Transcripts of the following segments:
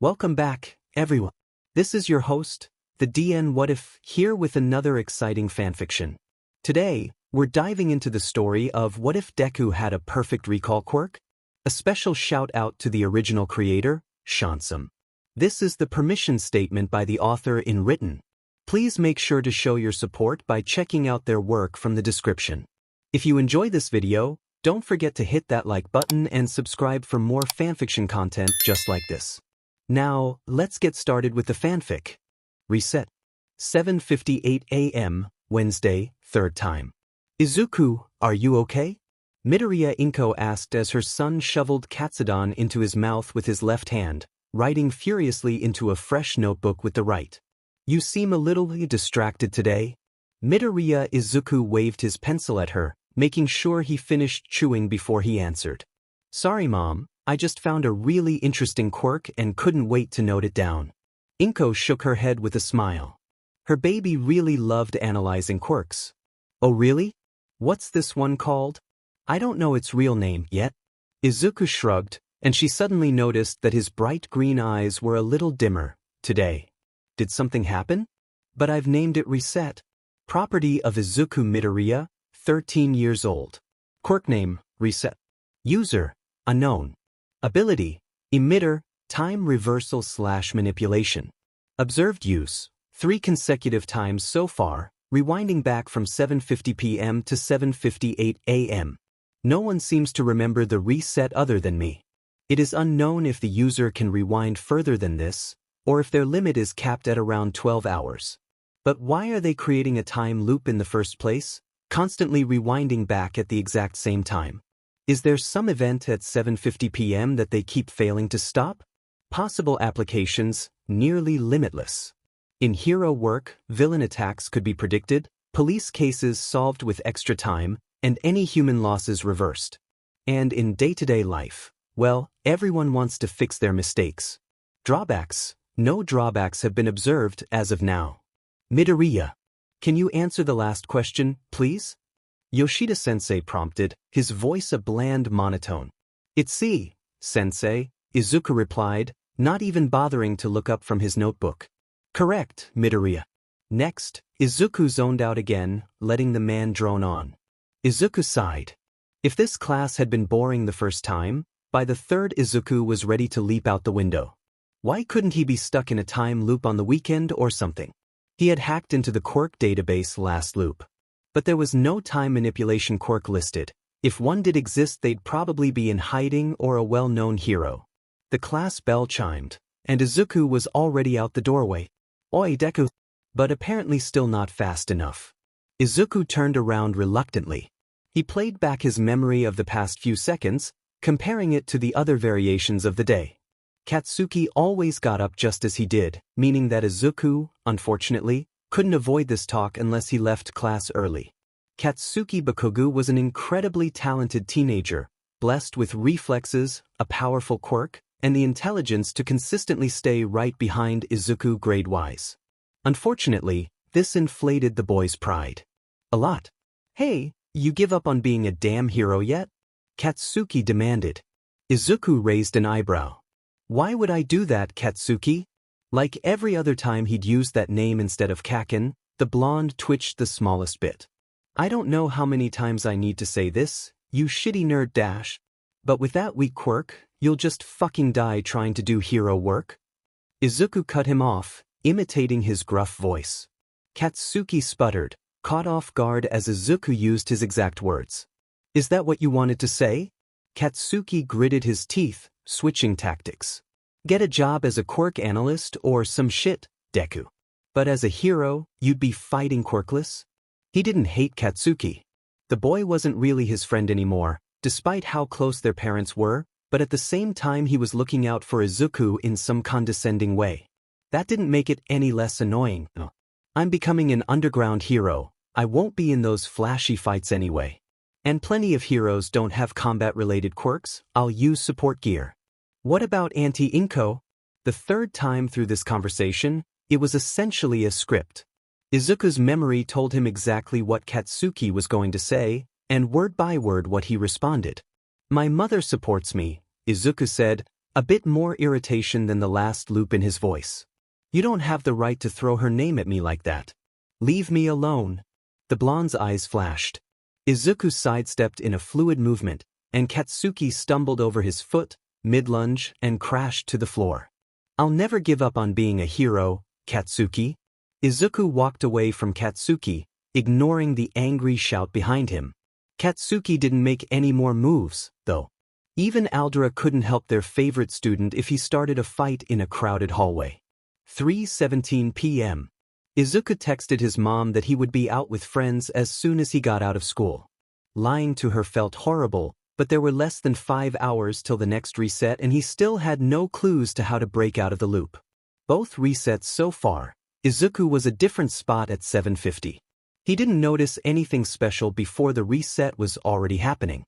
Welcome back, everyone. This is your host, the DN WhatIf, here with another exciting fanfiction. Today, we're diving into the story of what if Deku had a perfect recall quirk? A special shout out to the original creator, Shansome. This is the permission statement by the author in written. Please make sure to show your support by checking out their work from the description. If you enjoy this video, don't forget to hit that like button and subscribe for more fanfiction content just like this. Now, let's get started with the fanfic. Reset. 7:58 a.m., Wednesday, third time. Izuku, are you okay? Midoriya Inko asked as her son shoveled katsudon into his mouth with his left hand, writing furiously into a fresh notebook with the right. You seem a little distracted today. Midoriya Izuku waved his pencil at her, making sure he finished chewing before he answered. Sorry mom, I just found a really interesting quirk and couldn't wait to note it down. Inko shook her head with a smile. Her baby really loved analyzing quirks. Oh really? What's this one called? I don't know its real name yet. Izuku shrugged, and she suddenly noticed that his bright green eyes were a little dimmer today. Did something happen? But I've named it Reset. Property of Izuku Midoriya, 13 years old. Quirk name, Reset. User, unknown. Ability, emitter, time reversal/manipulation. Observed use, 3 consecutive times so far, rewinding back from 7:50 p.m. to 7:58 a.m. No one seems to remember the reset other than me. It is unknown if the user can rewind further than this, or if their limit is capped at around 12 hours. But why are they creating a time loop in the first place, constantly rewinding back at the exact same time? Is there some event at 7:50 p.m. that they keep failing to stop? Possible applications, nearly limitless. In hero work, villain attacks could be predicted, police cases solved with extra time, and any human losses reversed. And in day-to-day life, well, everyone wants to fix their mistakes. Drawbacks, no drawbacks have been observed as of now. Midoriya, can you answer the last question, please? Yoshida-sensei prompted, his voice a bland monotone. It's C, sensei, Izuku replied, not even bothering to look up from his notebook. Correct, Midoriya. Next, Izuku zoned out again, letting the man drone on. Izuku sighed. If this class had been boring the first time, by the third Izuku was ready to leap out the window. Why couldn't he be stuck in a time loop on the weekend or something? He had hacked into the quirk database last loop. But there was no time manipulation quirk listed. If one did exist, they'd probably be in hiding or a well-known hero. The class bell chimed, and Izuku was already out the doorway. Oi, Deku! But apparently still not fast enough. Izuku turned around reluctantly. He played back his memory of the past few seconds, comparing it to the other variations of the day. Katsuki always got up just as he did, meaning that Izuku, unfortunately, couldn't avoid this talk unless he left class early. Confronting Bakugo was an incredibly talented teenager, blessed with reflexes, a powerful quirk, and the intelligence to consistently stay right behind Izuku grade-wise. Unfortunately, this inflated the boy's pride. A lot. Hey, you give up on being a damn hero yet? Katsuki demanded. Izuku raised an eyebrow. Why would I do that, Katsuki? Like every other time he'd used that name instead of Kaken, the blonde twitched the smallest bit. I don't know how many times I need to say this, you shitty nerd dash. But with that weak quirk, you'll just fucking die trying to do hero work? Izuku cut him off, imitating his gruff voice. Katsuki sputtered, caught off guard as Izuku used his exact words. Is that what you wanted to say? Katsuki gritted his teeth, switching tactics. Get a job as a quirk analyst or some shit, Deku. But as a hero, you'd be fighting quirkless? He didn't hate Katsuki. The boy wasn't really his friend anymore, despite how close their parents were, but at the same time he was looking out for Izuku in some condescending way. That didn't make it any less annoying. I'm becoming an underground hero. I won't be in those flashy fights anyway. And plenty of heroes don't have combat-related quirks. I'll use support gear. What about Auntie Inko? The third time through this conversation, it was essentially a script. Izuku's memory told him exactly what Katsuki was going to say, and word by word what he responded. My mother supports me, Izuku said, A bit more irritation than the last loop in his voice. You don't have the right to throw her name at me like that. Leave me alone. The blonde's eyes flashed. Izuku sidestepped in a fluid movement, and Katsuki stumbled over his foot, mid-lunge, and crashed to the floor. I'll never give up on being a hero, Katsuki. Izuku walked away from Katsuki, ignoring the angry shout behind him. Katsuki didn't make any more moves, though. Even Aldera couldn't help their favorite student if he started a fight in a crowded hallway. 3:17 p.m. Izuku texted his mom that he would be out with friends as soon as he got out of school. Lying to her felt horrible, but there were less than 5 hours till the next reset and he still had no clues to how to break out of the loop. Both resets so far, Izuku was a different spot at 7:50. He didn't notice anything special before the reset was already happening.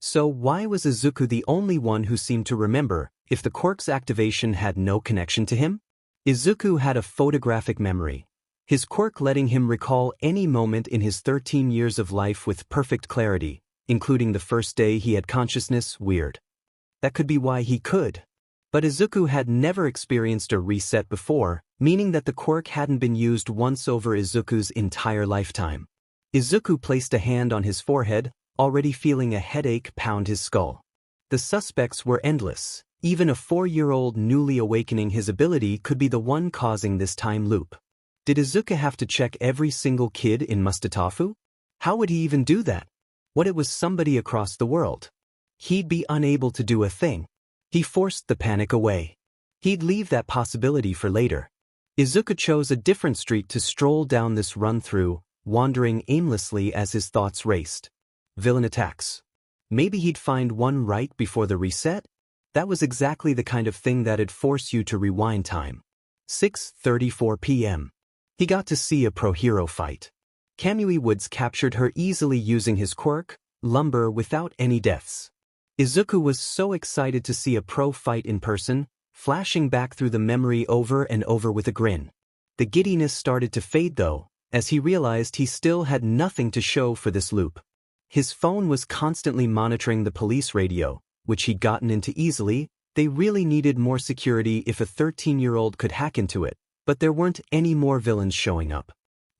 So why was Izuku the only one who seemed to remember if the quirk's activation had no connection to him? Izuku had a photographic memory, his quirk letting him recall any moment in his 13 years of life with perfect clarity, including the first day he had consciousness. Weird. That could be why he could. But Izuku had never experienced a reset before, meaning that the quirk hadn't been used once over Izuku's entire lifetime. Izuku placed a hand on his forehead, already feeling a headache pound his skull. The suspects were endless. Even a 4-year-old newly awakening his ability could be the one causing this time loop. Did Izuku have to check every single kid in Mustatafu? How would he even do that? What if it was somebody across the world? He'd be unable to do a thing. He forced the panic away. He'd leave that possibility for later. Izuku chose a different street to stroll down this run-through, wandering aimlessly as his thoughts raced. Villain attacks. Maybe he'd find one right before the reset? That was exactly the kind of thing that'd force you to rewind time. 6:34 p.m. He got to see a pro-hero fight. Kamui Woods captured her easily using his quirk, Lumber, without any deaths. Izuku was so excited to see a pro fight in person, flashing back through the memory over and over with a grin. The giddiness started to fade though, as he realized he still had nothing to show for this loop. His phone was constantly monitoring the police radio, which he'd gotten into easily. They really needed more security if a 13-year-old could hack into it, but there weren't any more villains showing up.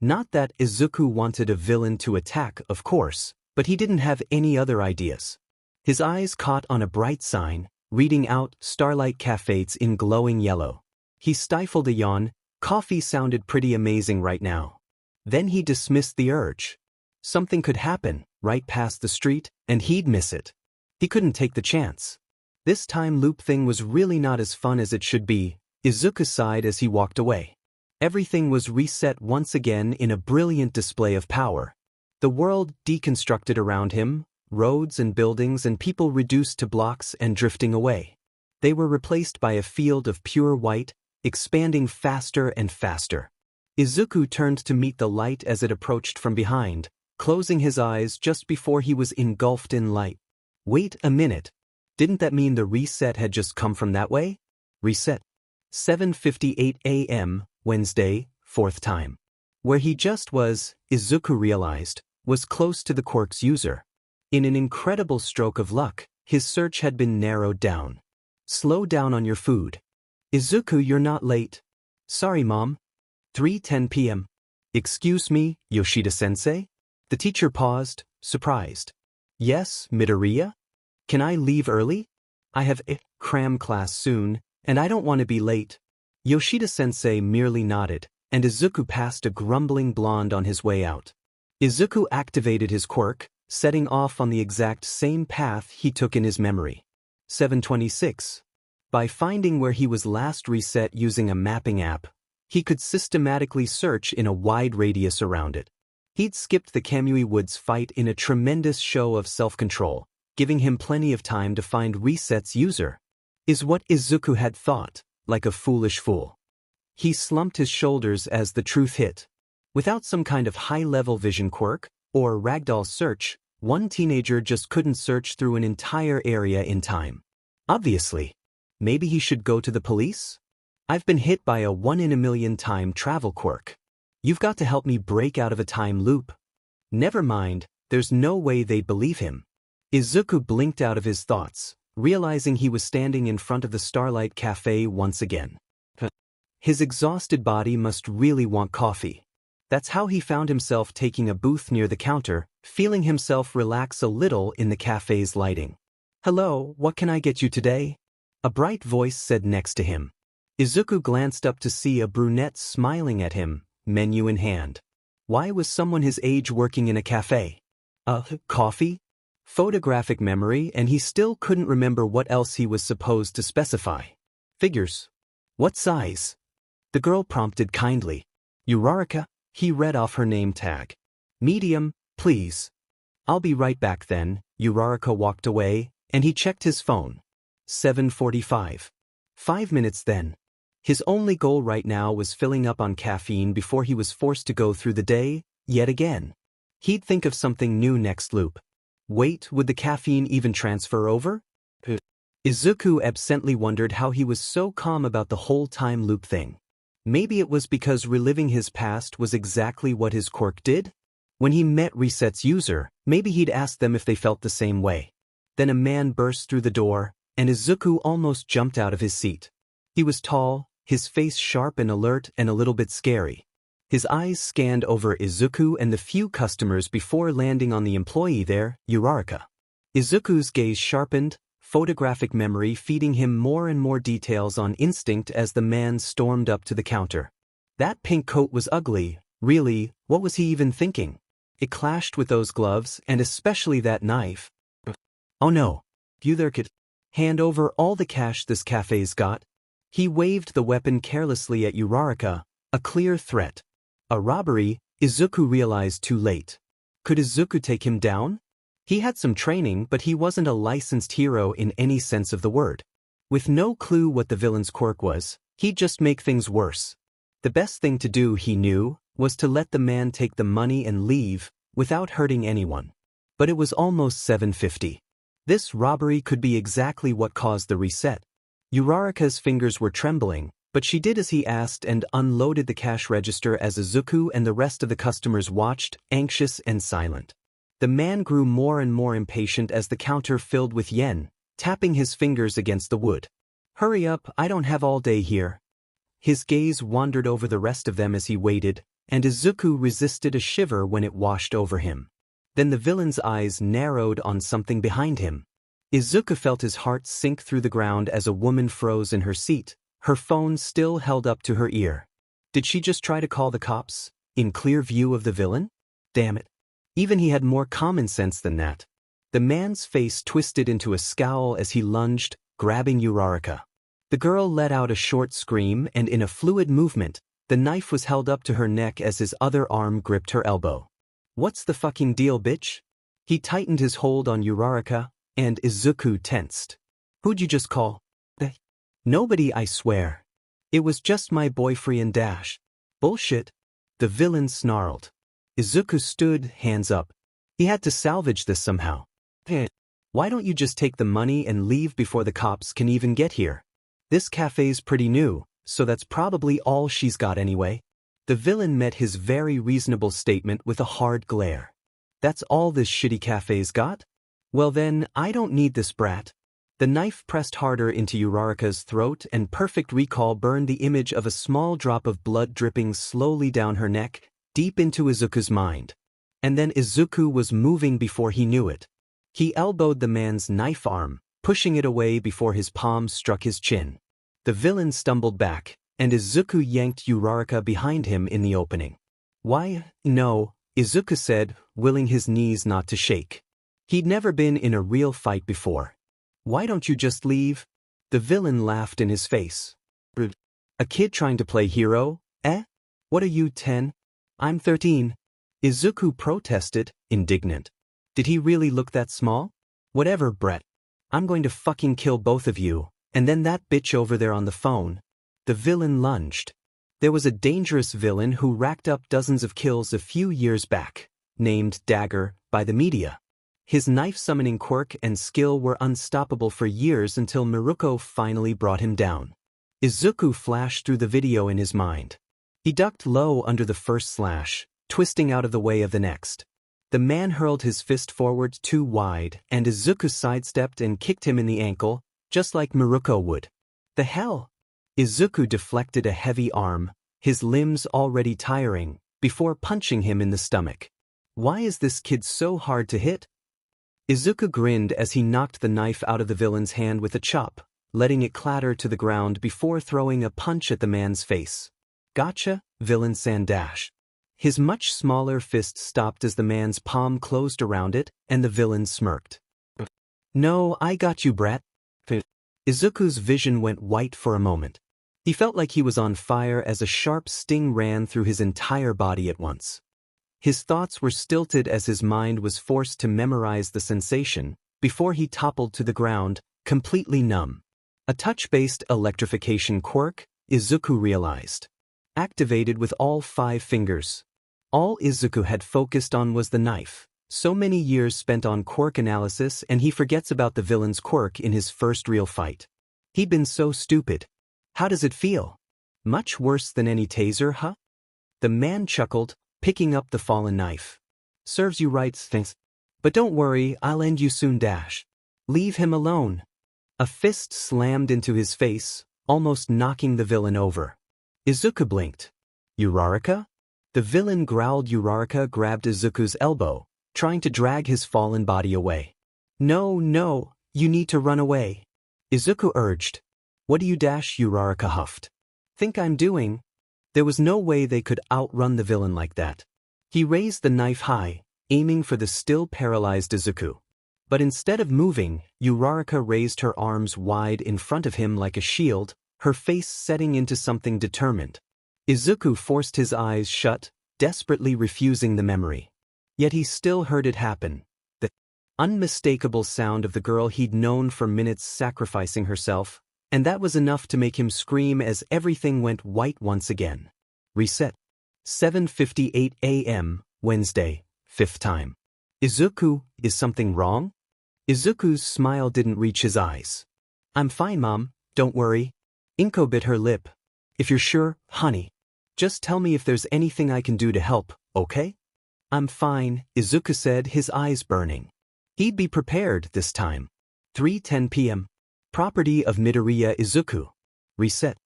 Not that Izuku wanted a villain to attack, of course, but he didn't have any other ideas. His eyes caught on a bright sign, reading out Starlight Cafes in glowing yellow. He stifled a yawn. Coffee sounded pretty amazing right now. Then he dismissed the urge. Something could happen right past the street, and he'd miss it. He couldn't take the chance. This time loop thing was really not as fun as it should be, Izuku sighed as he walked away. Everything was reset once again in a brilliant display of power. The world deconstructed around him, roads and buildings and people reduced to blocks and drifting away. They were replaced by a field of pure white, expanding faster and faster. Izuku turned to meet the light as it approached from behind, closing his eyes just before he was engulfed in light. Wait a minute. Didn't that mean the reset had just come from that way? Reset. 7:58 a.m., Wednesday, 4th time. Where he just was, Izuku realized, was close to the quirk's user. In an incredible stroke of luck, his search had been narrowed down. Slow down on your food. Izuku, you're not late. Sorry, Mom. 3:10 p.m. Excuse me, Yoshida-sensei? The teacher paused, surprised. Yes, Midoriya? Can I leave early? I have a cram class soon, and I don't want to be late. Yoshida-sensei merely nodded, and Izuku passed a grumbling blonde on his way out. Izuku activated his quirk, setting off on the exact same path he took in his memory. 7:26. By finding where he was last reset using a mapping app, he could systematically search in a wide radius around it. He'd skipped the Kamui Woods fight in a tremendous show of self-control, giving him plenty of time to find Reset's user. Is what Izuku had thought, like a foolish fool. He slumped his shoulders as the truth hit. Without some kind of high-level vision quirk, or ragdoll search, one teenager just couldn't search through an entire area in time. Obviously. Maybe he should go to the police? I've been hit by a 1-in-a-million time travel quirk. You've got to help me break out of a time loop. Never mind, there's no way they'd believe him. Izuku blinked out of his thoughts, realizing he was standing in front of the Starlight Cafe once again. His exhausted body must really want coffee. That's how he found himself taking a booth near the counter, feeling himself relax a little in the cafe's lighting. "Hello, what can I get you today?" a bright voice said next to him. Izuku glanced up to see a brunette smiling at him, menu in hand. Why was someone his age working in a cafe? Coffee? Photographic memory, and he still couldn't remember what else he was supposed to specify. Figures. What size? The girl prompted kindly. Uraraka, he read off her name tag. Medium, please. I'll be right back then. Uraraka walked away, and he checked his phone. 7:45. 5 minutes then. His only goal right now was filling up on caffeine before he was forced to go through the day, yet again. He'd think of something new next loop. Wait, would the caffeine even transfer over? Izuku absently wondered how he was so calm about the whole time loop thing. Maybe it was because reliving his past was exactly what his quirk did? When he met Reset's user, maybe he'd asked them if they felt the same way. Then a man burst through the door, and Izuku almost jumped out of his seat. He was tall, his face sharp and alert and a little bit scary. His eyes scanned over Izuku and the few customers before landing on the employee there, Uraraka. Izuku's gaze sharpened, photographic memory feeding him more and more details on instinct as the man stormed up to the counter. That pink coat was ugly, really, what was he even thinking? It clashed with those gloves and especially that knife. Oh no. You there kid. Hand over all the cash this cafe's got. He waved the weapon carelessly at Uraraka, a clear threat. A robbery, Izuku realized too late. Could Izuku take him down? He had some training, but he wasn't a licensed hero in any sense of the word. With no clue what the villain's quirk was, he'd just make things worse. The best thing to do, he knew, was to let the man take the money and leave, without hurting anyone. But it was almost 7:50. This robbery could be exactly what caused the reset. Uraraka's fingers were trembling, but she did as he asked and unloaded the cash register as Izuku and the rest of the customers watched, anxious and silent. The man grew more and more impatient as the counter filled with yen, tapping his fingers against the wood. Hurry up, I don't have all day here. His gaze wandered over the rest of them as he waited, and Izuku resisted a shiver when it washed over him. Then the villain's eyes narrowed on something behind him. Izuku felt his heart sink through the ground as a woman froze in her seat, her phone still held up to her ear. Did she just try to call the cops, in clear view of the villain? Damn it. Even he had more common sense than that. The man's face twisted into a scowl as he lunged, grabbing Uraraka. The girl let out a short scream and in a fluid movement, the knife was held up to her neck as his other arm gripped her elbow. What's the fucking deal, bitch? He tightened his hold on Uraraka, and Izuku tensed. Who'd you just call? Nobody, I swear. It was just my boyfriend Dash. Bullshit. The villain snarled. Izuku stood, hands up. He had to salvage this somehow. Why don't you just take the money and leave before the cops can even get here? This cafe's pretty new, so that's probably all she's got anyway. The villain met his very reasonable statement with a hard glare. That's all this shitty cafe's got? Well then, I don't need this brat. The knife pressed harder into Uraraka's throat and perfect recall burned the image of a small drop of blood dripping slowly down her neck, deep into Izuku's mind. And then Izuku was moving before he knew it. He elbowed the man's knife arm, pushing it away before his palm struck his chin. The villain stumbled back, and Izuku yanked Uraraka behind him in the opening. Why, no, Izuku said, willing his knees not to shake. He'd never been in a real fight before. Why don't you just leave? The villain laughed in his face. A kid trying to play hero, eh? What are you, 10? I'm 13. Izuku protested, indignant. Did he really look that small? Whatever, Brett. I'm going to fucking kill both of you, and then that bitch over there on the phone. The villain lunged. There was a dangerous villain who racked up dozens of kills a few years back, named Dagger, by the media. His knife-summoning quirk and skill were unstoppable for years until Miruko finally brought him down. Izuku flashed through the video in his mind. He ducked low under the first slash, twisting out of the way of the next. The man hurled his fist forward too wide, and Izuku sidestepped and kicked him in the ankle, just like Miruko would. The hell? Izuku deflected a heavy arm, his limbs already tiring, before punching him in the stomach. Why is this kid so hard to hit? Izuku grinned as he knocked the knife out of the villain's hand with a chop, letting it clatter to the ground before throwing a punch at the man's face. Gotcha, villain-san dash. His much smaller fist stopped as the man's palm closed around it, and the villain smirked. No, I got you, brat. Izuku's vision went white for a moment. He felt like he was on fire as a sharp sting ran through his entire body at once. His thoughts were stilted as his mind was forced to memorize the sensation, before he toppled to the ground, completely numb. A touch-based electrification quirk, Izuku realized. Activated with all 5 fingers. All Izuku had focused on was the knife. So many years spent on quirk analysis and he forgets about the villain's quirk in his first real fight. He'd been so stupid. How does it feel? Much worse than any taser, huh? The man chuckled, picking up the fallen knife. Serves you right, thanks. But don't worry, I'll end you soon dash. Leave him alone. A fist slammed into his face, almost knocking the villain over. Izuku blinked. Uraraka? The villain growled. Uraraka grabbed Izuku's elbow, trying to drag his fallen body away. No, you need to run away. Izuku urged. What do you dash? Uraraka huffed. Think I'm doing? There was no way they could outrun the villain like that. He raised the knife high, aiming for the still paralyzed Izuku. But instead of moving, Uraraka raised her arms wide in front of him like a shield, her face setting into something determined. Izuku forced his eyes shut, desperately refusing the memory. Yet he still heard it happen. The unmistakable sound of the girl he'd known for minutes sacrificing herself, and that was enough to make him scream as everything went white once again. Reset. 7:58 a.m., Wednesday, 5th time. Izuku, is something wrong? Izuku's smile didn't reach his eyes. I'm fine, Mom, don't worry. Inko bit her lip. If you're sure, honey. Just tell me if there's anything I can do to help, okay? I'm fine, Izuku said, his eyes burning. He'd be prepared this time. 3:10 p.m. Property of Midoriya Izuku. Reset.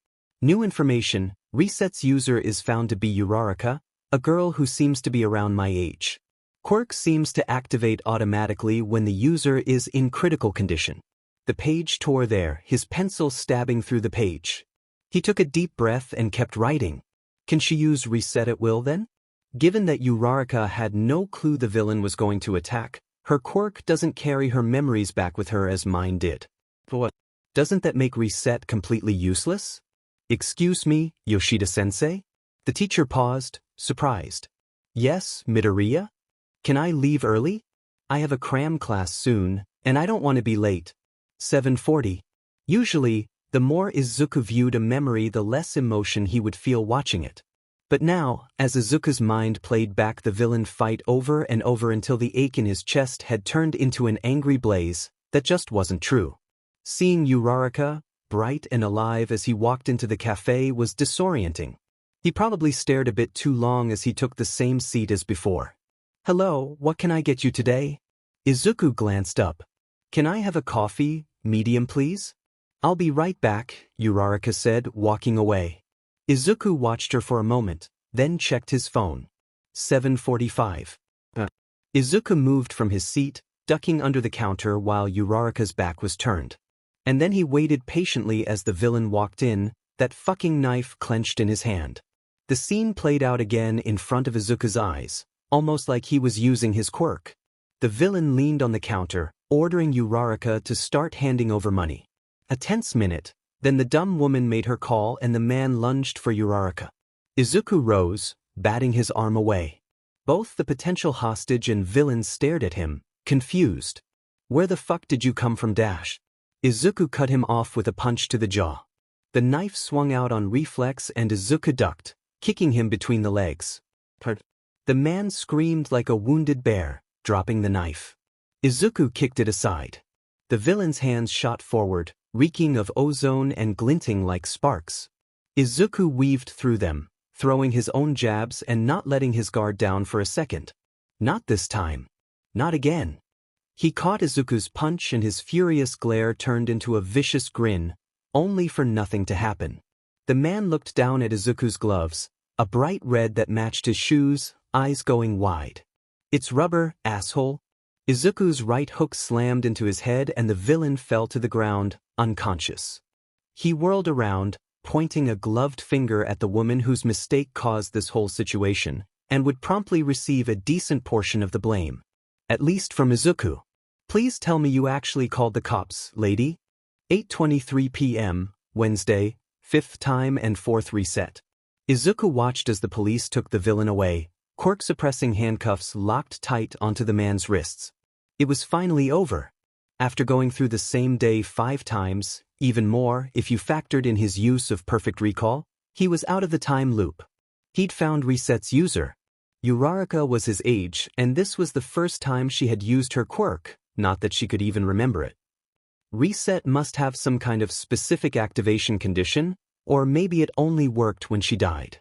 New information, Reset's user is found to be Uraraka, a girl who seems to be around my age. Quirk seems to activate automatically when the user is in critical condition. The page tore there, his pencil stabbing through the page. He took a deep breath and kept writing. Can she use Reset at will then? Given that Uraraka had no clue the villain was going to attack, her quirk doesn't carry her memories back with her as mine did. But what? Doesn't that make Reset completely useless? Excuse me, Yoshida-sensei? The teacher paused, surprised. Yes, Midoriya? Can I leave early? I have a cram class soon, and I don't want to be late. 7:40. Usually, the more Izuku viewed a memory, the less emotion he would feel watching it. But now, as Izuku's mind played back the villain fight over and over until the ache in his chest had turned into an angry blaze, that just wasn't true. Seeing Uraraka, bright and alive as he walked into the cafe, was disorienting. He probably stared a bit too long as he took the same seat as before. Hello, what can I get you today? Izuku glanced up. Can I have a coffee, medium please? I'll be right back, Uraraka said, walking away. Izuku watched her for a moment, then checked his phone. 7:45. Izuku moved from his seat, ducking under the counter while Uraraka's back was turned. And then he waited patiently as the villain walked in, that fucking knife clenched in his hand. The scene played out again in front of Izuku's eyes, almost like he was using his quirk. The villain leaned on the counter, ordering Uraraka to start handing over money. A tense minute, then the dumb woman made her call and the man lunged for Uraraka. Izuku rose, batting his arm away. Both the potential hostage and villain stared at him, confused. Where the fuck did you come from dash? Izuku cut him off with a punch to the jaw. The knife swung out on reflex and Izuku ducked, kicking him between the legs. The man screamed like a wounded bear, dropping the knife. Izuku kicked it aside. The villain's hands shot forward, reeking of ozone and glinting like sparks. Izuku weaved through them, throwing his own jabs and not letting his guard down for a second. Not this time. Not again. He caught Izuku's punch and his furious glare turned into a vicious grin, only for nothing to happen. The man looked down at Izuku's gloves, a bright red that matched his shoes, eyes going wide. It's rubber, asshole. Izuku's right hook slammed into his head and the villain fell to the ground, unconscious. He whirled around, pointing a gloved finger at the woman whose mistake caused this whole situation, and would promptly receive a decent portion of the blame. At least from Izuku. Please tell me you actually called the cops, lady? 8:23 p.m., Wednesday, 5th time and 4th reset. Izuku watched as the police took the villain away, Quirk suppressing handcuffs locked tight onto the man's wrists. It was finally over. After going through the same day 5 times, even more if you factored in his use of perfect recall, he was out of the time loop. He'd found Reset's user. Uraraka was his age, and this was the first time she had used her quirk, not that she could even remember it. Reset must have some kind of specific activation condition, or maybe it only worked when she died.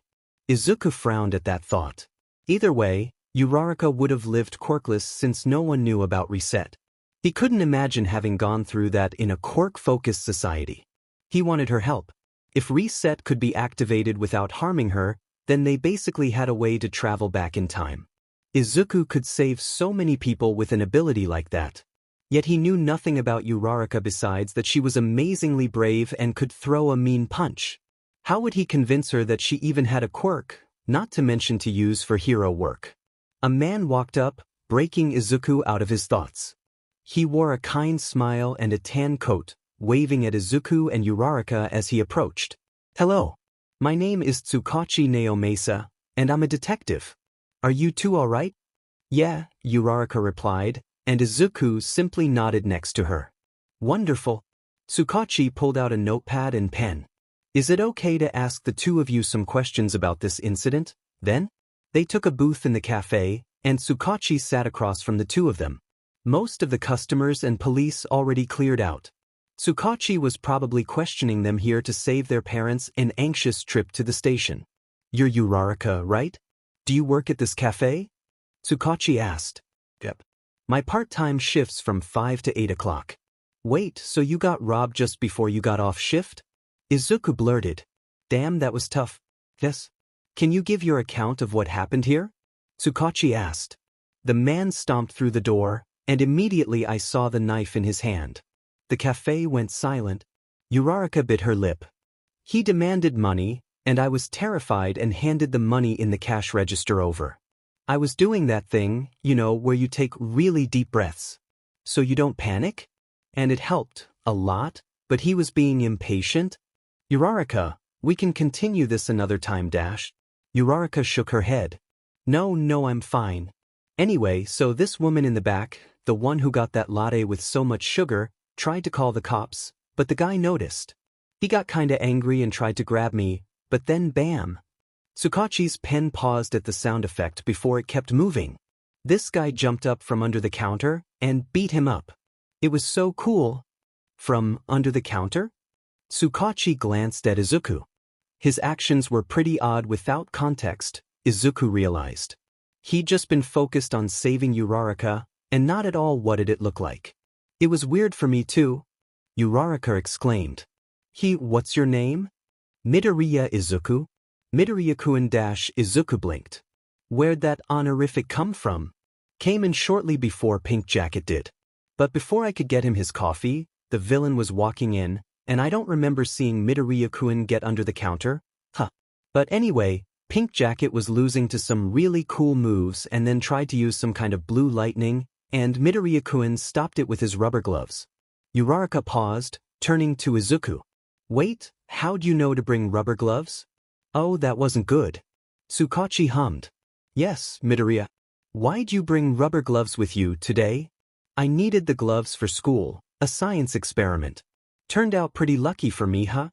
Izuku frowned at that thought. Either way, Uraraka would have lived quirkless since no one knew about Reset. He couldn't imagine having gone through that in a quirk-focused society. He wanted her help. If Reset could be activated without harming her, then they basically had a way to travel back in time. Izuku could save so many people with an ability like that. Yet he knew nothing about Uraraka besides that she was amazingly brave and could throw a mean punch. How would he convince her that she even had a quirk, not to mention to use for hero work? A man walked up, breaking Izuku out of his thoughts. He wore a kind smile and a tan coat, waving at Izuku and Uraraka as he approached. Hello. My name is Tsukachi Naomasa, and I'm a detective. Are you two all right? Yeah, Uraraka replied, and Izuku simply nodded next to her. Wonderful. Tsukachi pulled out a notepad and pen. Is it okay to ask the two of you some questions about this incident, then? They took a booth in the cafe, and Tsukachi sat across from the two of them. Most of the customers and police already cleared out. Tsukachi was probably questioning them here to save their parents an anxious trip to the station. You're Uraraka, right? Do you work at this cafe? Tsukachi asked. Yep. My part-time shifts from 5 to 8 o'clock. Wait, so you got robbed just before you got off shift? Izuku blurted. Damn, that was tough. Yes. Can you give your account of what happened here? Tsukachi asked. The man stomped through the door, and immediately I saw the knife in his hand. The cafe went silent. Uraraka bit her lip. He demanded money, and I was terrified and handed the money in the cash register over. I was doing that thing, where you take really deep breaths. So you don't panic? And it helped, a lot, but he was being impatient. Uraraka, we can continue this another time. Uraraka shook her head. No, I'm fine. Anyway, so this woman in the back, the one who got that latte with so much sugar, tried to call the cops, but the guy noticed. He got kinda angry and tried to grab me, but then bam. Tsukachi's pen paused at the sound effect before it kept moving. This guy jumped up from under the counter and beat him up. It was so cool. From under the counter? Tsukachi glanced at Izuku. His actions were pretty odd without context, Izuku realized. He'd just been focused on saving Uraraka, and not at all what did it look like. It was weird for me too. Uraraka exclaimed. What's your name? Midoriya Izuku? Midoriya-kun Izuku blinked. Where'd that honorific come from? Came in shortly before Pink Jacket did. But before I could get him his coffee, the villain was walking in, and I don't remember seeing Midoriya-kun get under the counter. But anyway, Pink Jacket was losing to some really cool moves and then tried to use some kind of blue lightning, and Midoriya-kun stopped it with his rubber gloves. Uraraka paused, turning to Izuku. Wait, how'd you know to bring rubber gloves? Oh, that wasn't good. Tsukachi hummed. Yes, Midoriya. Why'd you bring rubber gloves with you today? I needed the gloves for school, a science experiment. Turned out pretty lucky for me, huh?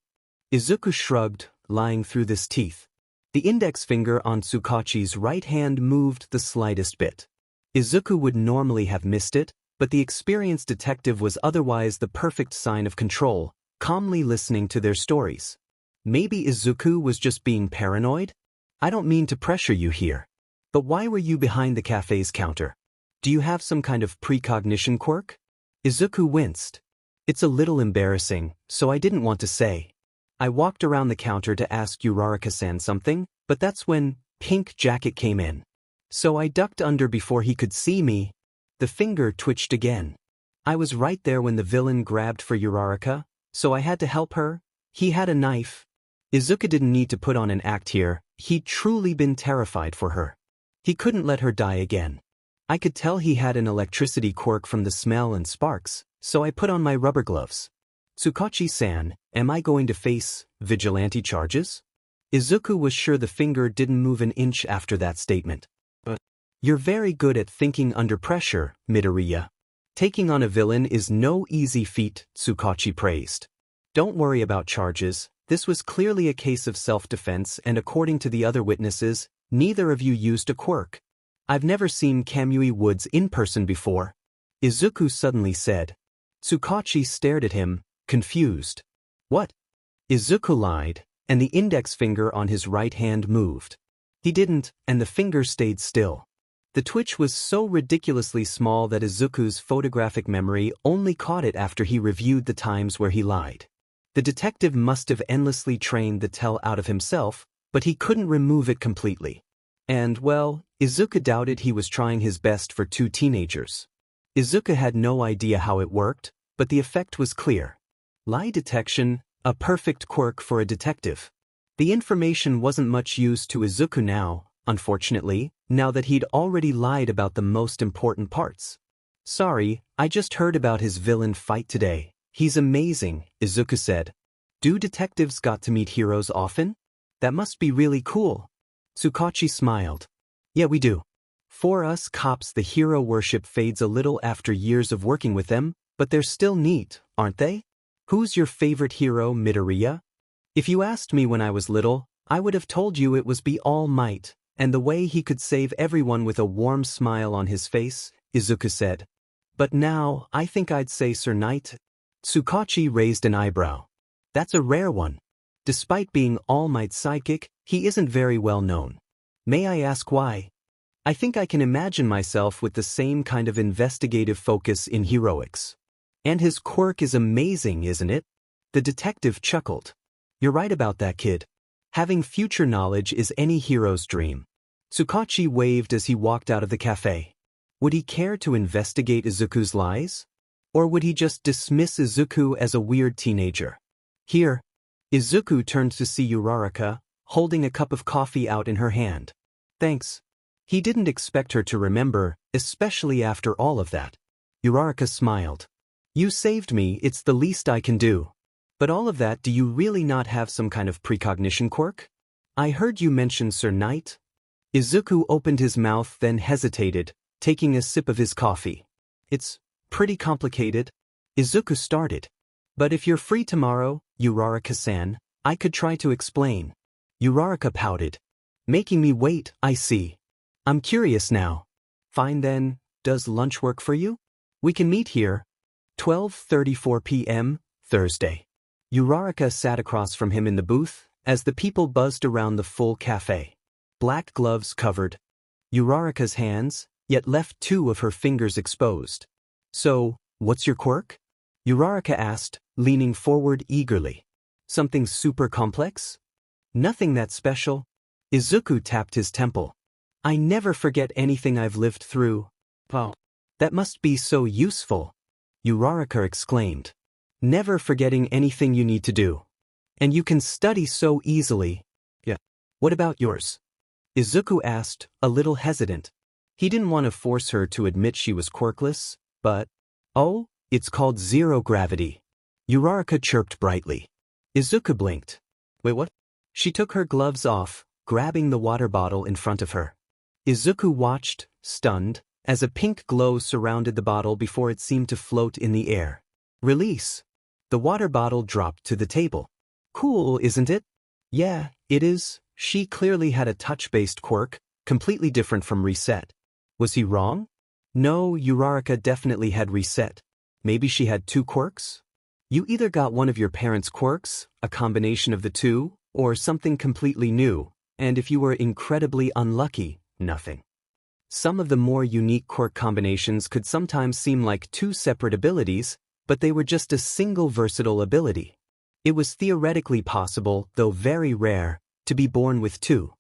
Izuku shrugged, lying through his teeth. The index finger on Tsukachi's right hand moved the slightest bit. Izuku would normally have missed it, but the experienced detective was otherwise the perfect sign of control, calmly listening to their stories. Maybe Izuku was just being paranoid? I don't mean to pressure you here. But why were you behind the cafe's counter? Do you have some kind of precognition quirk? Izuku winced. It's a little embarrassing, so I didn't want to say. I walked around the counter to ask Uraraka-san something, but that's when Pink Jacket came in. So I ducked under before he could see me. The finger twitched again. I was right there when the villain grabbed for Uraraka, so I had to help her. He had a knife. Izuku didn't need to put on an act here. He'd truly been terrified for her. He couldn't let her die again. I could tell he had an electricity quirk from the smell and sparks, so I put on my rubber gloves. Tsukachi-san, am I going to face vigilante charges? Izuku was sure the finger didn't move an inch after that statement. But you're very good at thinking under pressure, Midoriya. Taking on a villain is no easy feat, Tsukachi praised. Don't worry about charges. This was clearly a case of self-defense, and according to the other witnesses, neither of you used a quirk. I've never seen Kamui Woods in person before, Izuku suddenly said. Tsukachi stared at him, confused. What? Izuku lied, and the index finger on his right hand moved. He didn't, and the finger stayed still. The twitch was so ridiculously small that Izuku's photographic memory only caught it after he reviewed the times where he lied. The detective must have endlessly trained the tell out of himself, but he couldn't remove it completely. And, well, Izuku doubted he was trying his best for two teenagers. Izuku had no idea how it worked, but the effect was clear. Lie detection, a perfect quirk for a detective. The information wasn't much use to Izuku now, unfortunately, now that he'd already lied about the most important parts. Sorry, I just heard about his villain fight today. He's amazing, Izuku said. Do detectives got to meet heroes often? That must be really cool. Tsukachi smiled. Yeah, we do. For us cops, the hero worship fades a little after years of working with them, but they're still neat, aren't they? Who's your favorite hero, Midoriya? If you asked me when I was little, I would have told you it was Be All Might, and the way he could save everyone with a warm smile on his face, Izuku said. But now, I think I'd say Sir Knight. Tsukachi raised an eyebrow. That's a rare one. Despite being All Might's sidekick, he isn't very well known. May I ask why? I think I can imagine myself with the same kind of investigative focus in heroics. And his quirk is amazing, isn't it? The detective chuckled. You're right about that, kid. Having future knowledge is any hero's dream. Tsukachi waved as he walked out of the cafe. Would he care to investigate Izuku's lies? Or would he just dismiss Izuku as a weird teenager? Here. Izuku turned to see Uraraka, holding a cup of coffee out in her hand. Thanks. He didn't expect her to remember, especially after all of that. Uraraka smiled. You saved me, it's the least I can do. But all of that, do you really not have some kind of precognition quirk? I heard you mention Sir Knight. Izuku opened his mouth then hesitated, taking a sip of his coffee. It's pretty complicated. Izuku started. But if you're free tomorrow, Uraraka-san, I could try to explain. Uraraka pouted. Making me wait, I see. I'm curious now. Fine then, does lunch work for you? We can meet here. 12:34 p.m., Thursday. Uraraka sat across from him in the booth, as the people buzzed around the full cafe. Black gloves covered Uraraka's hands, yet left two of her fingers exposed. So, what's your quirk? Uraraka asked, leaning forward eagerly. Something super complex? Nothing that special. Izuku tapped his temple. I never forget anything I've lived through. Wow. That must be so useful. Uraraka exclaimed. Never forgetting anything you need to do. And you can study so easily. Yeah. What about yours? Izuku asked, a little hesitant. He didn't want to force her to admit she was quirkless, but... Oh, it's called zero gravity. Uraraka chirped brightly. Izuku blinked. Wait, what? She took her gloves off, grabbing the water bottle in front of her. Izuku watched, stunned, as a pink glow surrounded the bottle before it seemed to float in the air. Release. The water bottle dropped to the table. Cool, isn't it? Yeah, it is. She clearly had a touch-based quirk, completely different from Reset. Was he wrong? No, Uraraka definitely had Reset. Maybe she had two quirks? You either got one of your parents' quirks, a combination of the two, or something completely new, and if you were incredibly unlucky, nothing. Some of the more unique quirk combinations could sometimes seem like two separate abilities, but they were just a single versatile ability. It was theoretically possible, though very rare, to be born with two.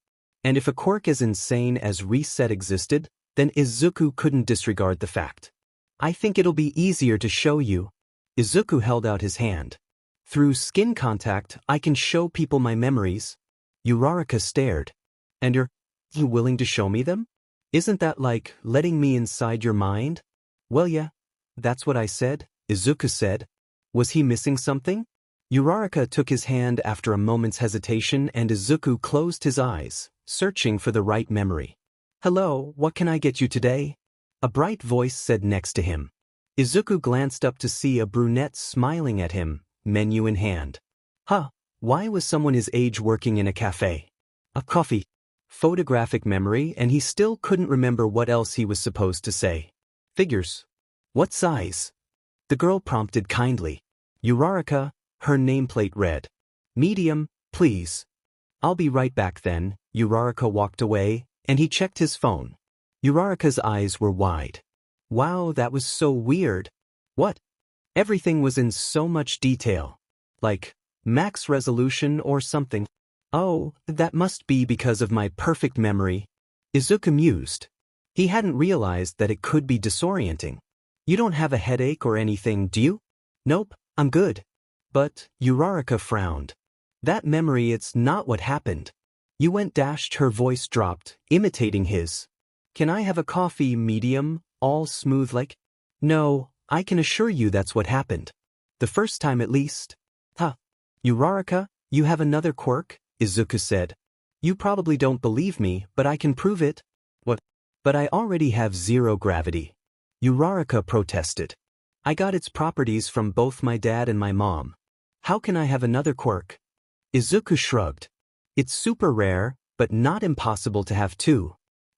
And if a quirk as insane as Reset existed, then Izuku couldn't disregard the fact. I think it'll be easier to show you. Izuku held out his hand. Through skin contact, I can show people my memories. Uraraka stared. And you're willing to show me them? Isn't that like letting me inside your mind? Well, yeah, that's what I said, Izuku said. Was he missing something? Uraraka took his hand after a moment's hesitation and Izuku closed his eyes, searching for the right memory. Hello, what can I get you today? A bright voice said next to him. Izuku glanced up to see a brunette smiling at him, menu in hand. Huh, why was someone his age working in a cafe? A coffee. Photographic memory, and he still couldn't remember what else he was supposed to say. Figures. What size? The girl prompted kindly. Uraraka, her nameplate read. Medium, please. I'll be right back then. Uraraka walked away, and he checked his phone. Uraraka's eyes were wide. Wow, that was so weird. What? Everything was in so much detail. Like, max resolution or something. Oh, that must be because of my perfect memory. Izuku mused. He hadn't realized that it could be disorienting. You don't have a headache or anything, do you? Nope, I'm good. But, Uraraka frowned. That memory, it's not what happened. You went dashed, her voice dropped, imitating his. Can I have a coffee medium, all smooth like? No, I can assure you that's what happened. The first time at least. Huh. Uraraka, you have another quirk? Izuku said. You probably don't believe me, but I can prove it. What? But I already have zero gravity. Uraraka protested. I got its properties from both my dad and my mom. How can I have another quirk? Izuku shrugged. It's super rare, but not impossible to have two.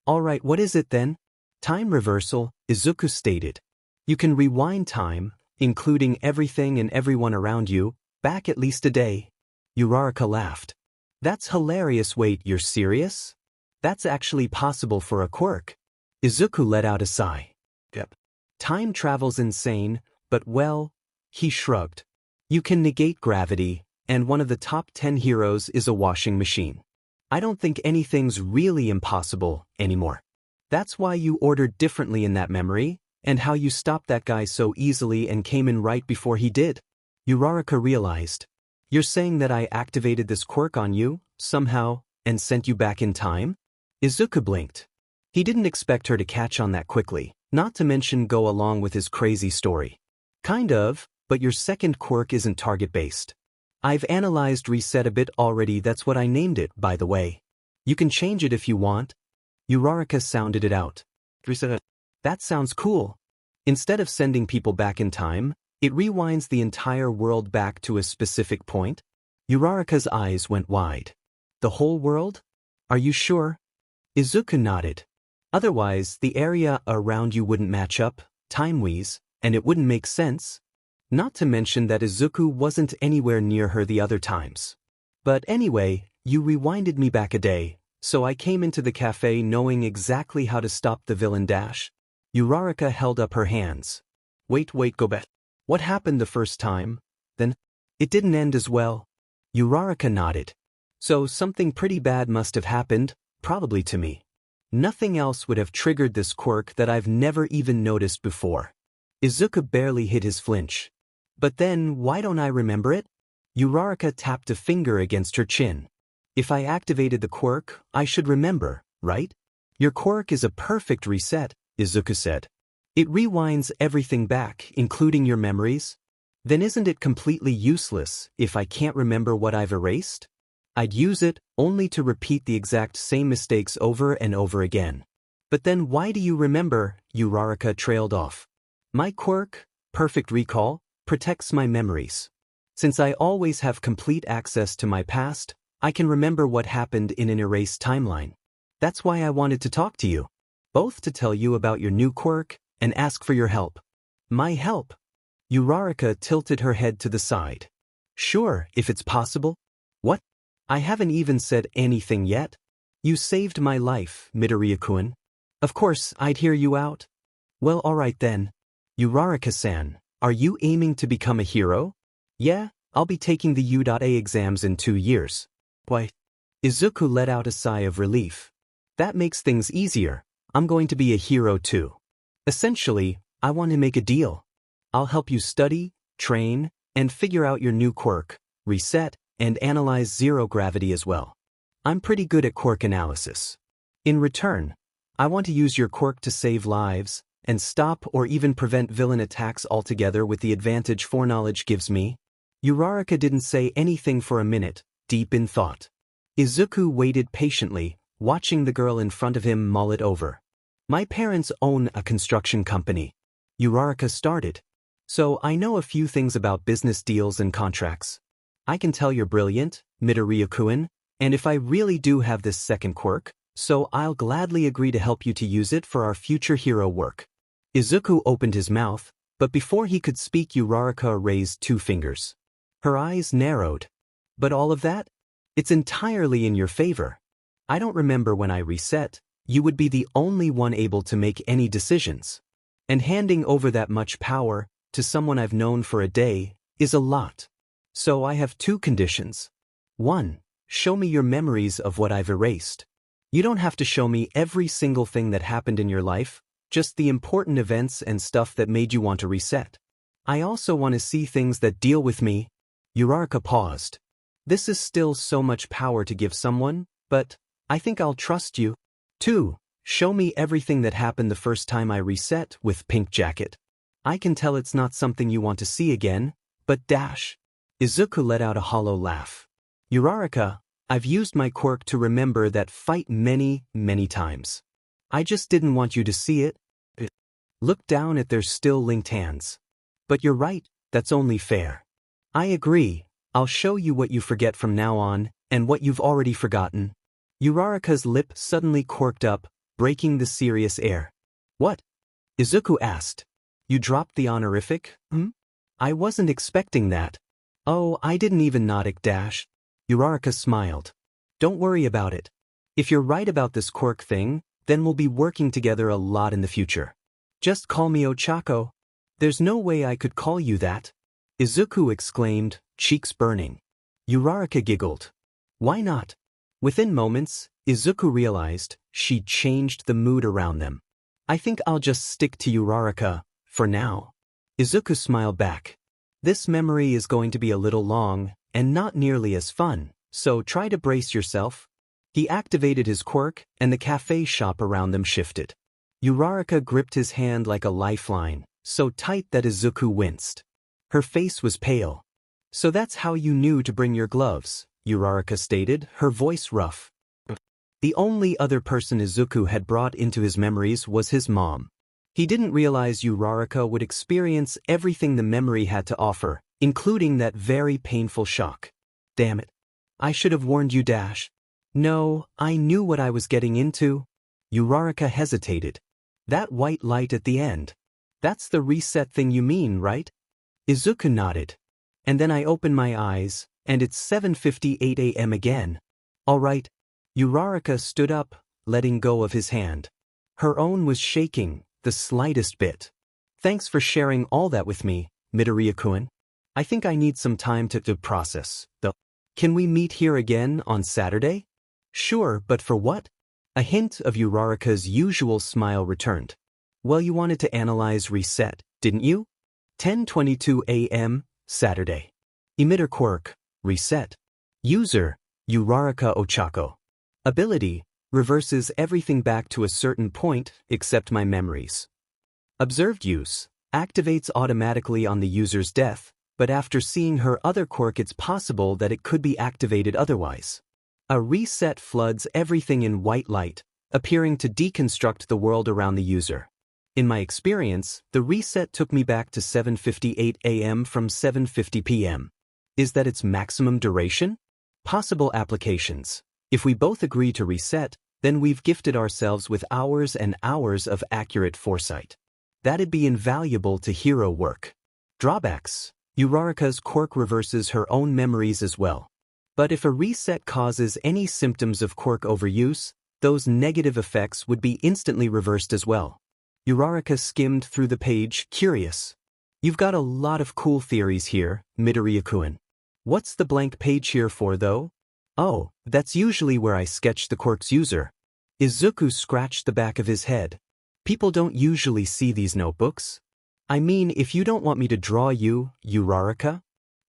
Alright, what is it then? Time reversal, Izuku stated. You can rewind time, including everything and everyone around you, back at least a day. Uraraka laughed. That's hilarious. Wait, you're serious? That's actually possible for a quirk. Izuku let out a sigh. Yep. Time travel's insane, but well, he shrugged. You can negate gravity, and one of the top 10 heroes is a washing machine. I don't think anything's really impossible anymore. That's why you ordered differently in that memory, and how you stopped that guy so easily and came in right before he did. Uraraka realized. You're saying that I activated this quirk on you, somehow, and sent you back in time? Izuku blinked. He didn't expect her to catch on that quickly, not to mention go along with his crazy story. Kind of, but your second quirk isn't target-based. I've analyzed Reset a bit already. That's what I named it, by the way. You can change it if you want. Uraraka sounded it out. Reset. That sounds cool. Instead of sending people back in time, it rewinds the entire world back to a specific point. Uraraka's eyes went wide. The whole world? Are you sure? Izuku nodded. Otherwise, the area around you wouldn't match up, time-wise, and it wouldn't make sense. Not to mention that Izuku wasn't anywhere near her the other times. But anyway, you rewinded me back a day, so I came into the cafe knowing exactly how to stop the villain dash. Uraraka held up her hands. Wait, go back. What happened the first time? Then, it didn't end as well. Uraraka nodded. So something pretty bad must have happened, probably to me. Nothing else would have triggered this quirk that I've never even noticed before. Izuku barely hid his flinch. But then, why don't I remember it? Uraraka tapped a finger against her chin. If I activated the quirk, I should remember, right? Your quirk is a perfect reset, Izuku said. It rewinds everything back, including your memories. Then isn't it completely useless if I can't remember what I've erased? I'd use it only to repeat the exact same mistakes over and over again. But then why do you remember? Uraraka trailed off. My quirk, perfect recall, protects my memories. Since I always have complete access to my past, I can remember what happened in an erased timeline. That's why I wanted to talk to you. Both to tell you about your new quirk and ask for your help. My help? Uraraka tilted her head to the side. Sure, if it's possible. What? I haven't even said anything yet. You saved my life, Midoriya-kun. Of course, I'd hear you out. Well, alright then. Uraraka-san, are you aiming to become a hero? Yeah, I'll be taking the U.A exams in 2 years. Why? Izuku let out a sigh of relief. That makes things easier. I'm going to be a hero too. Essentially, I want to make a deal. I'll help you study, train, and figure out your new quirk, reset, and analyze zero gravity as well. I'm pretty good at quirk analysis. In return, I want to use your quirk to save lives, and stop or even prevent villain attacks altogether with the advantage foreknowledge gives me. Uraraka didn't say anything for a minute, deep in thought. Izuku waited patiently, watching the girl in front of him mull it over. My parents own a construction company. Uraraka started. So I know a few things about business deals and contracts. I can tell you're brilliant, Midoriya-kun, and if I really do have this second quirk, so I'll gladly agree to help you to use it for our future hero work. Izuku opened his mouth, but before he could speak Uraraka raised 2 fingers. Her eyes narrowed. But all of that? It's entirely in your favor. I don't remember when I reset, you would be the only one able to make any decisions. And handing over that much power to someone I've known for a day is a lot. So I have 2 conditions. 1. Show me your memories of what I've erased. You don't have to show me every single thing that happened in your life, just the important events and stuff that made you want to reset. I also want to see things that deal with me. Uraraka paused. This is still so much power to give someone, but I think I'll trust you. 2. Show me everything that happened the first time I reset with Pink Jacket. I can tell it's not something you want to see again, but dash. Izuku let out a hollow laugh. Uraraka, I've used my quirk to remember that fight many, many times. I just didn't want you to see it. Look down at their still linked hands. But you're right, that's only fair. I agree, I'll show you what you forget from now on, and what you've already forgotten. Uraraka's lip suddenly quirked up, breaking the serious air. What? Izuku asked. You dropped the honorific, I wasn't expecting that. Oh, I didn't even nod it dash. Uraraka smiled. Don't worry about it. If you're right about this quirk thing, then we'll be working together a lot in the future. Just call me Ochako. There's no way I could call you that. Izuku exclaimed, cheeks burning. Uraraka giggled. Why not? Within moments, Izuku realized she'd changed the mood around them. I think I'll just stick to Uraraka, for now. Izuku smiled back. This memory is going to be a little long, and not nearly as fun, so try to brace yourself. He activated his quirk, and the cafe shop around them shifted. Uraraka gripped his hand like a lifeline, so tight that Izuku winced. Her face was pale. So that's how you knew to bring your gloves, Uraraka stated, her voice rough. The only other person Izuku had brought into his memories was his mom. He didn't realize Uraraka would experience everything the memory had to offer, including that very painful shock. Damn it. I should have warned you dash. No, I knew what I was getting into. Uraraka hesitated. That white light at the end. That's the reset thing you mean, right? Izuku nodded. And then I opened my eyes, and it's 7:58 a.m. again. All right. Uraraka stood up, letting go of his hand. Her own was shaking, the slightest bit. Thanks for sharing all that with me, Midoriya-kun. I think I need some time to process, though. Can we meet here again on Saturday? Sure, but for what? A hint of Uraraka's usual smile returned. Well, you wanted to analyze reset, didn't you? 10:22 a.m., Saturday. Emitter quirk, reset. User, Uraraka Ochako. Ability, reverses everything back to a certain point except my memories. Observed use, activates automatically on the user's death, but after seeing her other quirk it's possible that it could be activated otherwise. A reset floods everything in white light, appearing to deconstruct the world around the user. In my experience, the reset took me back to 7:58 a.m. from 7:50 p.m. Is that its maximum duration? Possible applications. If we both agree to reset, then we've gifted ourselves with hours and hours of accurate foresight. That'd be invaluable to hero work. Drawbacks. Uraraka's quirk reverses her own memories as well. But if a reset causes any symptoms of quirk overuse, those negative effects would be instantly reversed as well. Uraraka skimmed through the page, curious. You've got a lot of cool theories here, Midoriya-kun. What's the blank page here for though? Oh, that's usually where I sketch the quirk's user. Izuku scratched the back of his head. People don't usually see these notebooks. I mean, if you don't want me to draw you, Uraraka?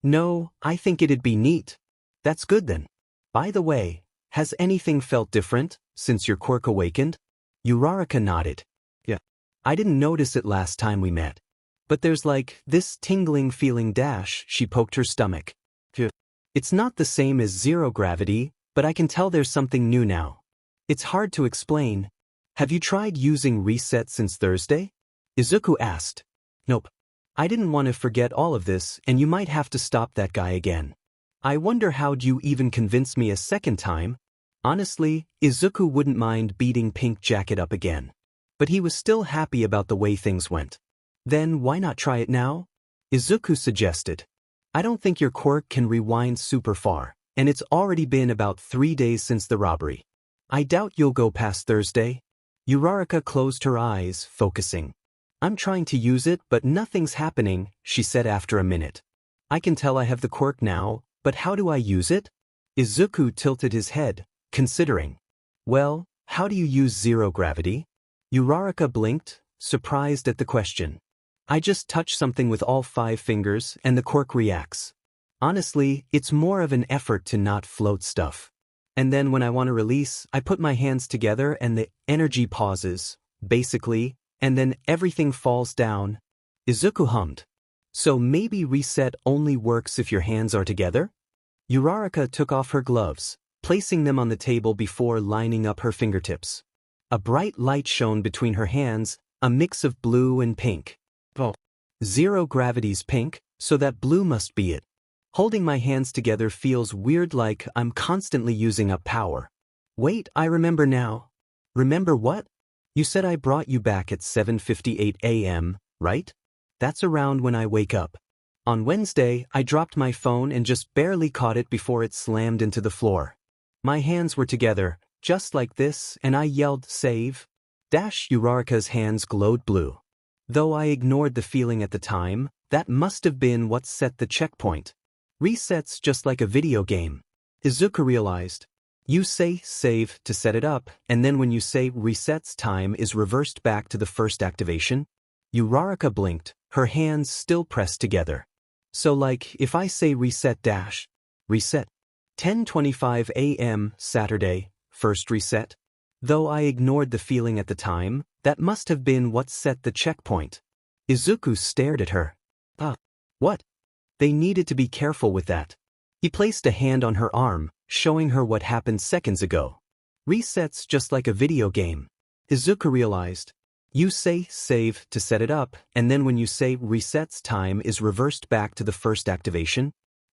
No, I think it'd be neat. That's good then. By the way, has anything felt different since your quirk awakened? Uraraka nodded. Yeah. I didn't notice it last time we met. But there's like this tingling feeling dash. She poked her stomach. Phew. It's not the same as zero gravity, but I can tell there's something new now. It's hard to explain. Have you tried using reset since Thursday? Izuku asked. Nope. I didn't want to forget all of this, and you might have to stop that guy again. I wonder how'd you even convince me a second time? Honestly, Izuku wouldn't mind beating Pink Jacket up again. But he was still happy about the way things went. Then why not try it now? Izuku suggested. I don't think your quirk can rewind super far, and it's already been about 3 days since the robbery. I doubt you'll go past Thursday. Uraraka closed her eyes, focusing. I'm trying to use it, but nothing's happening, she said after a minute. I can tell I have the quirk now, but how do I use it? Izuku tilted his head, considering. Well, how do you use zero gravity? Uraraka blinked, surprised at the question. I just touch something with all 5 fingers and the quirk reacts. Honestly, it's more of an effort to not float stuff. And then when I want to release, I put my hands together and the energy pauses, basically, and then everything falls down. Izuku hummed. So maybe reset only works if your hands are together? Uraraka took off her gloves, placing them on the table before lining up her fingertips. A bright light shone between her hands, a mix of blue and pink. Oh. Zero gravity's pink, so that blue must be it. Holding my hands together feels weird, like I'm constantly using up power. Wait, I remember now. Remember what? You said I brought you back at 7:58 a.m., right? That's around when I wake up. On Wednesday, I dropped my phone and just barely caught it before it slammed into the floor. My hands were together, just like this, and I yelled, save. Uraraka's hands glowed blue. Though I ignored the feeling at the time, that must have been what set the checkpoint. Resets just like a video game. Izuku realized. You say save to set it up, and then when you say resets, time is reversed back to the first activation. Uraraka blinked, her hands still pressed together. So like, if I say reset, reset. 10:25 a.m. Saturday, first reset. Though I ignored the feeling at the time, that must have been what set the checkpoint. Izuku stared at her. What? They needed to be careful with that. He placed a hand on her arm, showing her what happened seconds ago. Resets just like a video game. Izuku realized. You say save to set it up, and then when you say resets, time is reversed back to the first activation.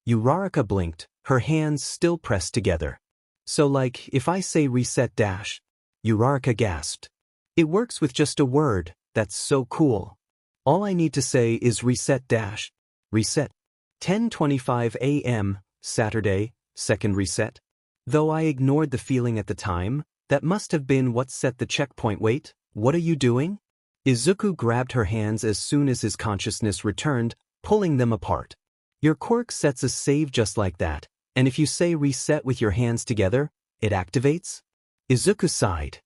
Uraraka blinked, her hands still pressed together. So like, if I say reset, Uraraka gasped. It works with just a word, that's so cool. All I need to say is reset, reset. 10:25 a.m., Saturday, second reset. Though I ignored the feeling at the time, that must have been what set the checkpoint. Wait, what are you doing? Izuku grabbed her hands as soon as his consciousness returned, pulling them apart. Your quirk sets a save just like that, and if you say reset with your hands together, it activates? Izuku sighed.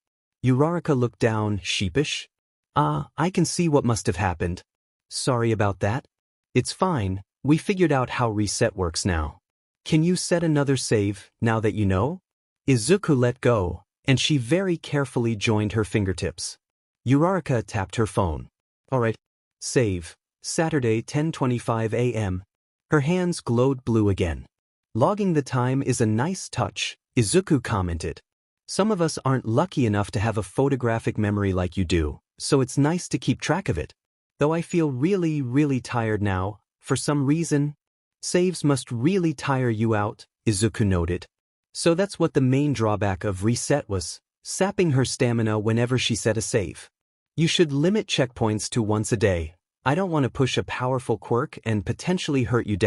Uraraka looked down, sheepish. I can see what must have happened. Sorry about that. It's fine, we figured out how reset works now. Can you set another save, now that you know? Izuku let go, and she very carefully joined her fingertips. Uraraka tapped her phone. Alright. Save. Saturday, 10:25 a.m. Her hands glowed blue again. Logging the time is a nice touch, Izuku commented. Some of us aren't lucky enough to have a photographic memory like you do, so it's nice to keep track of it. Though I feel really tired now, for some reason. Saves must really tire you out, Izuku noted. So that's what the main drawback of reset was, sapping her stamina whenever she set a save. You should limit checkpoints to once a day. I don't want to push a powerful quirk and potentially hurt you.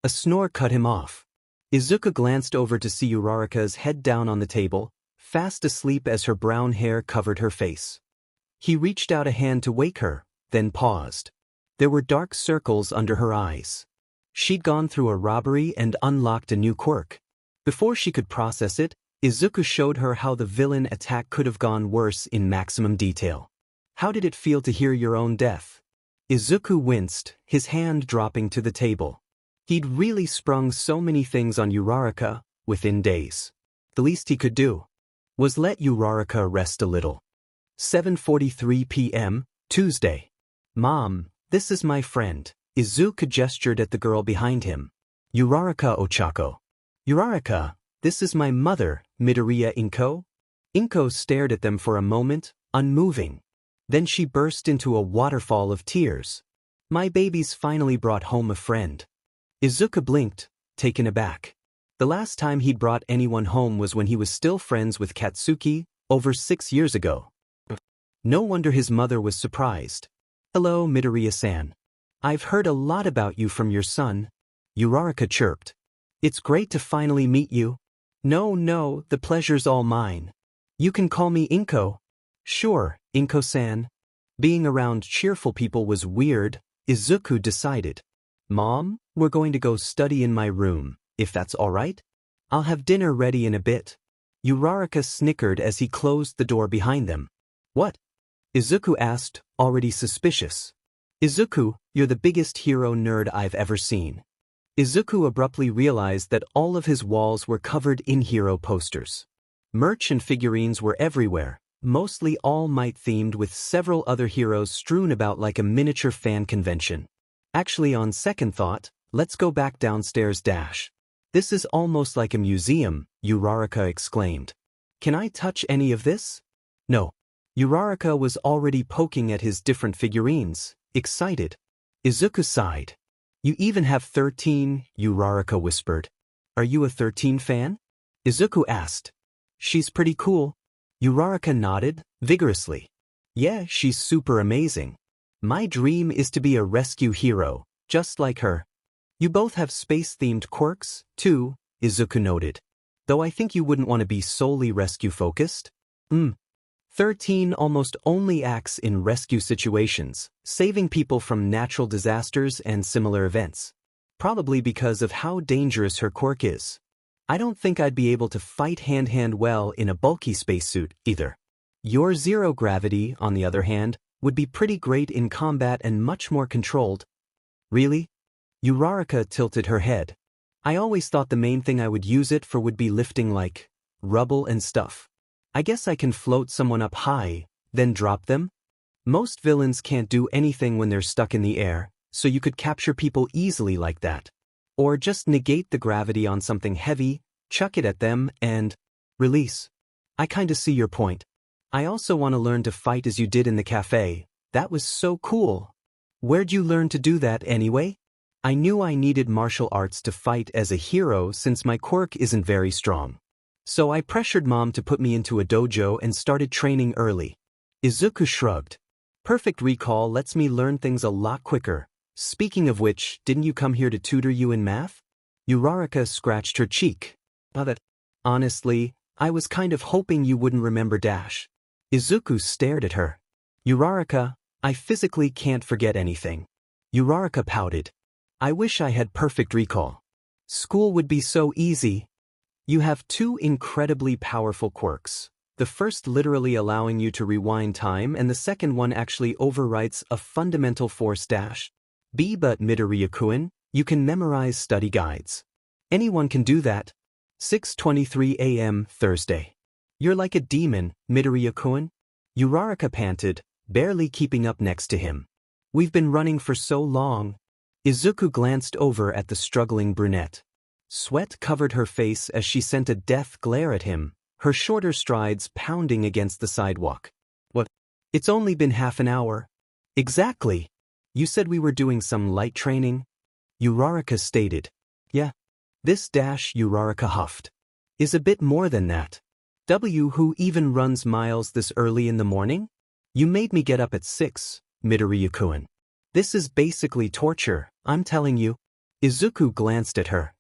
A snore cut him off. Izuku glanced over to see Uraraka's head down on the table, fast asleep as her brown hair covered her face. He reached out a hand to wake her, then paused. There were dark circles under her eyes. She'd gone through a robbery and unlocked a new quirk. Before she could process it, Izuku showed her how the villain attack could have gone worse in maximum detail. How did it feel to hear your own death? Izuku winced, his hand dropping to the table. He'd really sprung so many things on Uraraka, within days. The least he could do was let Uraraka rest a little. 7:43 p.m., Tuesday. Mom, this is my friend. Izuku gestured at the girl behind him. Uraraka Ochako. Uraraka, this is my mother, Midoriya Inko. Inko stared at them for a moment, unmoving. Then she burst into a waterfall of tears. My baby's finally brought home a friend. Izuku blinked, taken aback. The last time he'd brought anyone home was when he was still friends with Katsuki, over 6 years ago. No wonder his mother was surprised. Hello, Midoriya-san. I've heard a lot about you from your son. Uraraka chirped. It's great to finally meet you. No, the pleasure's all mine. You can call me Inko. Sure, Inko-san. Being around cheerful people was weird, Izuku decided. Mom, we're going to go study in my room, if that's all right. I'll have dinner ready in a bit. Uraraka snickered as he closed the door behind them. What? Izuku asked, already suspicious. Izuku, you're the biggest hero nerd I've ever seen. Izuku abruptly realized that all of his walls were covered in hero posters. Merch and figurines were everywhere, mostly All Might themed with several other heroes strewn about like a miniature fan convention. Actually, on second thought, let's go back downstairs. This is almost like a museum, Uraraka exclaimed. Can I touch any of this? No. Uraraka was already poking at his different figurines, excited. Izuku sighed. You even have 13, Uraraka whispered. Are you a 13 fan? Izuku asked. She's pretty cool. Uraraka nodded, vigorously. Yeah, she's super amazing. My dream is to be a rescue hero, just like her. You both have space-themed quirks, too, Izuku noted. Though I think you wouldn't want to be solely rescue-focused. 13 almost only acts in rescue situations, saving people from natural disasters and similar events. Probably because of how dangerous her quirk is. I don't think I'd be able to fight hand-hand well in a bulky spacesuit, either. Your zero gravity, on the other hand, would be pretty great in combat and much more controlled. Really? Uraraka tilted her head. I always thought the main thing I would use it for would be lifting like rubble and stuff. I guess I can float someone up high, then drop them? Most villains can't do anything when they're stuck in the air, so you could capture people easily like that. Or just negate the gravity on something heavy, chuck it at them, and release. I kinda see your point. I also want to learn to fight as you did in the cafe. That was so cool. Where'd you learn to do that anyway? I knew I needed martial arts to fight as a hero since my quirk isn't very strong. So I pressured Mom to put me into a dojo and started training early. Izuku shrugged. Perfect recall lets me learn things a lot quicker. Speaking of which, didn't you come here to tutor you in math? Uraraka scratched her cheek. Honestly, I was kind of hoping you wouldn't remember Izuku stared at her. Uraraka, I physically can't forget anything. Uraraka pouted. I wish I had perfect recall. School would be so easy. You have 2 incredibly powerful quirks. The first literally allowing you to rewind time and the second one actually overwrites a fundamental force B. But Midoriya-kun, you can memorize study guides. Anyone can do that. 6:23 a.m. Thursday. You're like a demon, Midoriya-kun. Uraraka panted, barely keeping up next to him. We've been running for so long. Izuku glanced over at the struggling brunette. Sweat covered her face as she sent a death glare at him, her shorter strides pounding against the sidewalk. What? It's only been half an hour. Exactly. You said we were doing some light training? Uraraka stated. Yeah. This Uraraka huffed. Is a bit more than that. Who even runs miles this early in the morning? You made me get up at 6, Midoriya-kun. This is basically torture, I'm telling you. Izuku glanced at her.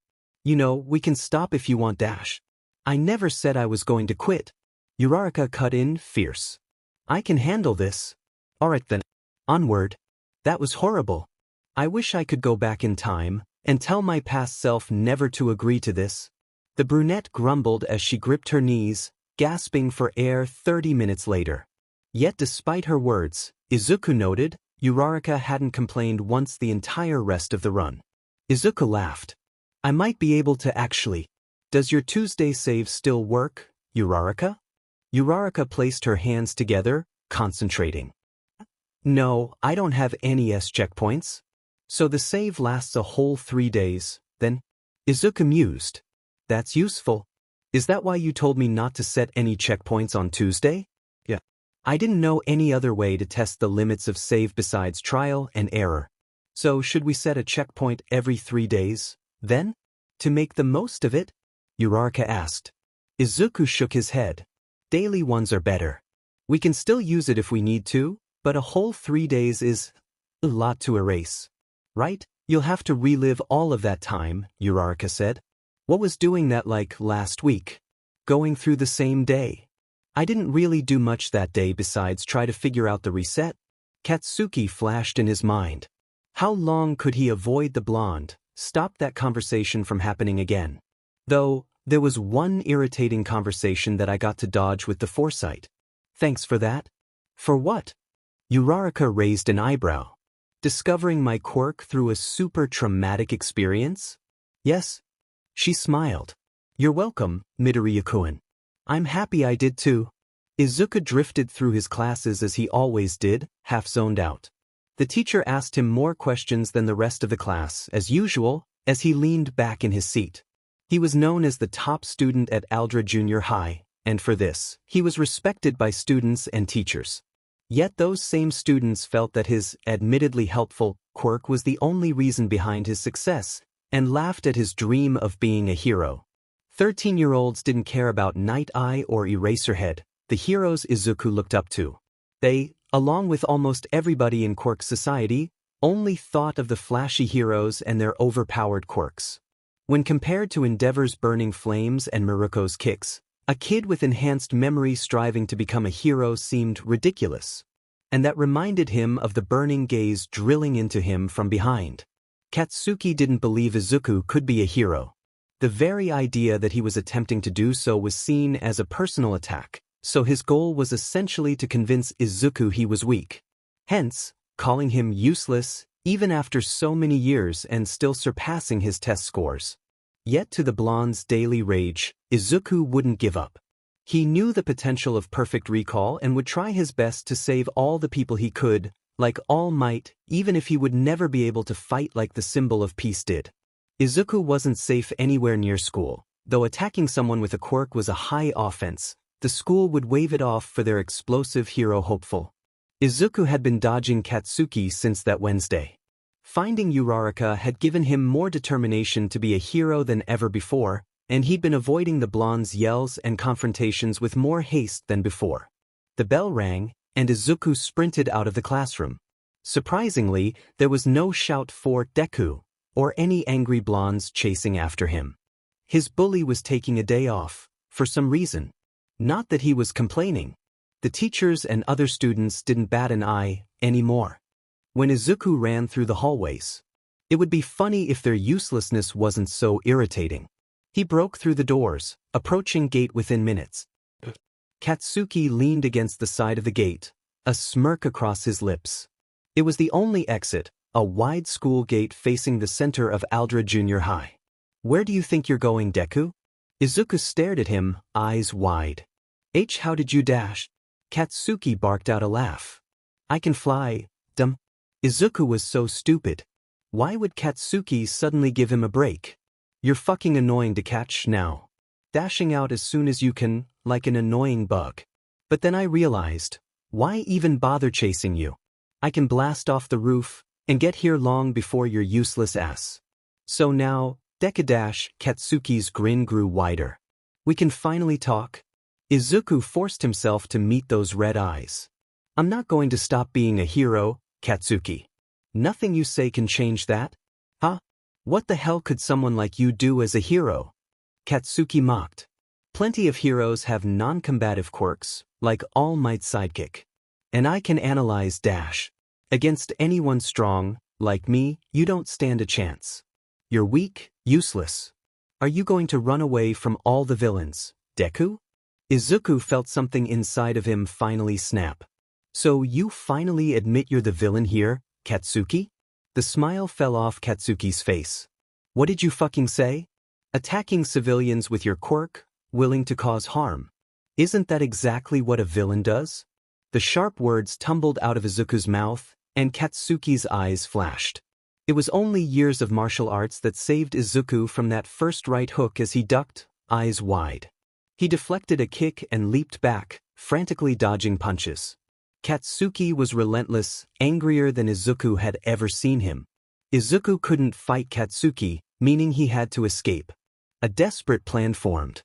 You know, we can stop if you want dash. I never said I was going to quit. Uraraka cut in, fierce. I can handle this. Alright then. Onward. That was horrible. I wish I could go back in time and tell my past self never to agree to this. The brunette grumbled as she gripped her knees, gasping for air 30 minutes later. Yet despite her words, Izuku noted, Uraraka hadn't complained once the entire rest of the run. Izuku laughed. I might be able to actually. Does your Tuesday save still work, Uraraka? Uraraka placed her hands together, concentrating. No, I don't have any S checkpoints. So the save lasts a whole 3 days, then? Izuku mused. That's useful. Is that why you told me not to set any checkpoints on Tuesday? Yeah. I didn't know any other way to test the limits of save besides trial and error. So should we set a checkpoint every 3 days, then? To make the most of it? Uraraka asked. Izuku shook his head. Daily ones are better. We can still use it if we need to, but a whole 3 days is a lot to erase. Right? You'll have to relive all of that time, Uraraka said. What was doing that like last week? Going through the same day. I didn't really do much that day besides try to figure out the reset. Katsuki flashed in his mind. How long could he avoid the blonde, stop that conversation from happening again? Though, there was one irritating conversation that I got to dodge with the foresight. Thanks for that. For what? Uraraka raised an eyebrow. Discovering my quirk through a super traumatic experience? Yes. She smiled. You're welcome, Midoriya-kun. I'm happy I did too. Izuku drifted through his classes as he always did, half zoned out. The teacher asked him more questions than the rest of the class, as usual, as he leaned back in his seat. He was known as the top student at Aldra Junior High, and for this, he was respected by students and teachers. Yet those same students felt that his, admittedly helpful, quirk was the only reason behind his success, and laughed at his dream of being a hero. 13-year-olds didn't care about Night Eye or Eraserhead, the heroes Izuku looked up to. They, along with almost everybody in quirk society, only thought of the flashy heroes and their overpowered quirks. When compared to Endeavor's burning flames and Miruko's kicks, a kid with enhanced memory striving to become a hero seemed ridiculous. And that reminded him of the burning gaze drilling into him from behind. Katsuki didn't believe Izuku could be a hero. The very idea that he was attempting to do so was seen as a personal attack, so his goal was essentially to convince Izuku he was weak. Hence, calling him useless, even after so many years and still surpassing his test scores. Yet to the blonde's daily rage, Izuku wouldn't give up. He knew the potential of perfect recall and would try his best to save all the people he could, like All Might, even if he would never be able to fight like the symbol of peace did. Izuku wasn't safe anywhere near school. Though attacking someone with a quirk was a high offense, the school would wave it off for their explosive hero hopeful. Izuku had been dodging Katsuki since that Wednesday. Finding Uraraka had given him more determination to be a hero than ever before, and he'd been avoiding the blonde's yells and confrontations with more haste than before. The bell rang, and Izuku sprinted out of the classroom. Surprisingly, there was no shout for Deku, or any angry blondes chasing after him. His bully was taking a day off, for some reason. Not that he was complaining. The teachers and other students didn't bat an eye anymore. When Izuku ran through the hallways, it would be funny if their uselessness wasn't so irritating. He broke through the doors, approaching gate within minutes. Katsuki leaned against the side of the gate, a smirk across his lips. It was the only exit, a wide school gate facing the center of Aldra Junior High. Where do you think you're going, Deku? Izuku stared at him, eyes wide. How did you dash? Katsuki barked out a laugh. I can fly, dumb. Izuku was so stupid. Why would Katsuki suddenly give him a break? You're fucking annoying to catch now. Dashing out as soon as you can, like an annoying bug. But then I realized, why even bother chasing you? I can blast off the roof, and get here long before your useless ass. So now, Dekadash, Katsuki's grin grew wider. We can finally talk? Izuku forced himself to meet those red eyes. I'm not going to stop being a hero, Katsuki. Nothing you say can change that? Huh? What the hell could someone like you do as a hero? Katsuki mocked. Plenty of heroes have non-combative quirks, like All Might's sidekick. And I can analyze dash. Against anyone strong, like me, you don't stand a chance. You're weak, useless. Are you going to run away from all the villains, Deku? Izuku felt something inside of him finally snap. So you finally admit you're the villain here, Katsuki? The smile fell off Katsuki's face. What did you fucking say? Attacking civilians with your quirk, willing to cause harm. Isn't that exactly what a villain does? The sharp words tumbled out of Izuku's mouth, and Katsuki's eyes flashed. It was only years of martial arts that saved Izuku from that first right hook as he ducked, eyes wide. He deflected a kick and leaped back, frantically dodging punches. Katsuki was relentless, angrier than Izuku had ever seen him. Izuku couldn't fight Katsuki, meaning he had to escape. A desperate plan formed.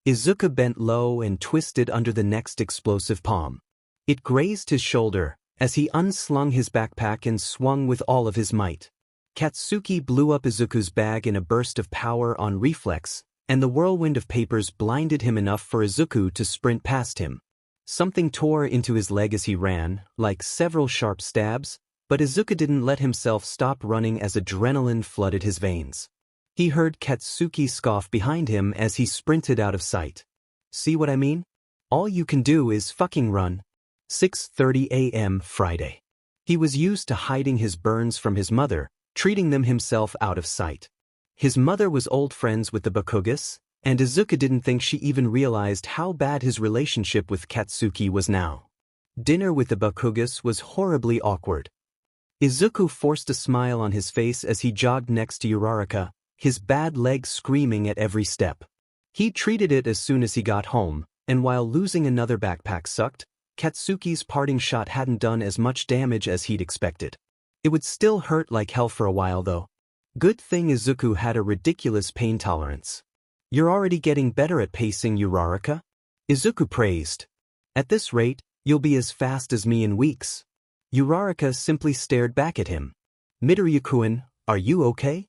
Izuku bent low and twisted under the next explosive palm. It grazed his shoulder as he unslung his backpack and swung with all of his might. Katsuki blew up Izuku's bag in a burst of power on reflex, and the whirlwind of papers blinded him enough for Izuku to sprint past him. Something tore into his leg as he ran, like several sharp stabs, but Izuku didn't let himself stop running as adrenaline flooded his veins. He heard Katsuki scoff behind him as he sprinted out of sight. See what I mean? All you can do is fucking run. 6:30 a.m. Friday. He was used to hiding his burns from his mother, treating them himself out of sight. His mother was old friends with the Bakugas, and Izuku didn't think she even realized how bad his relationship with Katsuki was now. Dinner with the Bakugas was horribly awkward. Izuku forced a smile on his face as he jogged next to Uraraka, his bad leg screaming at every step. He treated it as soon as he got home, and while losing another backpack sucked, Katsuki's parting shot hadn't done as much damage as he'd expected. It would still hurt like hell for a while though. Good thing Izuku had a ridiculous pain tolerance. You're already getting better at pacing, Uraraka? Izuku praised. At this rate, you'll be as fast as me in weeks. Uraraka simply stared back at him. Midoriya-kun, are you okay?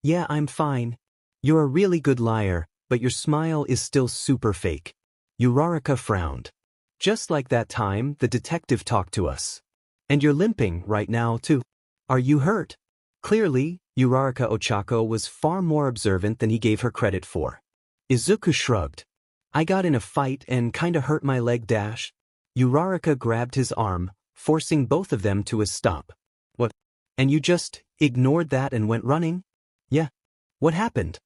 Yeah, I'm fine. You're a really good liar, but your smile is still super fake. Uraraka frowned. Just like that time the detective talked to us. And you're limping right now too. Are you hurt? Clearly, Uraraka Ochako was far more observant than he gave her credit for. Izuku shrugged. I got in a fight and kinda hurt my leg dash. Uraraka grabbed his arm, forcing both of them to a stop. What? And you just ignored that and went running? Yeah. What happened?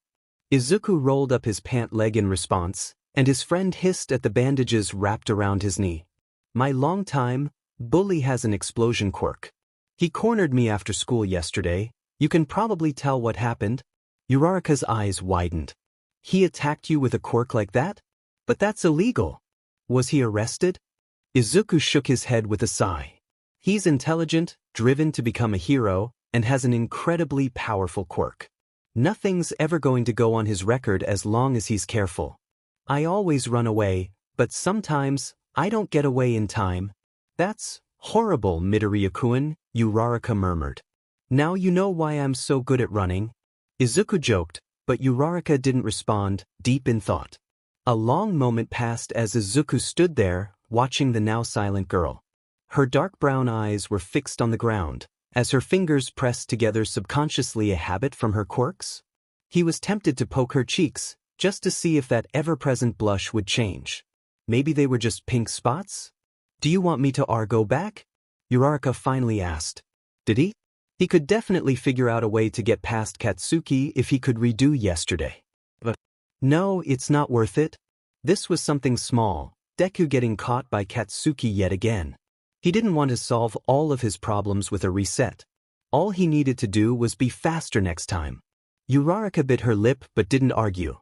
Izuku rolled up his pant leg in response, and his friend hissed at the bandages wrapped around his knee. My longtime bully has an explosion quirk. He cornered me after school yesterday. You can probably tell what happened. Uraraka's eyes widened. He attacked you with a quirk like that? But that's illegal. Was he arrested? Izuku shook his head with a sigh. He's intelligent, driven to become a hero, and has an incredibly powerful quirk. Nothing's ever going to go on his record as long as he's careful. I always run away, but sometimes I don't get away in time. That's horrible, Midoriya-kun, Uraraka murmured. Now you know why I'm so good at running. Izuku joked, but Uraraka didn't respond, deep in thought. A long moment passed as Izuku stood there, watching the now silent girl. Her dark brown eyes were fixed on the ground, as her fingers pressed together subconsciously a habit from her quirks. He was tempted to poke her cheeks, just to see if that ever-present blush would change. Maybe they were just pink spots? Do you want me to go back? Uraraka finally asked. Did he? He could definitely figure out a way to get past Katsuki if he could redo yesterday. But no, it's not worth it. This was something small, Deku getting caught by Katsuki yet again. He didn't want to solve all of his problems with a reset. All he needed to do was be faster next time. Uraraka bit her lip but didn't argue.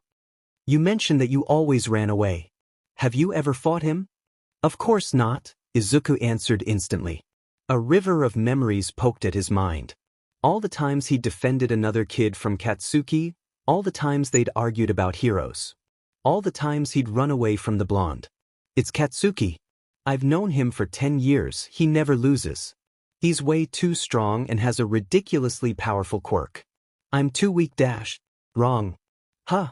You mentioned that you always ran away. Have you ever fought him? Of course not, Izuku answered instantly. A river of memories poked at his mind. All the times he'd defended another kid from Katsuki, all the times they'd argued about heroes. All the times he'd run away from the blonde. It's Katsuki. I've known him for 10 years, he never loses. He's way too strong and has a ridiculously powerful quirk. I'm too weak dash. Wrong. Huh.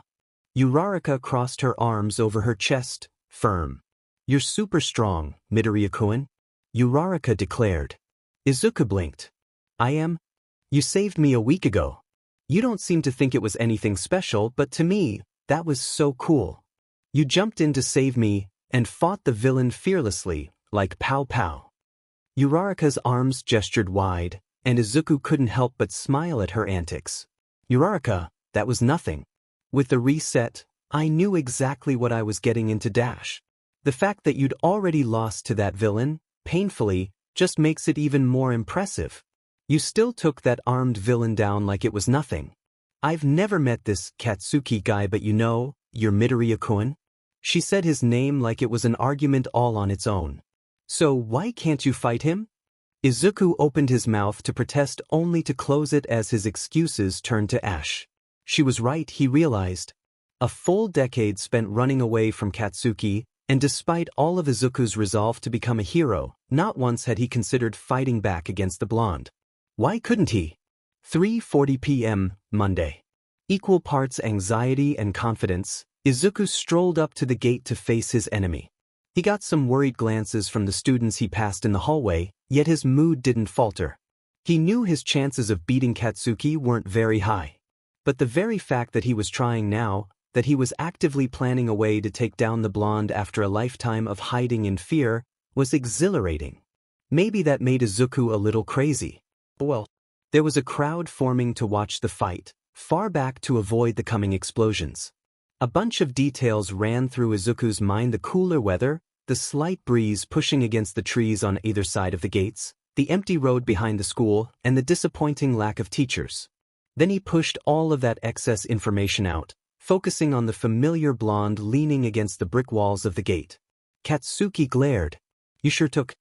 Uraraka crossed her arms over her chest, firm. You're super strong, Midoriya-kun. Uraraka declared. Izuku blinked. I am? You saved me a week ago. You don't seem to think it was anything special, but to me, that was so cool. You jumped in to save me, and fought the villain fearlessly, like pow pow. Uraraka's arms gestured wide, and Izuku couldn't help but smile at her antics. Uraraka, that was nothing. With the reset, I knew exactly what I was getting into dash. The fact that you'd already lost to that villain, painfully, just makes it even more impressive. You still took that armed villain down like it was nothing. I've never met this Katsuki guy, but you know, you're Midoriya-kun. She said his name like it was an argument all on its own. So why can't you fight him? Izuku opened his mouth to protest only to close it as his excuses turned to ash. She was right, he realized. A full decade spent running away from Katsuki, and despite all of Izuku's resolve to become a hero, not once had he considered fighting back against the blonde. Why couldn't he? 3:40 p.m., Monday. Equal parts anxiety and confidence, Izuku strolled up to the gate to face his enemy. He got some worried glances from the students he passed in the hallway, yet his mood didn't falter. He knew his chances of beating Katsuki weren't very high. But the very fact that he was trying now, that he was actively planning a way to take down the blonde after a lifetime of hiding in fear, was exhilarating. Maybe that made Izuku a little crazy. Well, there was a crowd forming to watch the fight, far back to avoid the coming explosions. A bunch of details ran through Izuku's mind: the cooler weather, the slight breeze pushing against the trees on either side of the gates, the empty road behind the school, and the disappointing lack of teachers. Then he pushed all of that excess information out, focusing on the familiar blonde leaning against the brick walls of the gate. Katsuki glared. You sure took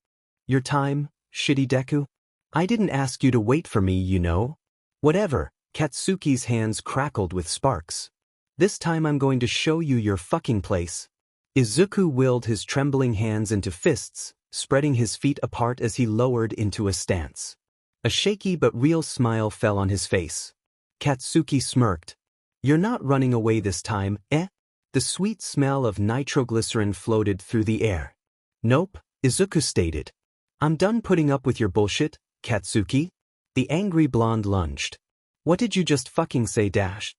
your time, shitty Deku? I didn't ask you to wait for me, you know. Whatever. Katsuki's hands crackled with sparks. This time I'm going to show you your fucking place. Izuku willed his trembling hands into fists, spreading his feet apart as he lowered into a stance. A shaky but real smile fell on his face. Katsuki smirked. You're not running away this time, eh? The sweet smell of nitroglycerin floated through the air. Nope, Izuku stated. I'm done putting up with your bullshit, Katsuki. The angry blonde lunged. What did you just fucking say, dash?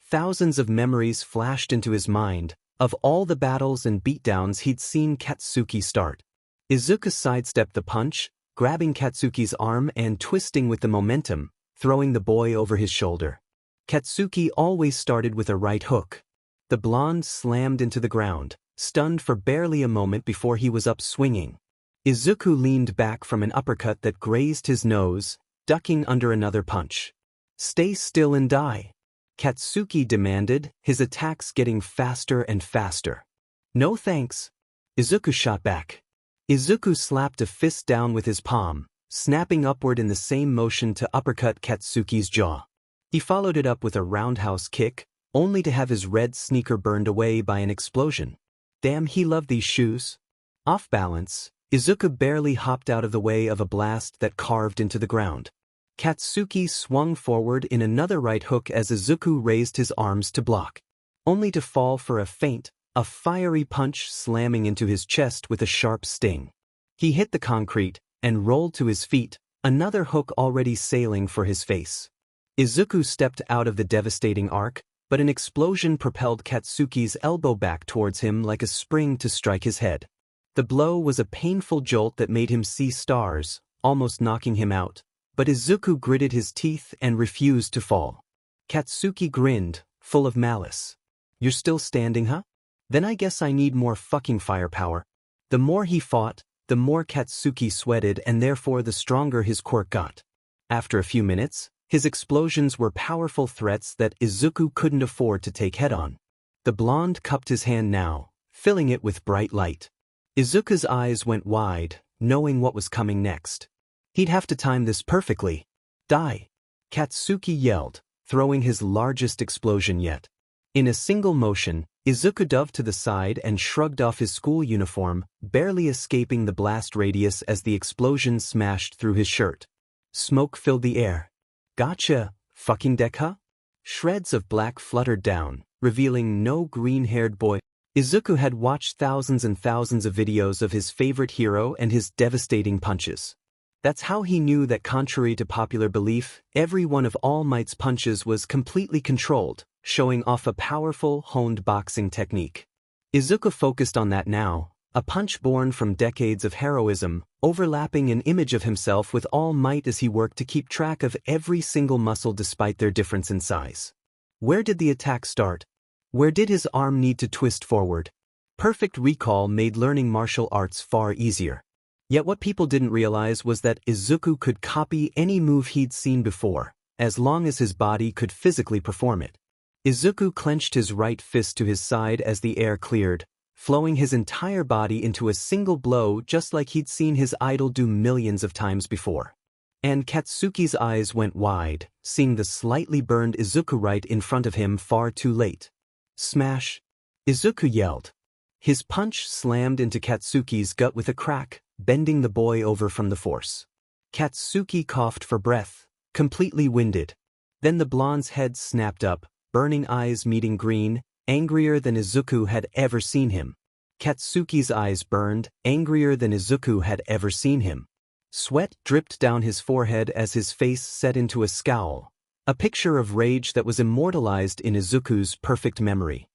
Thousands of memories flashed into his mind, of all the battles and beatdowns he'd seen Katsuki start. Izuku sidestepped the punch, grabbing Katsuki's arm and twisting with the momentum, throwing the boy over his shoulder. Katsuki always started with a right hook. The blonde slammed into the ground, stunned for barely a moment before he was up swinging. Izuku leaned back from an uppercut that grazed his nose, ducking under another punch. Stay still and die, Katsuki demanded, his attacks getting faster and faster. No thanks. Izuku shot back. Izuku slapped a fist down with his palm, snapping upward in the same motion to uppercut Katsuki's jaw. He followed it up with a roundhouse kick, only to have his red sneaker burned away by an explosion. Damn, he loved these shoes. Off balance, Izuku barely hopped out of the way of a blast that carved into the ground. Katsuki swung forward in another right hook as Izuku raised his arms to block, only to fall for a feint, a fiery punch slamming into his chest with a sharp sting. He hit the concrete and rolled to his feet, another hook already sailing for his face. Izuku stepped out of the devastating arc, but an explosion propelled Katsuki's elbow back towards him like a spring to strike his head. The blow was a painful jolt that made him see stars, almost knocking him out. But Izuku gritted his teeth and refused to fall. Katsuki grinned, full of malice. You're still standing, huh? Then I guess I need more fucking firepower. The more he fought, the more Katsuki sweated, and therefore the stronger his quirk got. After a few minutes, his explosions were powerful threats that Izuku couldn't afford to take head-on. The blonde cupped his hand now, filling it with bright light. Izuku's eyes went wide, knowing what was coming next. He'd have to time this perfectly. Die! Katsuki yelled, throwing his largest explosion yet. In a single motion, Izuku dove to the side and shrugged off his school uniform, barely escaping the blast radius as the explosion smashed through his shirt. Smoke filled the air. Gotcha, fucking Deku? Shreds of black fluttered down, revealing no green-haired boy. Izuku had watched thousands and thousands of videos of his favorite hero and his devastating punches. That's how he knew that contrary to popular belief, every one of All Might's punches was completely controlled, showing off a powerful, honed boxing technique. Izuku focused on that now, a punch born from decades of heroism, overlapping an image of himself with All Might as he worked to keep track of every single muscle despite their difference in size. Where did the attack start? Where did his arm need to twist forward? Perfect recall made learning martial arts far easier. Yet what people didn't realize was that Izuku could copy any move he'd seen before, as long as his body could physically perform it. Izuku clenched his right fist to his side as the air cleared, flowing his entire body into a single blow just like he'd seen his idol do millions of times before. And Katsuki's eyes went wide, seeing the slightly burned Izuku right in front of him far too late. Smash! Izuku yelled. His punch slammed into Katsuki's gut with a crack, bending the boy over from the force. Katsuki coughed for breath, completely winded. Then the blonde's head snapped up, burning eyes meeting green, angrier than Izuku had ever seen him. Katsuki's eyes burned, angrier than Izuku had ever seen him. Sweat dripped down his forehead as his face set into a scowl, a picture of rage that was immortalized in Izuku's perfect memory.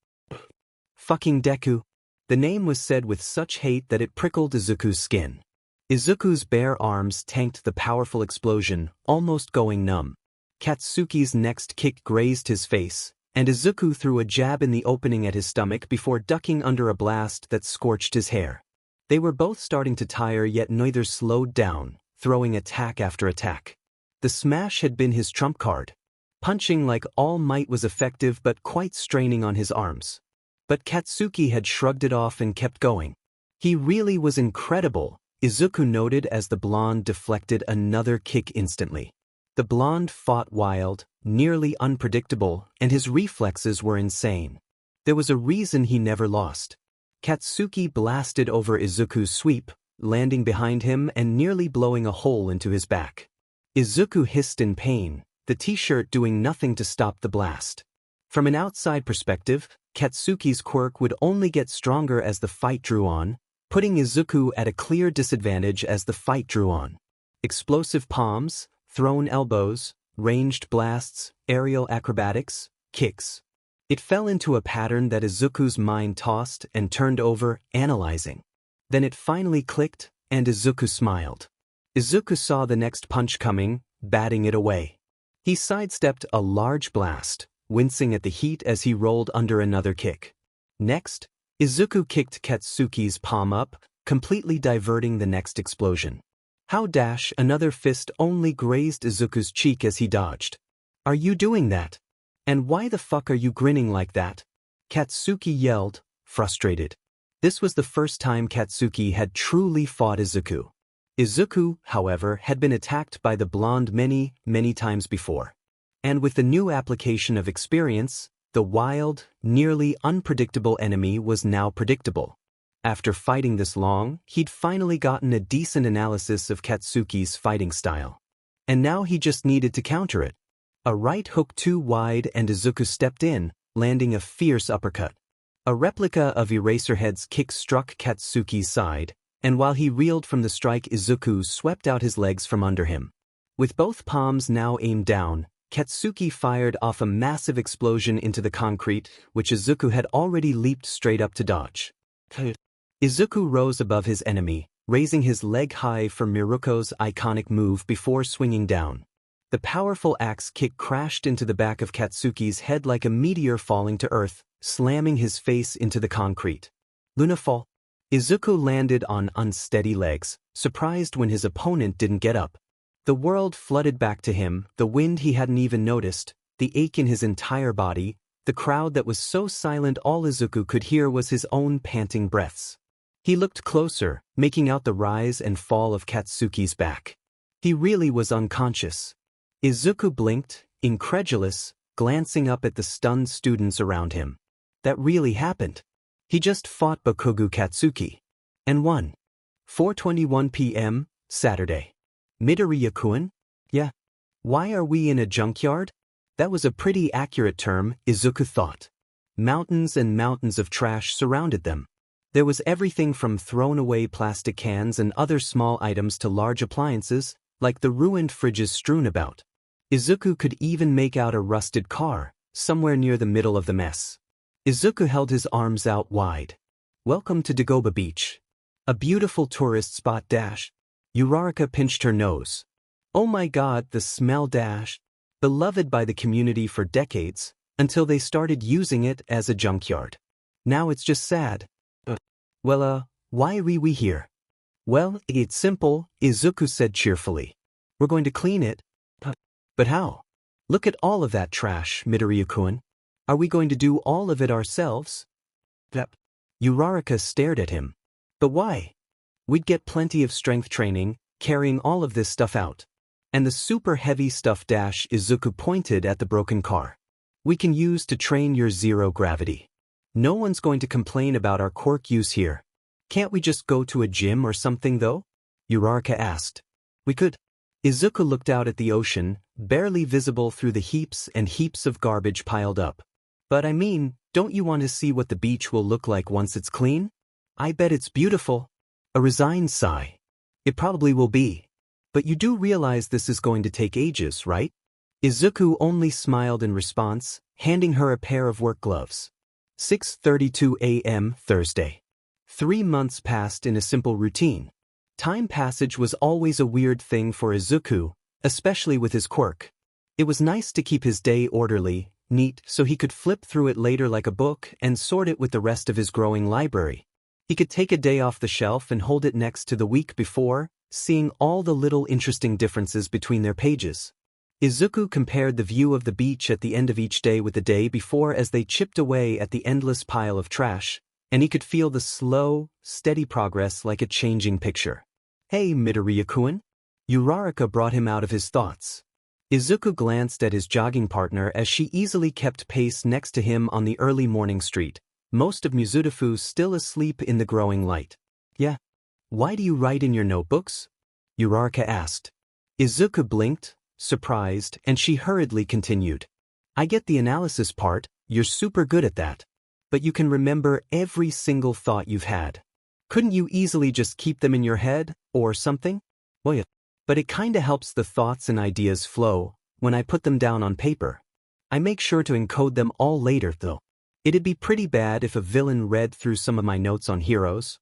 Fucking Deku. The name was said with such hate that it prickled Izuku's skin. Izuku's bare arms tanked the powerful explosion, almost going numb. Katsuki's next kick grazed his face, and Izuku threw a jab in the opening at his stomach before ducking under a blast that scorched his hair. They were both starting to tire, yet neither slowed down, throwing attack after attack. The smash had been his trump card. Punching like All Might was effective but quite straining on his arms. But Katsuki had shrugged it off and kept going. He really was incredible, Izuku noted as the blonde deflected another kick instantly. The blonde fought wild, nearly unpredictable, and his reflexes were insane. There was a reason he never lost. Katsuki blasted over Izuku's sweep, landing behind him and nearly blowing a hole into his back. Izuku hissed in pain, the t-shirt doing nothing to stop the blast. From an outside perspective, Katsuki's quirk would only get stronger as the fight drew on, putting Izuku at a clear disadvantage as the fight drew on. Explosive palms, thrown elbows, ranged blasts, aerial acrobatics, kicks. It fell into a pattern that Izuku's mind tossed and turned over, analyzing. Then it finally clicked, and Izuku smiled. Izuku saw the next punch coming, batting it away. He sidestepped a large blast, wincing at the heat as he rolled under another kick. Next, Izuku kicked Katsuki's palm up, completely diverting the next explosion. How dash another fist only grazed Izuku's cheek as he dodged. Are you doing that? And why the fuck are you grinning like that? Katsuki yelled, frustrated. This was the first time Katsuki had truly fought Izuku. Izuku, however, had been attacked by the blonde many, many times before. And with the new application of experience, the wild, nearly unpredictable enemy was now predictable. After fighting this long, he'd finally gotten a decent analysis of Katsuki's fighting style. And now he just needed to counter it. A right hook too wide and Izuku stepped in, landing a fierce uppercut. A replica of Eraserhead's kick struck Katsuki's side, and while he reeled from the strike, Izuku swept out his legs from under him. With both palms now aimed down, Katsuki fired off a massive explosion into the concrete, which Izuku had already leaped straight up to dodge. Izuku rose above his enemy, raising his leg high for Miruko's iconic move before swinging down. The powerful axe kick crashed into the back of Katsuki's head like a meteor falling to earth, slamming his face into the concrete. Lunafall. Izuku landed on unsteady legs, surprised when his opponent didn't get up. The world flooded back to him, the wind he hadn't even noticed, the ache in his entire body, the crowd that was so silent all Izuku could hear was his own panting breaths. He looked closer, making out the rise and fall of Katsuki's back. He really was unconscious. Izuku blinked, incredulous, glancing up at the stunned students around him. That really happened. He just fought Bakugo Katsuki. And won. 4:21 p.m., Saturday. Midoriya-kun? Yeah. Why are we in a junkyard? That was a pretty accurate term, Izuku thought. Mountains and mountains of trash surrounded them. There was everything from thrown-away plastic cans and other small items to large appliances, like the ruined fridges strewn about. Izuku could even make out a rusted car, somewhere near the middle of the mess. Izuku held his arms out wide. Welcome to Dagobah Beach. A beautiful tourist spot dash. Uraraka pinched her nose. Oh my god, the smell dash. Beloved by the community for decades, until they started using it as a junkyard. Now it's just sad. Why are we here? Well, it's simple, Izuku said cheerfully. We're going to clean it. But how? Look at all of that trash, Midoriya-kun. Are we going to do all of it ourselves? Uraraka stared at him. But why? We'd get plenty of strength training, carrying all of this stuff out. And the super heavy stuff dash, Izuku pointed at the broken car. We can use to train your zero gravity. No one's going to complain about our quirk use here. Can't we just go to a gym or something though? Uraraka asked. We could. Izuku looked out at the ocean, barely visible through the heaps and heaps of garbage piled up. But I mean, don't you want to see what the beach will look like once it's clean? I bet it's beautiful. A resigned sigh. It probably will be. But you do realize this is going to take ages, right? Izuku only smiled in response, handing her a pair of work gloves. 6:32 a.m. Thursday. 3 months passed in a simple routine. Time passage was always a weird thing for Izuku, especially with his quirk. It was nice to keep his day orderly, neat, so he could flip through it later like a book and sort it with the rest of his growing library. He could take a day off the shelf and hold it next to the week before, seeing all the little interesting differences between their pages. Izuku compared the view of the beach at the end of each day with the day before as they chipped away at the endless pile of trash, and he could feel the slow, steady progress like a changing picture. Hey, Midoriya-kun? Uraraka brought him out of his thoughts. Izuku glanced at his jogging partner as she easily kept pace next to him on the early morning street, most of Mizudafu still asleep in the growing light. Yeah. Why do you write in your notebooks? Uraraka asked. Izuku blinked, surprised, and she hurriedly continued. I get the analysis part, you're super good at that. But you can remember every single thought you've had. Couldn't you easily just keep them in your head, or something? Well, yeah. But it kinda helps the thoughts and ideas flow when I put them down on paper. I make sure to encode them all later, though. It'd be pretty bad if a villain read through some of my notes on heroes.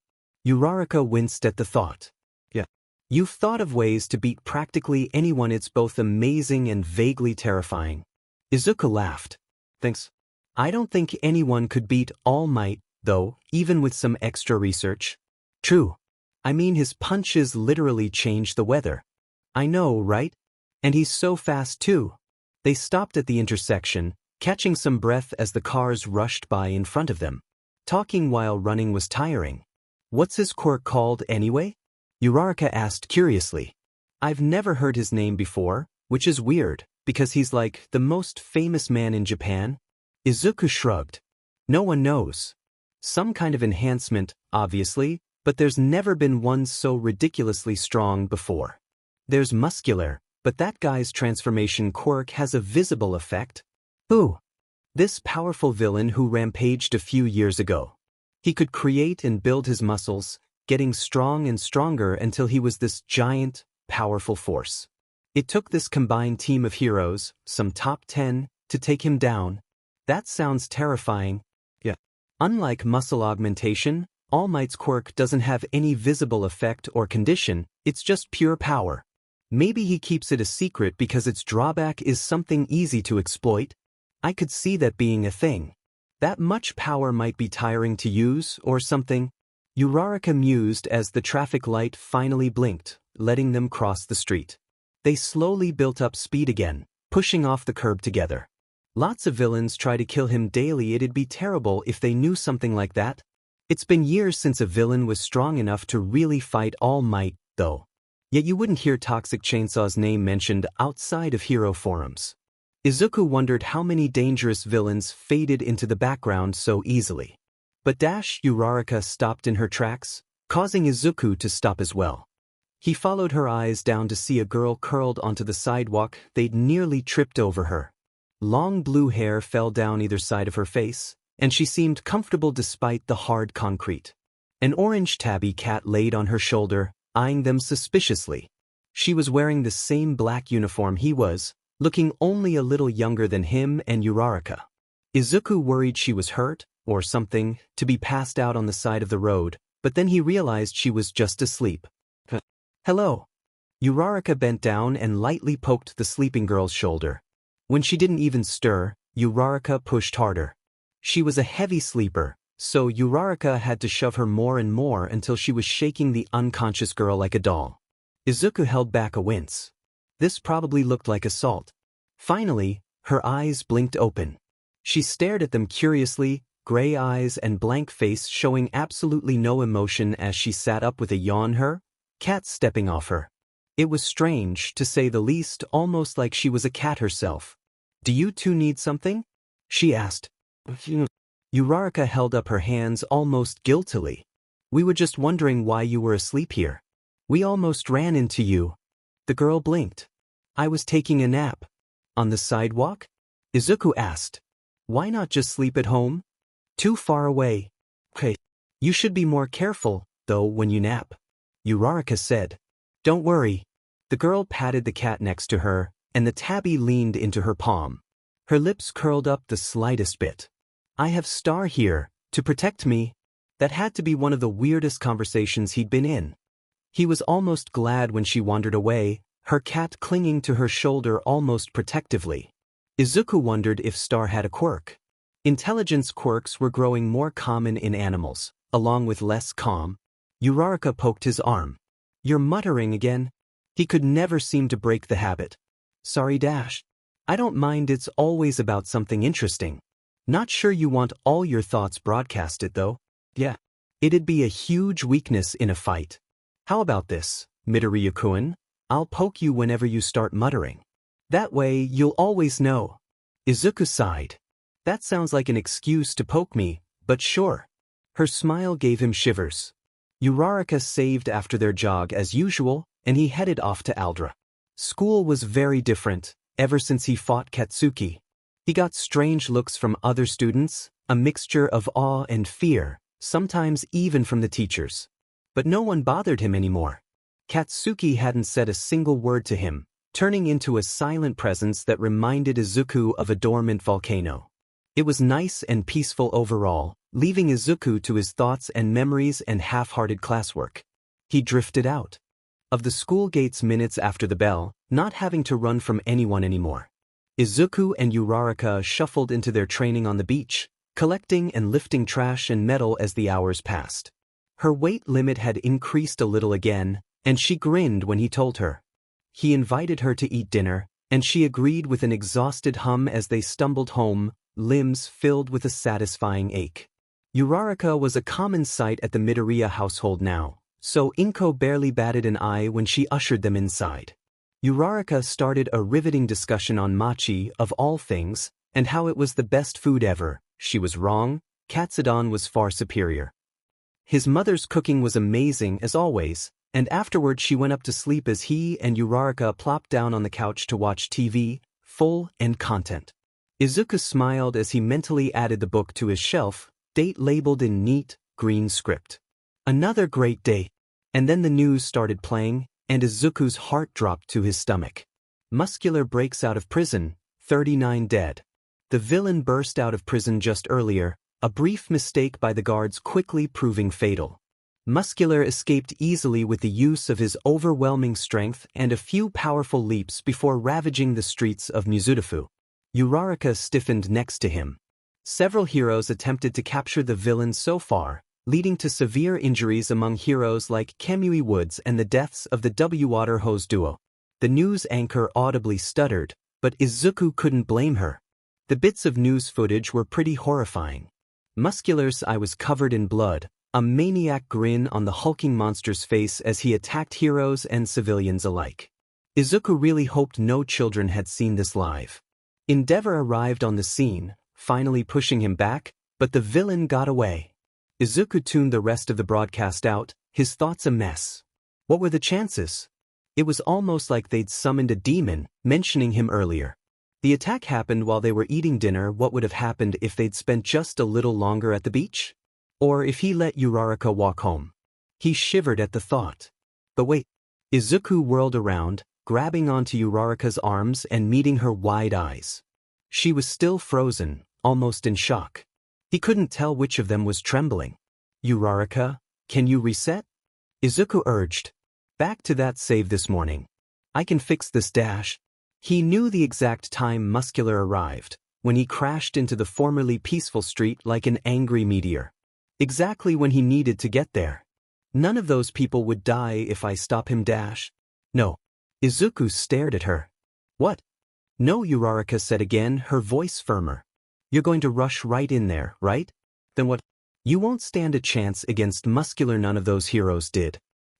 Uraraka winced at the thought. Yeah. You've thought of ways to beat practically anyone. It's both amazing and vaguely terrifying. Izuku laughed. Thanks. I don't think anyone could beat All Might, though, even with some extra research. True. I mean, his punches literally change the weather. I know, right? And he's so fast too. They stopped at the intersection, catching some breath as the cars rushed by in front of them. Talking while running was tiring. What's his quirk called anyway? Uraraka asked curiously. I've never heard his name before, which is weird, because he's like the most famous man in Japan. Izuku shrugged. No one knows. Some kind of enhancement, obviously, but there's never been one so ridiculously strong before. There's Muscular, but that guy's transformation quirk has a visible effect. Who? This powerful villain who rampaged a few years ago. He could create and build his muscles, getting strong and stronger until he was this giant, powerful force. It took this combined team of heroes, some top 10, to take him down. That sounds terrifying. Yeah. Unlike muscle augmentation, All Might's quirk doesn't have any visible effect or condition, it's just pure power. Maybe he keeps it a secret because its drawback is something easy to exploit. I could see that being a thing. That much power might be tiring to use or something. Uraraka mused as the traffic light finally blinked, letting them cross the street. They slowly built up speed again, pushing off the curb together. Lots of villains try to kill him daily. It'd be terrible if they knew something like that. It's been years since a villain was strong enough to really fight All Might, though. Yet you wouldn't hear Toxic Chainsaw's name mentioned outside of hero forums. Izuku wondered how many dangerous villains faded into the background so easily. But Uraraka stopped in her tracks, causing Izuku to stop as well. He followed her eyes down to see a girl curled onto the sidewalk. They'd nearly tripped over her. Long blue hair fell down either side of her face, and she seemed comfortable despite the hard concrete. An orange tabby cat laid on her shoulder, eyeing them suspiciously. She was wearing the same black uniform he was, looking only a little younger than him and Uraraka. Izuku worried she was hurt, or something, to be passed out on the side of the road, but then he realized she was just asleep. Hello. Uraraka bent down and lightly poked the sleeping girl's shoulder. When she didn't even stir, Uraraka pushed harder. She was a heavy sleeper, so Uraraka had to shove her more and more until she was shaking the unconscious girl like a doll. Izuku held back a wince. This probably looked like assault. Finally, her eyes blinked open. She stared at them curiously, gray eyes and blank face showing absolutely no emotion as she sat up with a yawn her, cat stepping off her. It was strange, to say the least, almost like she was a cat herself. Do you two need something? She asked. Uraraka held up her hands almost guiltily. We were just wondering why you were asleep here. We almost ran into you. The girl blinked. I was taking a nap. On the sidewalk? Izuku asked. Why not just sleep at home? Too far away. Okay. You should be more careful, though, when you nap. Uraraka said. Don't worry. The girl patted the cat next to her, and the tabby leaned into her palm. Her lips curled up the slightest bit. I have Star here, to protect me. That had to be one of the weirdest conversations he'd been in. He was almost glad when she wandered away, her cat clinging to her shoulder almost protectively. Izuku wondered if Star had a quirk. Intelligence quirks were growing more common in animals, along with less calm. Uraraka poked his arm. You're muttering again? He could never seem to break the habit. Sorry Dash. I don't mind, it's always about something interesting. Not sure you want all your thoughts broadcasted though. Yeah. It'd be a huge weakness in a fight. How about this, Midoriya-kun? I'll poke you whenever you start muttering. That way you'll always know. Izuku sighed. That sounds like an excuse to poke me, but sure. Her smile gave him shivers. Uraraka saved after their jog as usual, and he headed off to Aldra. School was very different, ever since he fought Katsuki. He got strange looks from other students, a mixture of awe and fear, sometimes even from the teachers. But no one bothered him anymore. Katsuki hadn't said a single word to him, turning into a silent presence that reminded Izuku of a dormant volcano. It was nice and peaceful overall, leaving Izuku to his thoughts and memories and half-hearted classwork. He drifted out of the school gates minutes after the bell, not having to run from anyone anymore. Izuku and Uraraka shuffled into their training on the beach, collecting and lifting trash and metal as the hours passed. Her weight limit had increased a little again, and she grinned when he told her. He invited her to eat dinner, and she agreed with an exhausted hum as they stumbled home, limbs filled with a satisfying ache. Uraraka was a common sight at the Midoriya household now, so Inko barely batted an eye when she ushered them inside. Uraraka started a riveting discussion on machi, of all things, and how it was the best food ever. She was wrong, katsudon was far superior. His mother's cooking was amazing as always, and afterward she went up to sleep as he and Uraraka plopped down on the couch to watch TV, full and content. Izuku smiled as he mentally added the book to his shelf, date labeled in neat, green script. Another great day. And then the news started playing, and Izuku's heart dropped to his stomach. Muscular breaks out of prison, 39 dead. The villain burst out of prison just earlier, a brief mistake by the guards quickly proving fatal. Muscular escaped easily with the use of his overwhelming strength and a few powerful leaps before ravaging the streets of Mizudafu. Uraraka stiffened next to him. Several heroes attempted to capture the villain so far, leading to severe injuries among heroes like Kemui Woods and the deaths of the W-Water Hose duo. The news anchor audibly stuttered, but Izuku couldn't blame her. The bits of news footage were pretty horrifying. Muscular's eye was covered in blood, a maniac grin on the hulking monster's face as he attacked heroes and civilians alike. Izuku really hoped no children had seen this live. Endeavor arrived on the scene, finally pushing him back, but the villain got away. Izuku tuned the rest of the broadcast out, his thoughts a mess. What were the chances? It was almost like they'd summoned a demon, mentioning him earlier. The attack happened while they were eating dinner. What would have happened if they'd spent just a little longer at the beach? Or if he let Uraraka walk home? He shivered at the thought. But wait. Izuku whirled around, grabbing onto Uraraka's arms and meeting her wide eyes. She was still frozen, almost in shock. He couldn't tell which of them was trembling. Uraraka, can you reset? Izuku urged. Back to that save this morning. I can fix this dash. He knew the exact time Muscular arrived, when he crashed into the formerly peaceful street like an angry meteor. Exactly when he needed to get there. None of those people would die if I stop him dash. No. Izuku stared at her. What? No, Uraraka said again, her voice firmer. You're going to rush right in there, right? Then what? You won't stand a chance against Muscular. None of those heroes did.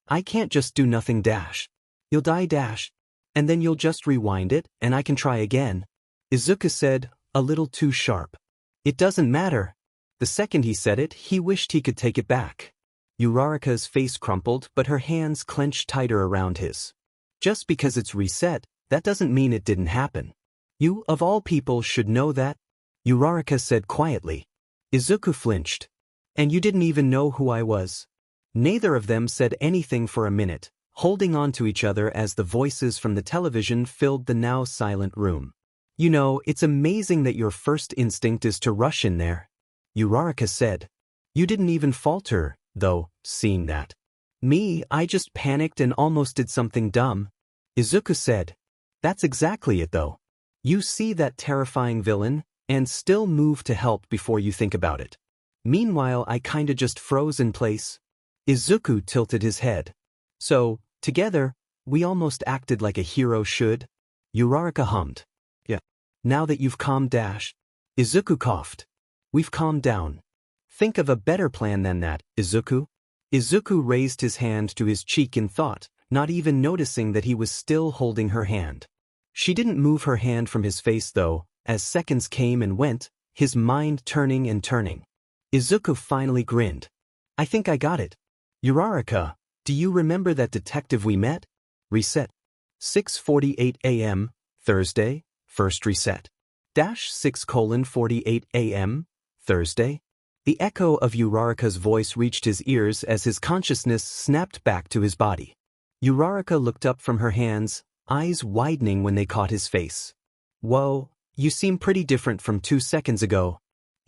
I can't just do nothing dash. You'll die dash. And then you'll just rewind it, and I can try again. Izuku said, a little too sharp. It doesn't matter. The second he said it, he wished he could take it back. Uraraka's face crumpled, but her hands clenched tighter around his. Just because it's reset, that doesn't mean it didn't happen. You, of all people, should know that, Uraraka said quietly. Izuku flinched. And you didn't even know who I was. Neither of them said anything for a minute, holding on to each other as the voices from the television filled the now silent room. You know, it's amazing that your first instinct is to rush in there, Uraraka said. You didn't even falter, though, seeing that. Me, I just panicked and almost did something dumb, Izuku said. That's exactly it though. You see that terrifying villain, and still move to help before you think about it. Meanwhile, I kinda just froze in place. Izuku tilted his head. So, together, we almost acted like a hero should? Uraraka hummed. Yeah. Now that you've calmed dash. Izuku coughed. We've calmed down. Think of a better plan than that, Izuku. Izuku raised his hand to his cheek in thought, not even noticing that he was still holding her hand. She didn't move her hand from his face though, as seconds came and went, his mind turning and turning. Izuku finally grinned. I think I got it. Uraraka, do you remember that detective we met? Reset. 6:48 a.m., Thursday, first reset. Dash 6:48 a.m., Thursday. The echo of Uraraka's voice reached his ears as his consciousness snapped back to his body. Uraraka looked up from her hands, eyes widening when they caught his face. Whoa, you seem pretty different from 2 seconds ago.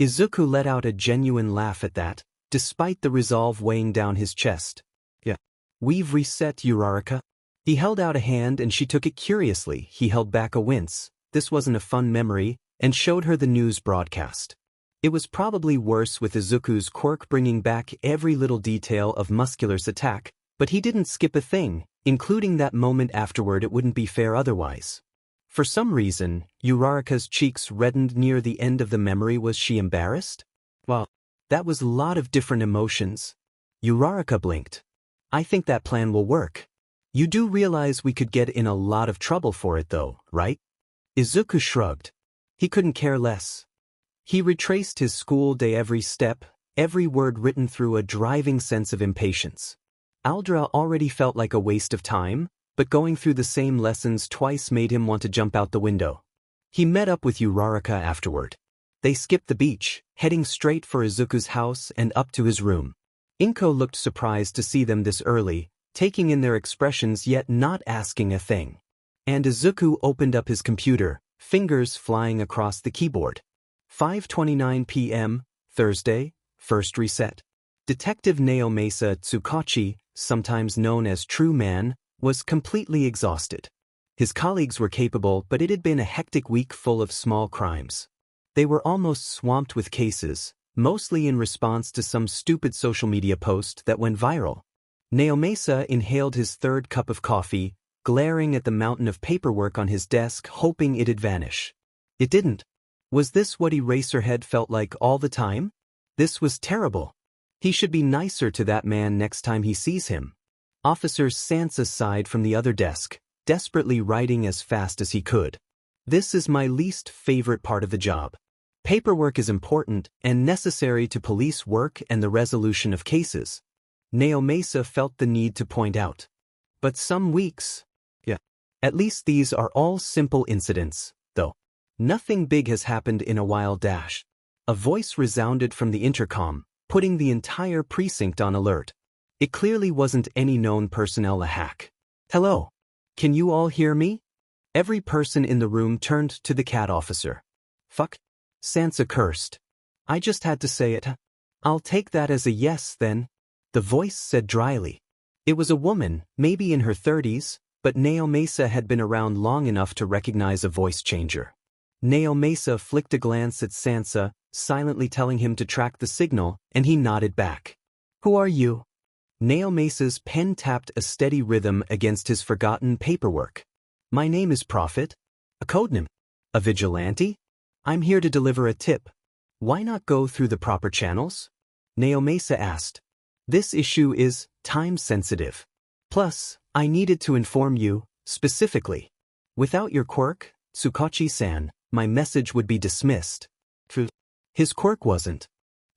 Izuku let out a genuine laugh at that, despite the resolve weighing down his chest. Yeah. We've reset, Uraraka. He held out a hand and she took it curiously. He held back a wince. This wasn't a fun memory, and showed her the news broadcast. It was probably worse with Izuku's Quirk bringing back every little detail of Muscular's attack, but he didn't skip a thing, including that moment afterward. It wouldn't be fair otherwise. For some reason, Uraraka's cheeks reddened near the end of the memory. Was she embarrassed? Well, that was a lot of different emotions. Uraraka blinked. I think that plan will work. You do realize we could get in a lot of trouble for it though, right? Izuku shrugged. He couldn't care less. He retraced his school day, every step, every word written through a driving sense of impatience. Aldra already felt like a waste of time, but going through the same lessons twice made him want to jump out the window. He met up with Uraraka afterward. They skipped the beach, heading straight for Izuku's house and up to his room. Inko looked surprised to see them this early, taking in their expressions yet not asking a thing. And Izuku opened up his computer, fingers flying across the keyboard. 5:29 p.m., Thursday, first reset. Detective Naomasa Tsukachi, sometimes known as True Man, was completely exhausted. His colleagues were capable, but it had been a hectic week full of small crimes. They were almost swamped with cases, mostly in response to some stupid social media post that went viral. Naomasa inhaled his third cup of coffee, glaring at the mountain of paperwork on his desk, hoping it'd vanish. It didn't. Was this what Eraserhead felt like all the time? This was terrible. He should be nicer to that man next time he sees him. Officer Sansa sighed from the other desk, desperately writing as fast as he could. This is my least favorite part of the job. Paperwork is important and necessary to police work and the resolution of cases. Naomasa felt the need to point out. But some weeks. Yeah. At least these are all simple incidents, though. Nothing big has happened in a while dash. A voice resounded from the intercom, putting the entire precinct on alert. It clearly wasn't any known personnel a hack. Hello? Can you all hear me? Every person in the room turned to the cat officer. Fuck. Sansa cursed. I just had to say it. I'll take that as a yes then. The voice said dryly. It was a woman, maybe in her 30s, but Naomasa had been around long enough to recognize a voice changer. Naomasa flicked a glance at Sansa, silently telling him to track the signal, and he nodded back. Who are you? Naomasa's pen tapped a steady rhythm against his forgotten paperwork. My name is Prophet. A codename. A vigilante? I'm here to deliver a tip. Why not go through the proper channels? Naomasa asked. This issue is time-sensitive. Plus, I needed to inform you, specifically. Without your quirk, Tsukachi-san, my message would be dismissed. His quirk wasn't.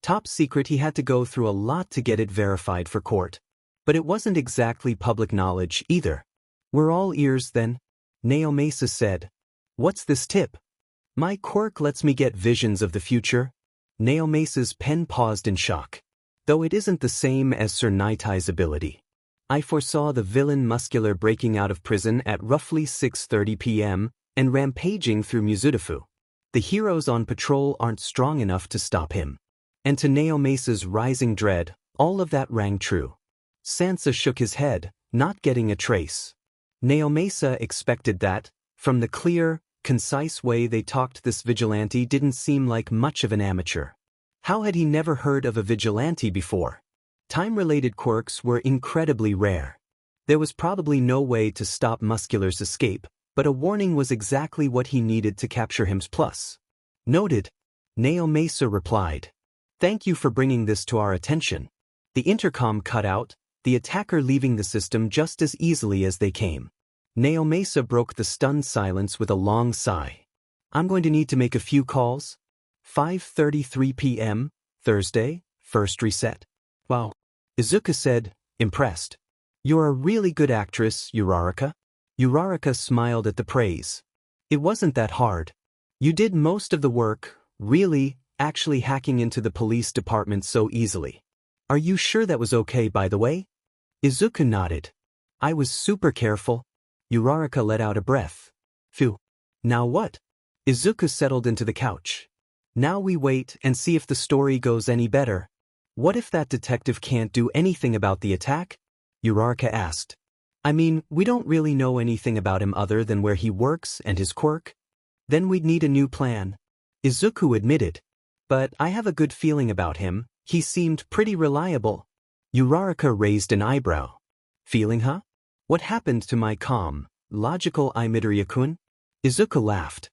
Top secret. He had to go through a lot to get it verified for court. But it wasn't exactly public knowledge either. We're all ears then, Naomasa said. What's this tip? My quirk lets me get visions of the future. Naomasa's pen paused in shock. Though it isn't the same as Sir Nightie's ability. I foresaw the villain Muscular breaking out of prison at roughly 6:30 p.m. and rampaging through Mizudafu. The heroes on patrol aren't strong enough to stop him. And to Naomasa's rising dread, all of that rang true. Sansa shook his head, not getting a trace. Naomasa expected that, from the clear, concise way they talked, this vigilante didn't seem like much of an amateur. How had he never heard of a vigilante before? Time-related quirks were incredibly rare. There was probably no way to stop Muscular's escape, but a warning was exactly what he needed to capture him. Plus. Noted. Naomasa replied. Thank you for bringing this to our attention. The intercom cut out, the attacker leaving the system just as easily as they came. Naomasa broke the stunned silence with a long sigh. I'm going to need to make a few calls. 5:33 p.m., Thursday, first reset. Wow. Izuku said, impressed. You're a really good actress, Uraraka. Uraraka smiled at the praise. It wasn't that hard. You did most of the work, really, actually hacking into the police department so easily. Are you sure that was okay, by the way? Izuku nodded. I was super careful. Uraraka let out a breath. Phew. Now what? Izuku settled into the couch. Now we wait and see if the story goes any better. What if that detective can't do anything about the attack? Uraraka asked. I mean, we don't really know anything about him other than where he works and his quirk. Then we'd need a new plan. Izuku admitted. But I have a good feeling about him. He seemed pretty reliable. Uraraka raised an eyebrow. Feeling, huh? What happened to my calm, logical Midoriya-kun? Izuku laughed.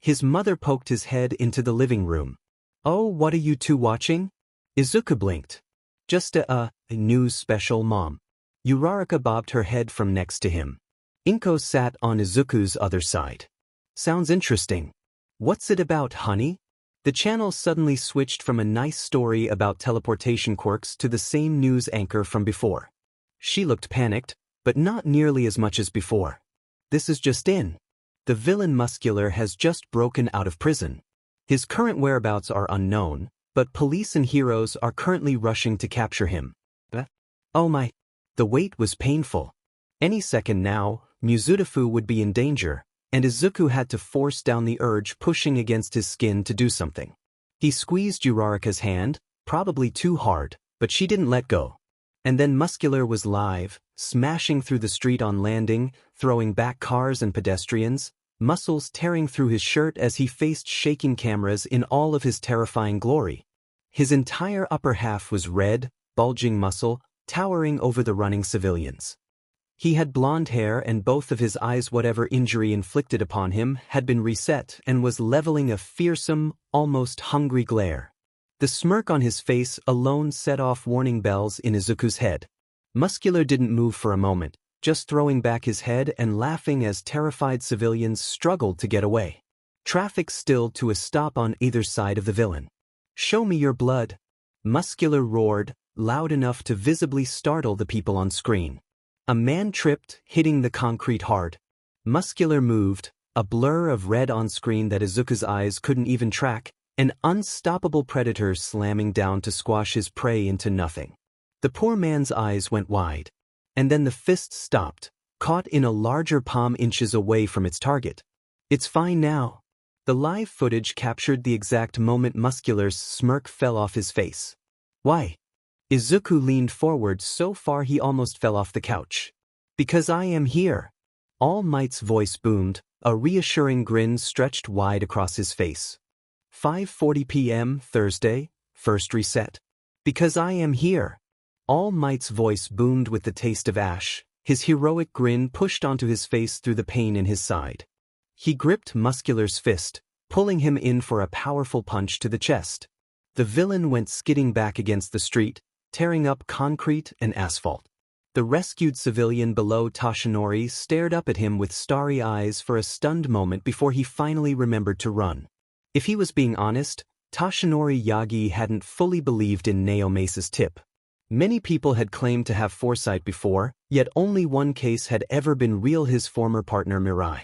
His mother poked his head into the living room. Oh, what are you two watching? Izuku blinked. Just a news special, Mom. Uraraka bobbed her head from next to him. Inko sat on Izuku's other side. Sounds interesting. What's it about, honey? The channel suddenly switched from a nice story about teleportation quirks to the same news anchor from before. She looked panicked, but not nearly as much as before. This is just in. The villain Muscular has just broken out of prison. His current whereabouts are unknown, but police and heroes are currently rushing to capture him. Oh my. The wait was painful. Any second now, Mizudafu would be in danger, and Izuku had to force down the urge pushing against his skin to do something. He squeezed Uraraka's hand, probably too hard, but she didn't let go. And then Muscular was live, smashing through the street on landing, throwing back cars and pedestrians, muscles tearing through his shirt as he faced shaking cameras in all of his terrifying glory. His entire upper half was red, bulging muscle, towering over the running civilians. He had blonde hair and both of his eyes, whatever injury inflicted upon him, had been reset and was leveling a fearsome, almost hungry glare. The smirk on his face alone set off warning bells in Izuku's head. Muscular didn't move for a moment, just throwing back his head and laughing as terrified civilians struggled to get away. Traffic stilled to a stop on either side of the villain. Show me your blood. Muscular roared, loud enough to visibly startle the people on screen. A man tripped, hitting the concrete hard. Muscular moved, a blur of red on screen that Izuku's eyes couldn't even track, an unstoppable predator slamming down to squash his prey into nothing. The poor man's eyes went wide. And then the fist stopped, caught in a larger palm inches away from its target. It's fine now. The live footage captured the exact moment Muscular's smirk fell off his face. Why? Izuku leaned forward so far he almost fell off the couch. Because I am here. All Might's voice boomed, a reassuring grin stretched wide across his face. 5:40 p.m. Thursday, first reset. Because I am here. All Might's voice boomed with the taste of ash, his heroic grin pushed onto his face through the pain in his side. He gripped Muscular's fist, pulling him in for a powerful punch to the chest. The villain went skidding back against the street, tearing up concrete and asphalt. The rescued civilian below Toshinori stared up at him with starry eyes for a stunned moment before he finally remembered to run. If he was being honest, Toshinori Yagi hadn't fully believed in Naomesa's tip. Many people had claimed to have foresight before, yet only one case had ever been real: his former partner Mirai.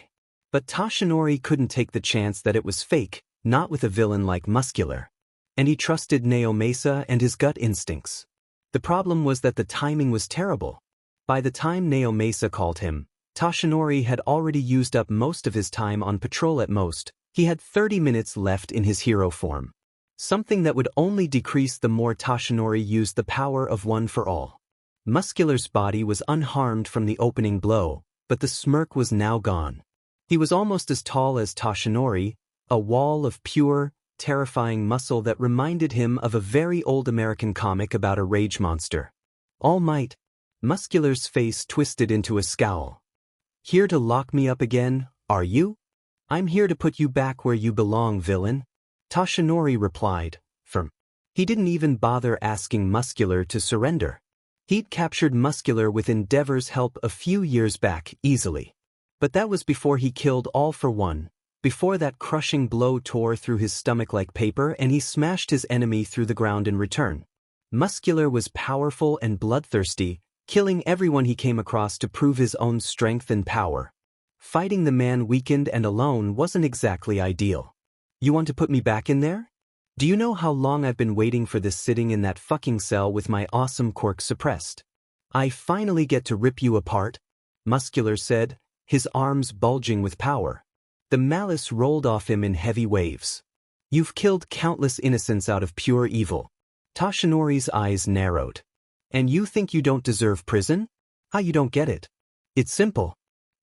But Toshinori couldn't take the chance that it was fake, not with a villain like Muscular. And he trusted Naomesa and his gut instincts. The problem was that the timing was terrible. By the time Naomesa called him, Toshinori had already used up most of his time on patrol. At most, he had 30 minutes left in his hero form. Something that would only decrease the more Toshinori used the power of One for All. Muscular's body was unharmed from the opening blow, but the smirk was now gone. He was almost as tall as Toshinori, a wall of pure, terrifying muscle that reminded him of a very old American comic about a rage monster. All Might. Muscular's face twisted into a scowl. Here to lock me up again, are you? I'm here to put you back where you belong, villain. Toshinori replied, firm. He didn't even bother asking Muscular to surrender. He'd captured Muscular with Endeavor's help a few years back, easily. But that was before he killed All for One, before that crushing blow tore through his stomach like paper and he smashed his enemy through the ground in return. Muscular was powerful and bloodthirsty, killing everyone he came across to prove his own strength and power. Fighting the man weakened and alone wasn't exactly ideal. You want to put me back in there? Do you know how long I've been waiting for this, sitting in that fucking cell with my awesome quirk suppressed? I finally get to rip you apart, Muscular said, his arms bulging with power. The malice rolled off him in heavy waves. You've killed countless innocents out of pure evil. Toshinori's eyes narrowed. And you think you don't deserve prison? How you don't get it? It's simple.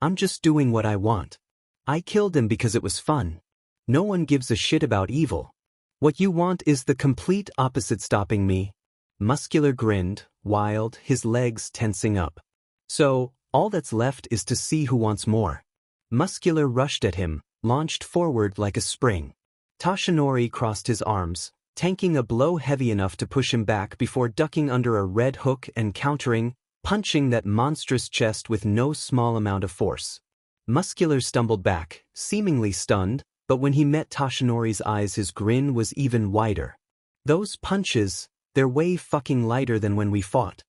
I'm just doing what I want. I killed him because it was fun. No one gives a shit about evil. What you want is the complete opposite, stopping me. Muscular grinned, wild, his legs tensing up. So, all that's left is to see who wants more. Muscular rushed at him, launched forward like a spring. Toshinori crossed his arms, tanking a blow heavy enough to push him back before ducking under a red hook and countering, punching that monstrous chest with no small amount of force. Muscular stumbled back, seemingly stunned, but when he met Toshinori's eyes his grin was even wider. Those punches, they're way fucking lighter than when we fought.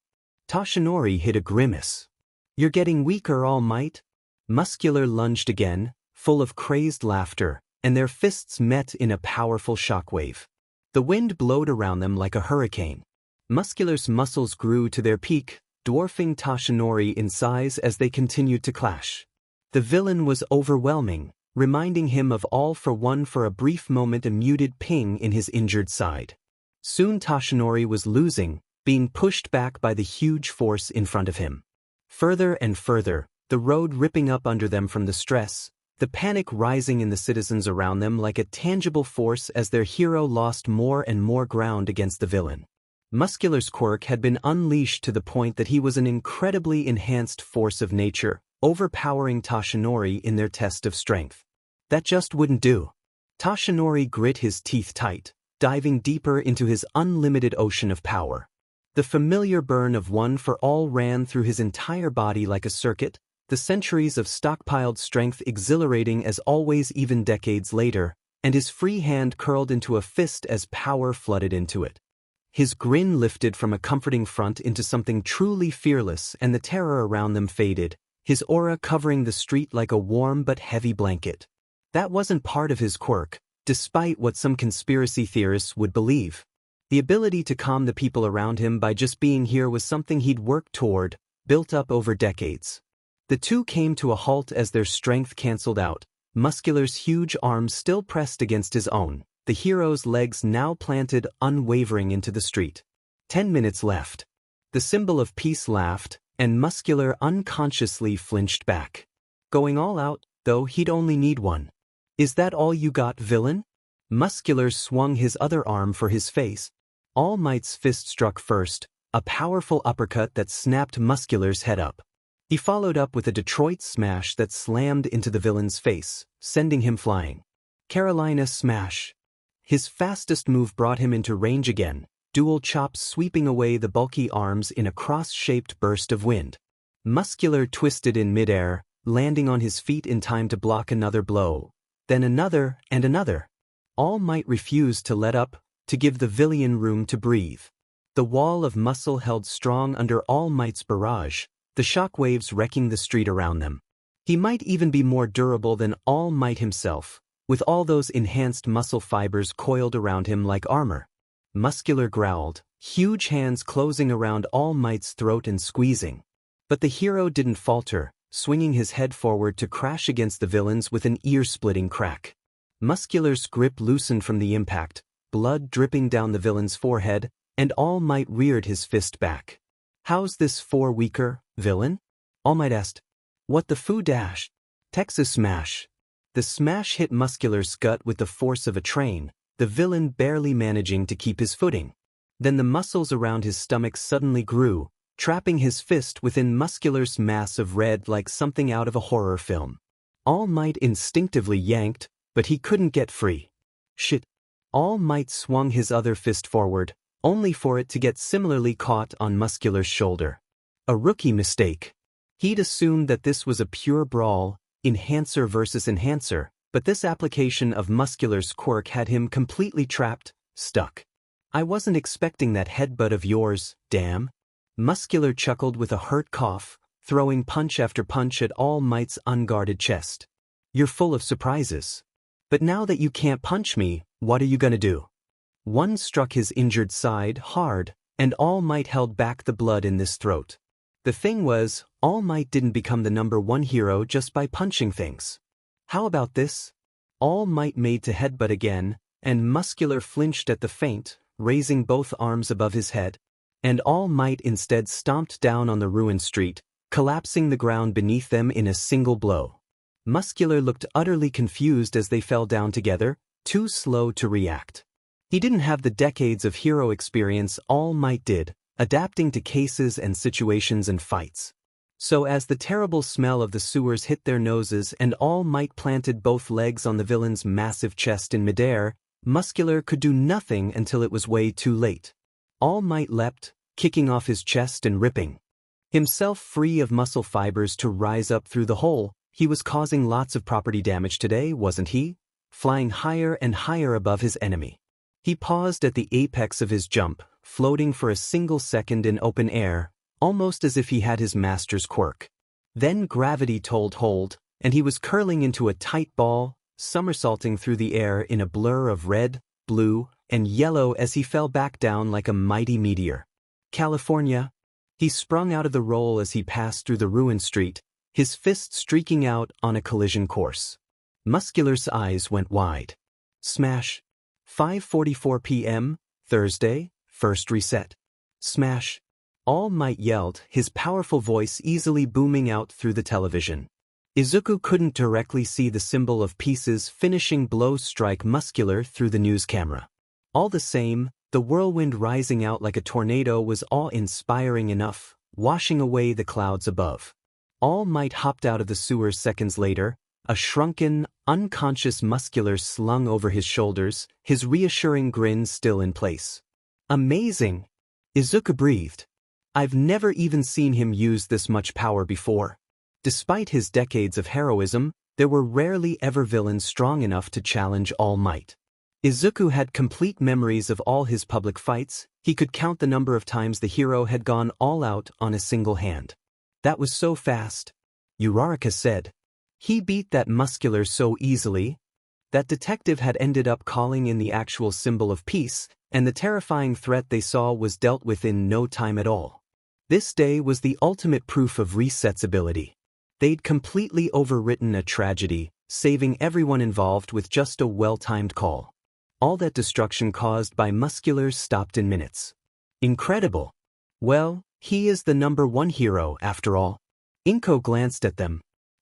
Toshinori hid a grimace. You're getting weaker, All Might. Muscular lunged again, full of crazed laughter, and their fists met in a powerful shockwave. The wind blowed around them like a hurricane. Muscular's muscles grew to their peak, dwarfing Toshinori in size as they continued to clash. The villain was overwhelming, reminding him of All for One for a brief moment, a muted ping in his injured side. Soon Toshinori was losing, being pushed back by the huge force in front of him. Further and further, the road ripping up under them from the stress, the panic rising in the citizens around them like a tangible force as their hero lost more and more ground against the villain. Muscular's quirk had been unleashed to the point that he was an incredibly enhanced force of nature, overpowering Toshinori in their test of strength. That just wouldn't do. Toshinori grit his teeth tight, diving deeper into his unlimited ocean of power. The familiar burn of One for All ran through his entire body like a circuit, the centuries of stockpiled strength exhilarating as always even decades later, and his free hand curled into a fist as power flooded into it. His grin lifted from a comforting front into something truly fearless, and the terror around them faded, his aura covering the street like a warm but heavy blanket. That wasn't part of his quirk, despite what some conspiracy theorists would believe. The ability to calm the people around him by just being here was something he'd worked toward, built up over decades. The two came to a halt as their strength canceled out, Muscular's huge arms still pressed against his own, the hero's legs now planted unwavering into the street. 10 minutes left. The symbol of peace laughed, and Muscular unconsciously flinched back. Going all out, though he'd only need one. Is that all you got, villain? Muscular swung his other arm for his face. All Might's fist struck first, a powerful uppercut that snapped Muscular's head up. He followed up with a Detroit smash that slammed into the villain's face, sending him flying. Carolina smash. His fastest move brought him into range again, dual chops sweeping away the bulky arms in a cross-shaped burst of wind. Muscular twisted in midair, landing on his feet in time to block another blow. Then another and another. All Might refused to let up, to give the villain room to breathe. The wall of muscle held strong under All Might's barrage, the shockwaves wrecking the street around them. He might even be more durable than All Might himself, with all those enhanced muscle fibers coiled around him like armor. Muscular growled, huge hands closing around All Might's throat and squeezing. But the hero didn't falter, swinging his head forward to crash against the villains with an ear-splitting crack. Muscular's grip loosened from the impact, blood dripping down the villain's forehead, and All Might reared his fist back. How's this for weaker, villain? All Might asked. What the foo dash? Texas smash. The smash hit Muscular's gut with the force of a train, the villain barely managing to keep his footing. Then the muscles around his stomach suddenly grew, trapping his fist within Muscular's mass of red like something out of a horror film. All Might instinctively yanked, but he couldn't get free. Shit. All Might swung his other fist forward, only for it to get similarly caught on Muscular's shoulder. A rookie mistake. He'd assumed that this was a pure brawl, enhancer versus enhancer, but this application of Muscular's quirk had him completely trapped, stuck. I wasn't expecting that headbutt of yours, damn. Muscular chuckled with a hurt cough, throwing punch after punch at All Might's unguarded chest. You're full of surprises. But now that you can't punch me, what are you gonna do? One struck his injured side hard, and All Might held back the blood in this throat. The thing was, All Might didn't become the #1 hero just by punching things. How about this? All Might made to headbutt again, and Muscular flinched at the feint, raising both arms above his head. And All Might instead stomped down on the ruined street, collapsing the ground beneath them in a single blow. Muscular looked utterly confused as they fell down together, too slow to react. He didn't have the decades of hero experience All Might did, adapting to cases and situations and fights. So as the terrible smell of the sewers hit their noses and All Might planted both legs on the villain's massive chest in midair, Muscular could do nothing until it was way too late. All Might leapt, kicking off his chest and ripping himself free of muscle fibers to rise up through the hole. He was causing lots of property damage today, wasn't he? Flying higher and higher above his enemy. He paused at the apex of his jump, floating for a single second in open air, almost as if he had his master's quirk. Then gravity told hold, and he was curling into a tight ball, somersaulting through the air in a blur of red, blue, and yellow as he fell back down like a mighty meteor. California. He sprung out of the roll as he passed through the ruined street, his fist streaking out on a collision course. Muscular's eyes went wide. Smash. 5:44 p.m., Thursday, first reset. Smash. All Might yelled, his powerful voice easily booming out through the television. Izuku couldn't directly see the symbol of peace's finishing blow strike Muscular through the news camera. All the same, the whirlwind rising out like a tornado was awe-inspiring enough, washing away the clouds above. All Might hopped out of the sewers seconds later, a shrunken, unconscious Muscular slung over his shoulders, his reassuring grin still in place. Amazing! Izuku breathed. I've never even seen him use this much power before. Despite his decades of heroism, there were rarely ever villains strong enough to challenge All Might. Izuku had complete memories of all his public fights. He could count the number of times the hero had gone all out on a single hand. That was so fast. Uraraka said. He beat that Muscular so easily, That detective had ended up calling in the actual symbol of peace, and the terrifying threat they saw was dealt with in no time at all. This day was the ultimate proof of Reset's ability. They'd completely overwritten a tragedy, saving everyone involved with just a well-timed call. All that destruction caused by Muscular stopped in minutes. Incredible. Well, he is the #1 hero after all. Inko glanced at them.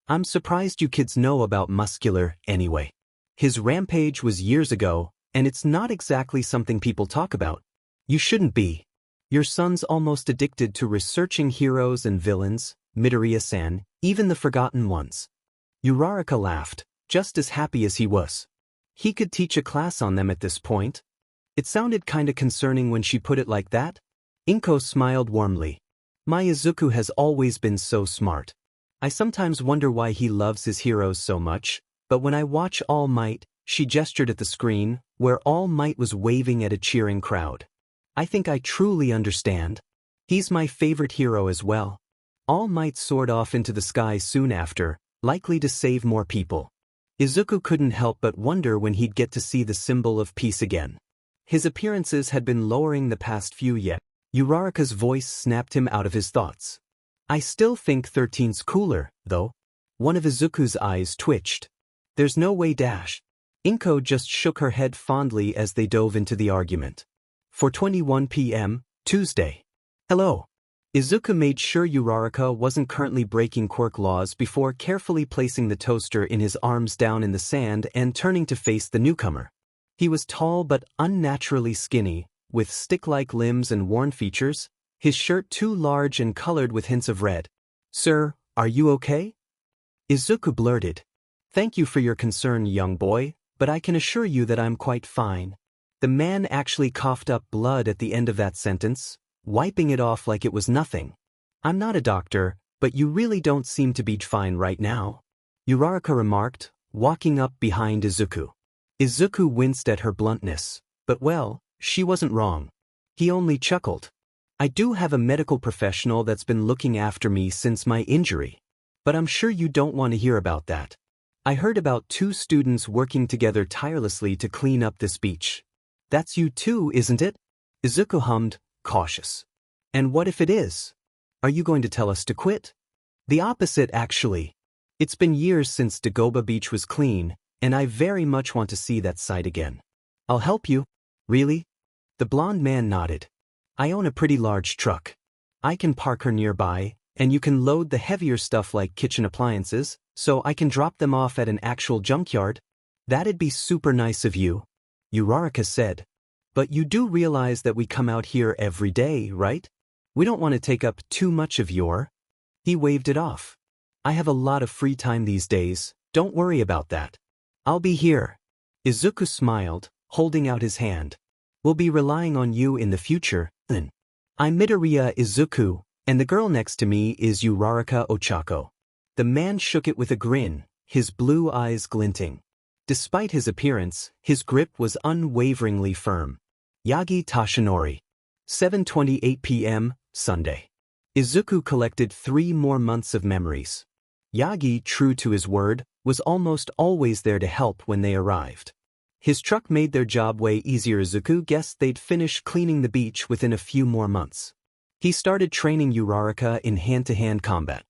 I'm surprised you kids know about Muscular anyway. His rampage was years ago, and it's not exactly something people talk about. You shouldn't be. Your son's almost addicted to researching heroes and villains, Midoriya-san, even the forgotten ones. Uraraka laughed, just as happy as he was. He could teach a class on them at this point. It sounded kinda concerning when she put it like that. Inko smiled warmly. My Izuku has always been so smart. I sometimes wonder why he loves his heroes so much, but when I watch All Might, she gestured at the screen, where All Might was waving at a cheering crowd. I think I truly understand. He's my favorite hero as well. All Might soared off into the sky soon after, likely to save more people. Izuku couldn't help but wonder when he'd get to see the symbol of peace again. His appearances had been lowering the past few yet. Uraraka's voice snapped him out of his thoughts. I still think 13's cooler, though. One of Izuku's eyes twitched. There's no way dash. Inko just shook her head fondly as they dove into the argument. 4:21 p.m., Tuesday. Hello. Izuku made sure Uraraka wasn't currently breaking quirk laws before carefully placing the toaster in his arms down in the sand and turning to face the newcomer. He was tall but unnaturally skinny, with stick-like limbs and worn features, his shirt too large and colored with hints of red. Sir, are you okay? Izuku blurted. Thank you for your concern, young boy, but I can assure you that I'm quite fine. The man actually coughed up blood at the end of that sentence, wiping it off like it was nothing. I'm not a doctor, but you really don't seem to be fine right now, Uraraka remarked, walking up behind Izuku. Izuku winced at her bluntness, but well, she wasn't wrong. He only chuckled. I do have a medical professional that's been looking after me since my injury, but I'm sure you don't want to hear about that. I heard about 2 students working together tirelessly to clean up this beach. That's you too, isn't it? Izuku hummed, cautious. And what if it is? Are you going to tell us to quit? The opposite, actually. It's been years since Dagobah Beach was clean, and I very much want to see that site again. I'll help you. Really? The blonde man nodded. I own a pretty large truck. I can park her nearby, and you can load the heavier stuff like kitchen appliances, so I can drop them off at an actual junkyard. That'd be super nice of you, Uraraka said. But you do realize that we come out here every day, right? We don't want to take up too much of your... He waved it off. I have a lot of free time these days, don't worry about that. I'll be here. Izuku smiled, holding out his hand. We'll be relying on you in the future, then. I'm Midoriya Izuku, and the girl next to me is Uraraka Ochako. The man shook it with a grin, his blue eyes glinting. Despite his appearance, his grip was unwaveringly firm. Yagi Tashinori. 7:28 p.m., Sunday. Izuku collected 3 more months of memories. Yagi, true to his word, was almost always there to help when they arrived. His truck made their job way easier. Izuku guessed they'd finish cleaning the beach within a few more months. He started training Uraraka in hand-to-hand combat.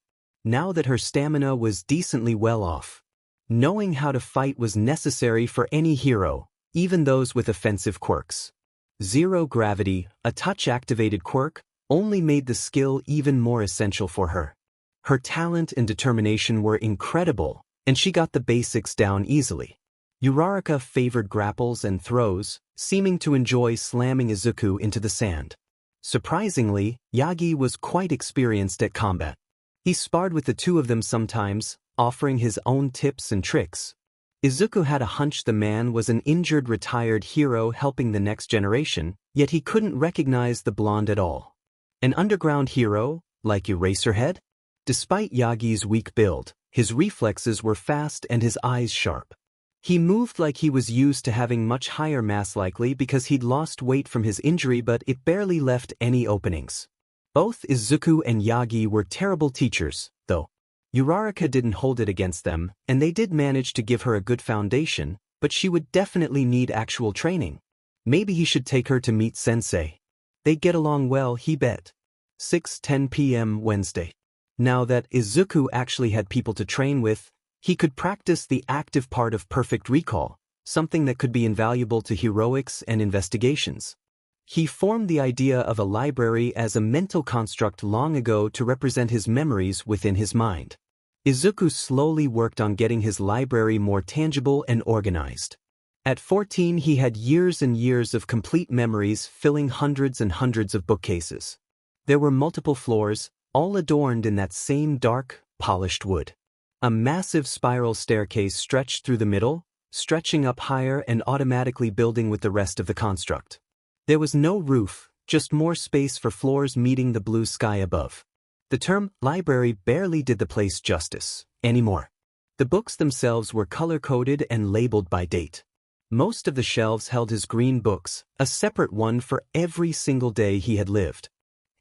Now that her stamina was decently well off, knowing how to fight was necessary for any hero, even those with offensive quirks. Zero gravity, a touch-activated quirk, only made the skill even more essential for her. Her talent and determination were incredible, and she got the basics down easily. Uraraka favored grapples and throws, seeming to enjoy slamming Izuku into the sand. Surprisingly, Yagi was quite experienced at combat. He sparred with the 2 of them sometimes, offering his own tips and tricks. Izuku had a hunch the man was an injured retired hero helping the next generation, yet he couldn't recognize the blonde at all. An underground hero, like Eraserhead? Despite Yagi's weak build, his reflexes were fast and his eyes sharp. He moved like he was used to having much higher mass, likely because he'd lost weight from his injury, but it barely left any openings. Both Izuku and Yagi were terrible teachers, though. Uraraka didn't hold it against them, and they did manage to give her a good foundation, But she would definitely need actual training. Maybe he should take her to meet Sensei. They'd get along well, he bet. 6:10 p.m. Wednesday. Now that Izuku actually had people to train with, he could practice the active part of perfect recall, something that could be invaluable to heroics and investigations. He formed the idea of a library as a mental construct long ago to represent his memories within his mind. Izuku slowly worked on getting his library more tangible and organized. At 14 he had years and years of complete memories filling hundreds and hundreds of bookcases. There were multiple floors, all adorned in that same dark, polished wood. A massive spiral staircase stretched through the middle, stretching up higher and automatically building with the rest of the construct. There was no roof, just more space for floors meeting the blue sky above. The term library barely did the place justice anymore. The books themselves were color-coded and labeled by date. Most of the shelves held his green books, a separate one for every single day he had lived.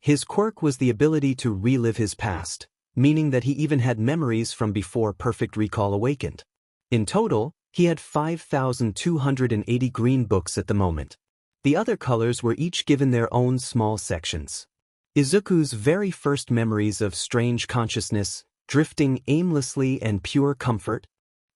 His quirk was the ability to relive his past, meaning that he even had memories from before perfect recall awakened. In total, he had 5,280 green books at the moment. The other colors were each given their own small sections. Izuku's very first memories of strange consciousness, drifting aimlessly and pure comfort,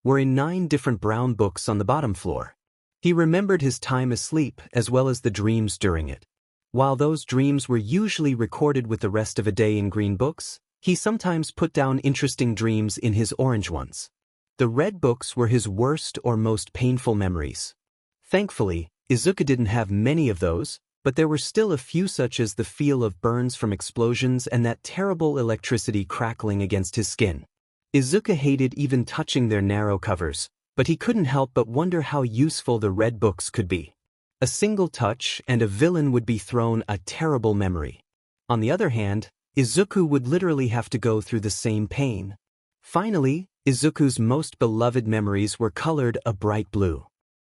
were in 9 different brown books on the bottom floor. He remembered his time asleep as well as the dreams during it. While those dreams were usually recorded with the rest of a day in green books, he sometimes put down interesting dreams in his orange ones. The red books were his worst or most painful memories. Thankfully, Izuku didn't have many of those, but there were still a few, such as the feel of burns from explosions and that terrible electricity crackling against his skin. Izuku hated even touching their narrow covers, but he couldn't help but wonder how useful the red books could be. A single touch and a villain would be thrown a terrible memory. On the other hand, Izuku would literally have to go through the same pain. Finally, Izuku's most beloved memories were colored a bright blue.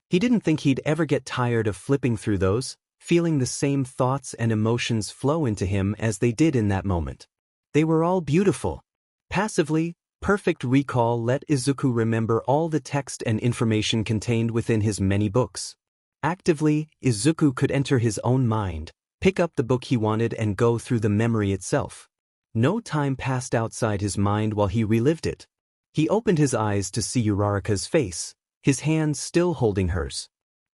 He didn't think he'd ever get tired of flipping through those, feeling the same thoughts and emotions flow into him as they did in that moment. They were all beautiful. Passively, perfect recall let Izuku remember all the text and information contained within his many books. Actively, Izuku could enter his own mind, pick up the book he wanted and go through the memory itself. No time passed outside his mind while he relived it. He opened his eyes to see Uraraka's face, his hand still holding hers.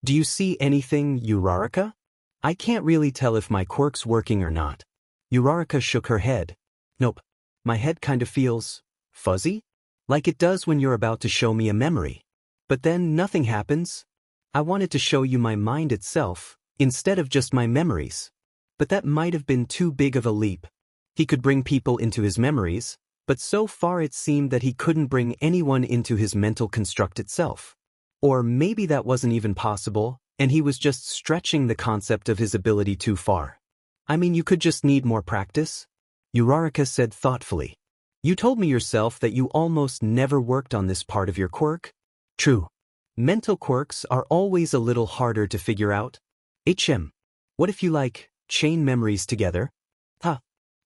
"Do you see anything, Uraraka? I can't really tell if my quirk's working or not." Uraraka shook her head. "Nope. My head kind of feels fuzzy? Like it does when you're about to show me a memory. But then nothing happens. I wanted to show you my mind itself, instead of just my memories." But that might have been too big of a leap. He could bring people into his memories, but so far it seemed that he couldn't bring anyone into his mental construct itself. Or maybe that wasn't even possible, and he was just stretching the concept of his ability too far. "I mean, you could just need more practice," Uraraka said thoughtfully. "You told me yourself that you almost never worked on this part of your quirk." "True. Mental quirks are always a little harder to figure out. What if you chain memories together?" "Huh."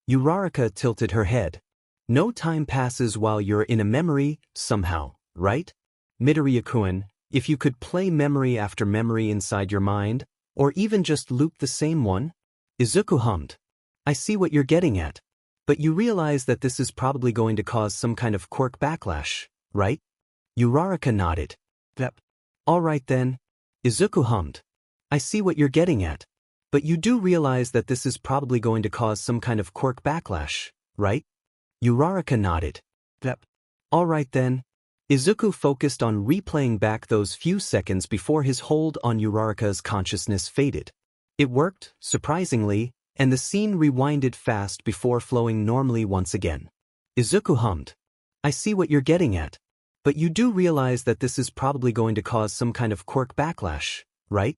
Uraraka tilted her head. "No time passes while you're in a memory, somehow, right? Midoriya-kun, if you could play memory after memory inside your mind, or even just loop the same one?" Izuku hummed. "I see what you're getting at. But you realize that this is probably going to cause some kind of quirk backlash, right?" Uraraka nodded. "Yep. All right then." Izuku hummed. "I see what you're getting at. But you do realize that this is probably going to cause some kind of quirk backlash, right?" Uraraka nodded. "Yep. All right then." Izuku focused on replaying back those few seconds before his hold on Uraraka's consciousness faded. It worked, surprisingly, and the scene rewinded fast before flowing normally once again. Izuku hummed. "I see what you're getting at. But you do realize that this is probably going to cause some kind of quirk backlash, right?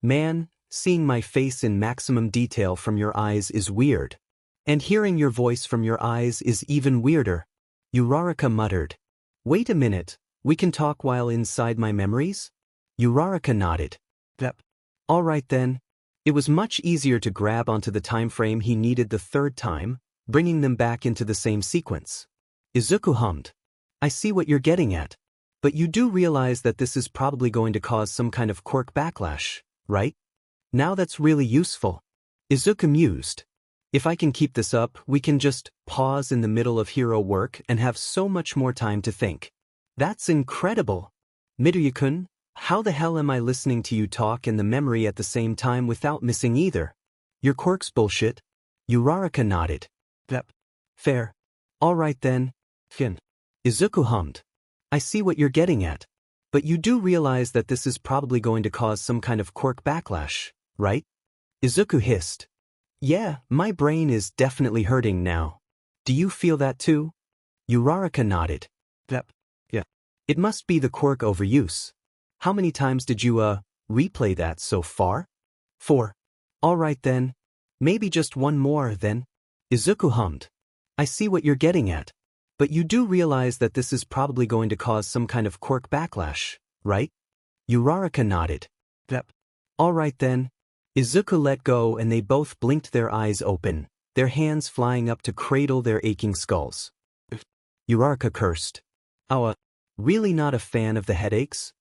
Man, seeing my face in maximum detail from your eyes is weird. And hearing your voice from your eyes is even weirder." Uraraka muttered. "Wait a minute, we can talk while inside my memories?" Uraraka nodded. "Yep. All right then." It was much easier to grab onto the time frame he needed the third time, bringing them back into the same sequence. Izuku hummed. "I see what you're getting at. But you do realize that this is probably going to cause some kind of quirk backlash, right? Now that's really useful. Izuku mused. If I can keep this up, we can just pause in the middle of hero work and have so much more time to think. That's incredible. Midoriya-kun, how the hell am I listening to you talk and the memory at the same time without missing either? Your quirk's bullshit. Uraraka nodded. Yep. Fair. All right then. Fin. Izuku hummed. I see what you're getting at. But you do realize that this is probably going to cause some kind of quirk backlash, right? Izuku hissed. Yeah, my brain is definitely hurting now. Do you feel that too? Uraraka nodded. Yep. Yeah. It must be the quirk overuse. How many times did you, replay that so far? 4. All right then. Maybe just one more then. Izuku hummed. I see what you're getting at. But you do realize that this is probably going to cause some kind of quirk backlash, right? Uraraka nodded. Yep. All right then. Izuku let go and they both blinked their eyes open, their hands flying up to cradle their aching skulls. Uraraka cursed. Oh, really not a fan of the headaches?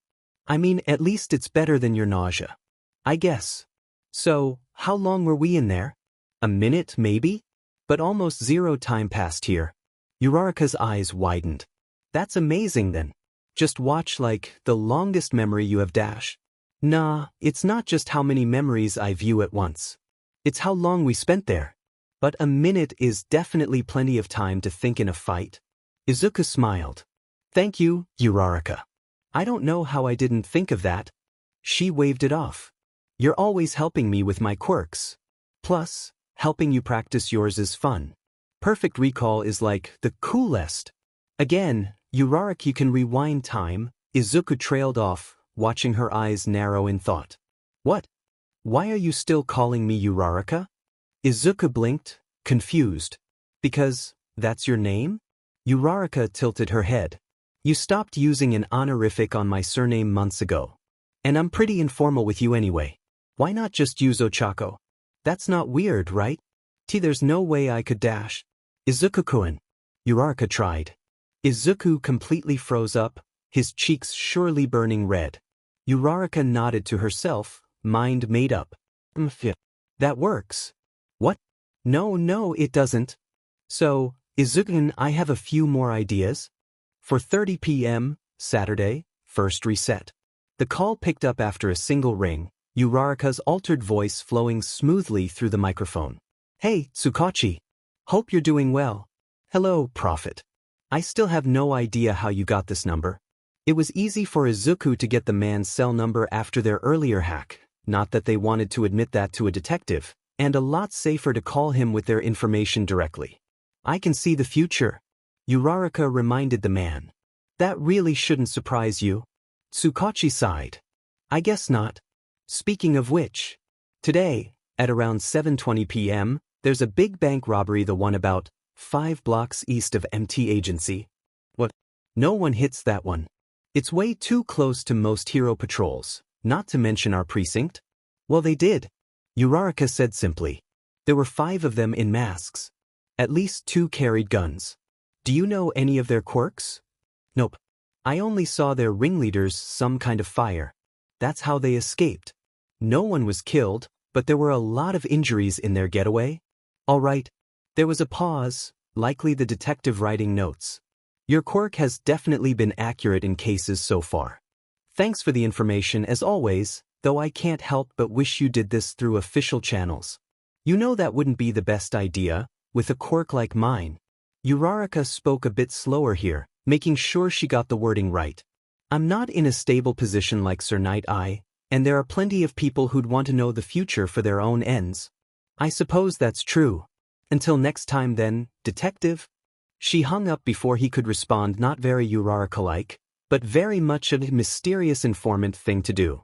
I mean, at least it's better than your nausea. I guess. So, how long were we in there? A minute, maybe? But almost 0 time passed here. Uraraka's eyes widened. That's amazing then. Just watch like the longest memory you have dash. Nah, it's not just how many memories I view at once. It's how long we spent there. But a minute is definitely plenty of time to think in a fight. Izuku smiled. Thank you, Uraraka. I don't know how I didn't think of that. She waved it off. You're always helping me with my quirks. Plus, helping you practice yours is fun. Perfect recall is like the coolest. Again, Uraraka, you can rewind time. Izuku trailed off, watching her eyes narrow in thought. What? Why are you still calling me Uraraka? Izuku blinked, confused. Because, that's your name? Uraraka tilted her head. You stopped using an honorific on my surname months ago. And I'm pretty informal with you anyway. Why not just use Ochako? That's not weird, right? There's no way I could dash. Izuku-kun. Uraraka tried. Izuku completely froze up, his cheeks surely burning red. Uraraka nodded to herself, mind made up. That works. What? No, it doesn't. So, Izuku, I have a few more ideas. For 30 p.m., Saturday, first reset. The call picked up after a single ring, Uraraka's altered voice flowing smoothly through the microphone. Hey, Tsukachi. Hope you're doing well. Hello, Prophet. I still have no idea how you got this number. It was easy for Izuku to get the man's cell number after their earlier hack, not that they wanted to admit that to a detective, and a lot safer to call him with their information directly. I can see the future. Uraraka reminded the man. That really shouldn't surprise you. Tsukachi sighed. I guess not. Speaking of which, today, at around 7:20 p.m., there's a big bank robbery, the one about 5 blocks east of MT Agency. What? No one hits that one. It's way too close to most hero patrols, not to mention our precinct. Well, they did. Uraraka said simply. There were 5 of them in masks. At least 2 carried guns. Do you know any of their quirks? Nope. I only saw their ringleaders some kind of fire. That's how they escaped. No one was killed, but there were a lot of injuries in their getaway. All right. There was a pause, likely the detective writing notes. Your quirk has definitely been accurate in cases so far. Thanks for the information as always, though I can't help but wish you did this through official channels. You know that wouldn't be the best idea, with a quirk like mine. Uraraka spoke a bit slower here, making sure she got the wording right. I'm not in a stable position like Sir Night Eye, and there are plenty of people who'd want to know the future for their own ends. I suppose that's true. Until next time then, detective. She hung up before he could respond, not very Uraraka-like, but very much a mysterious informant thing to do.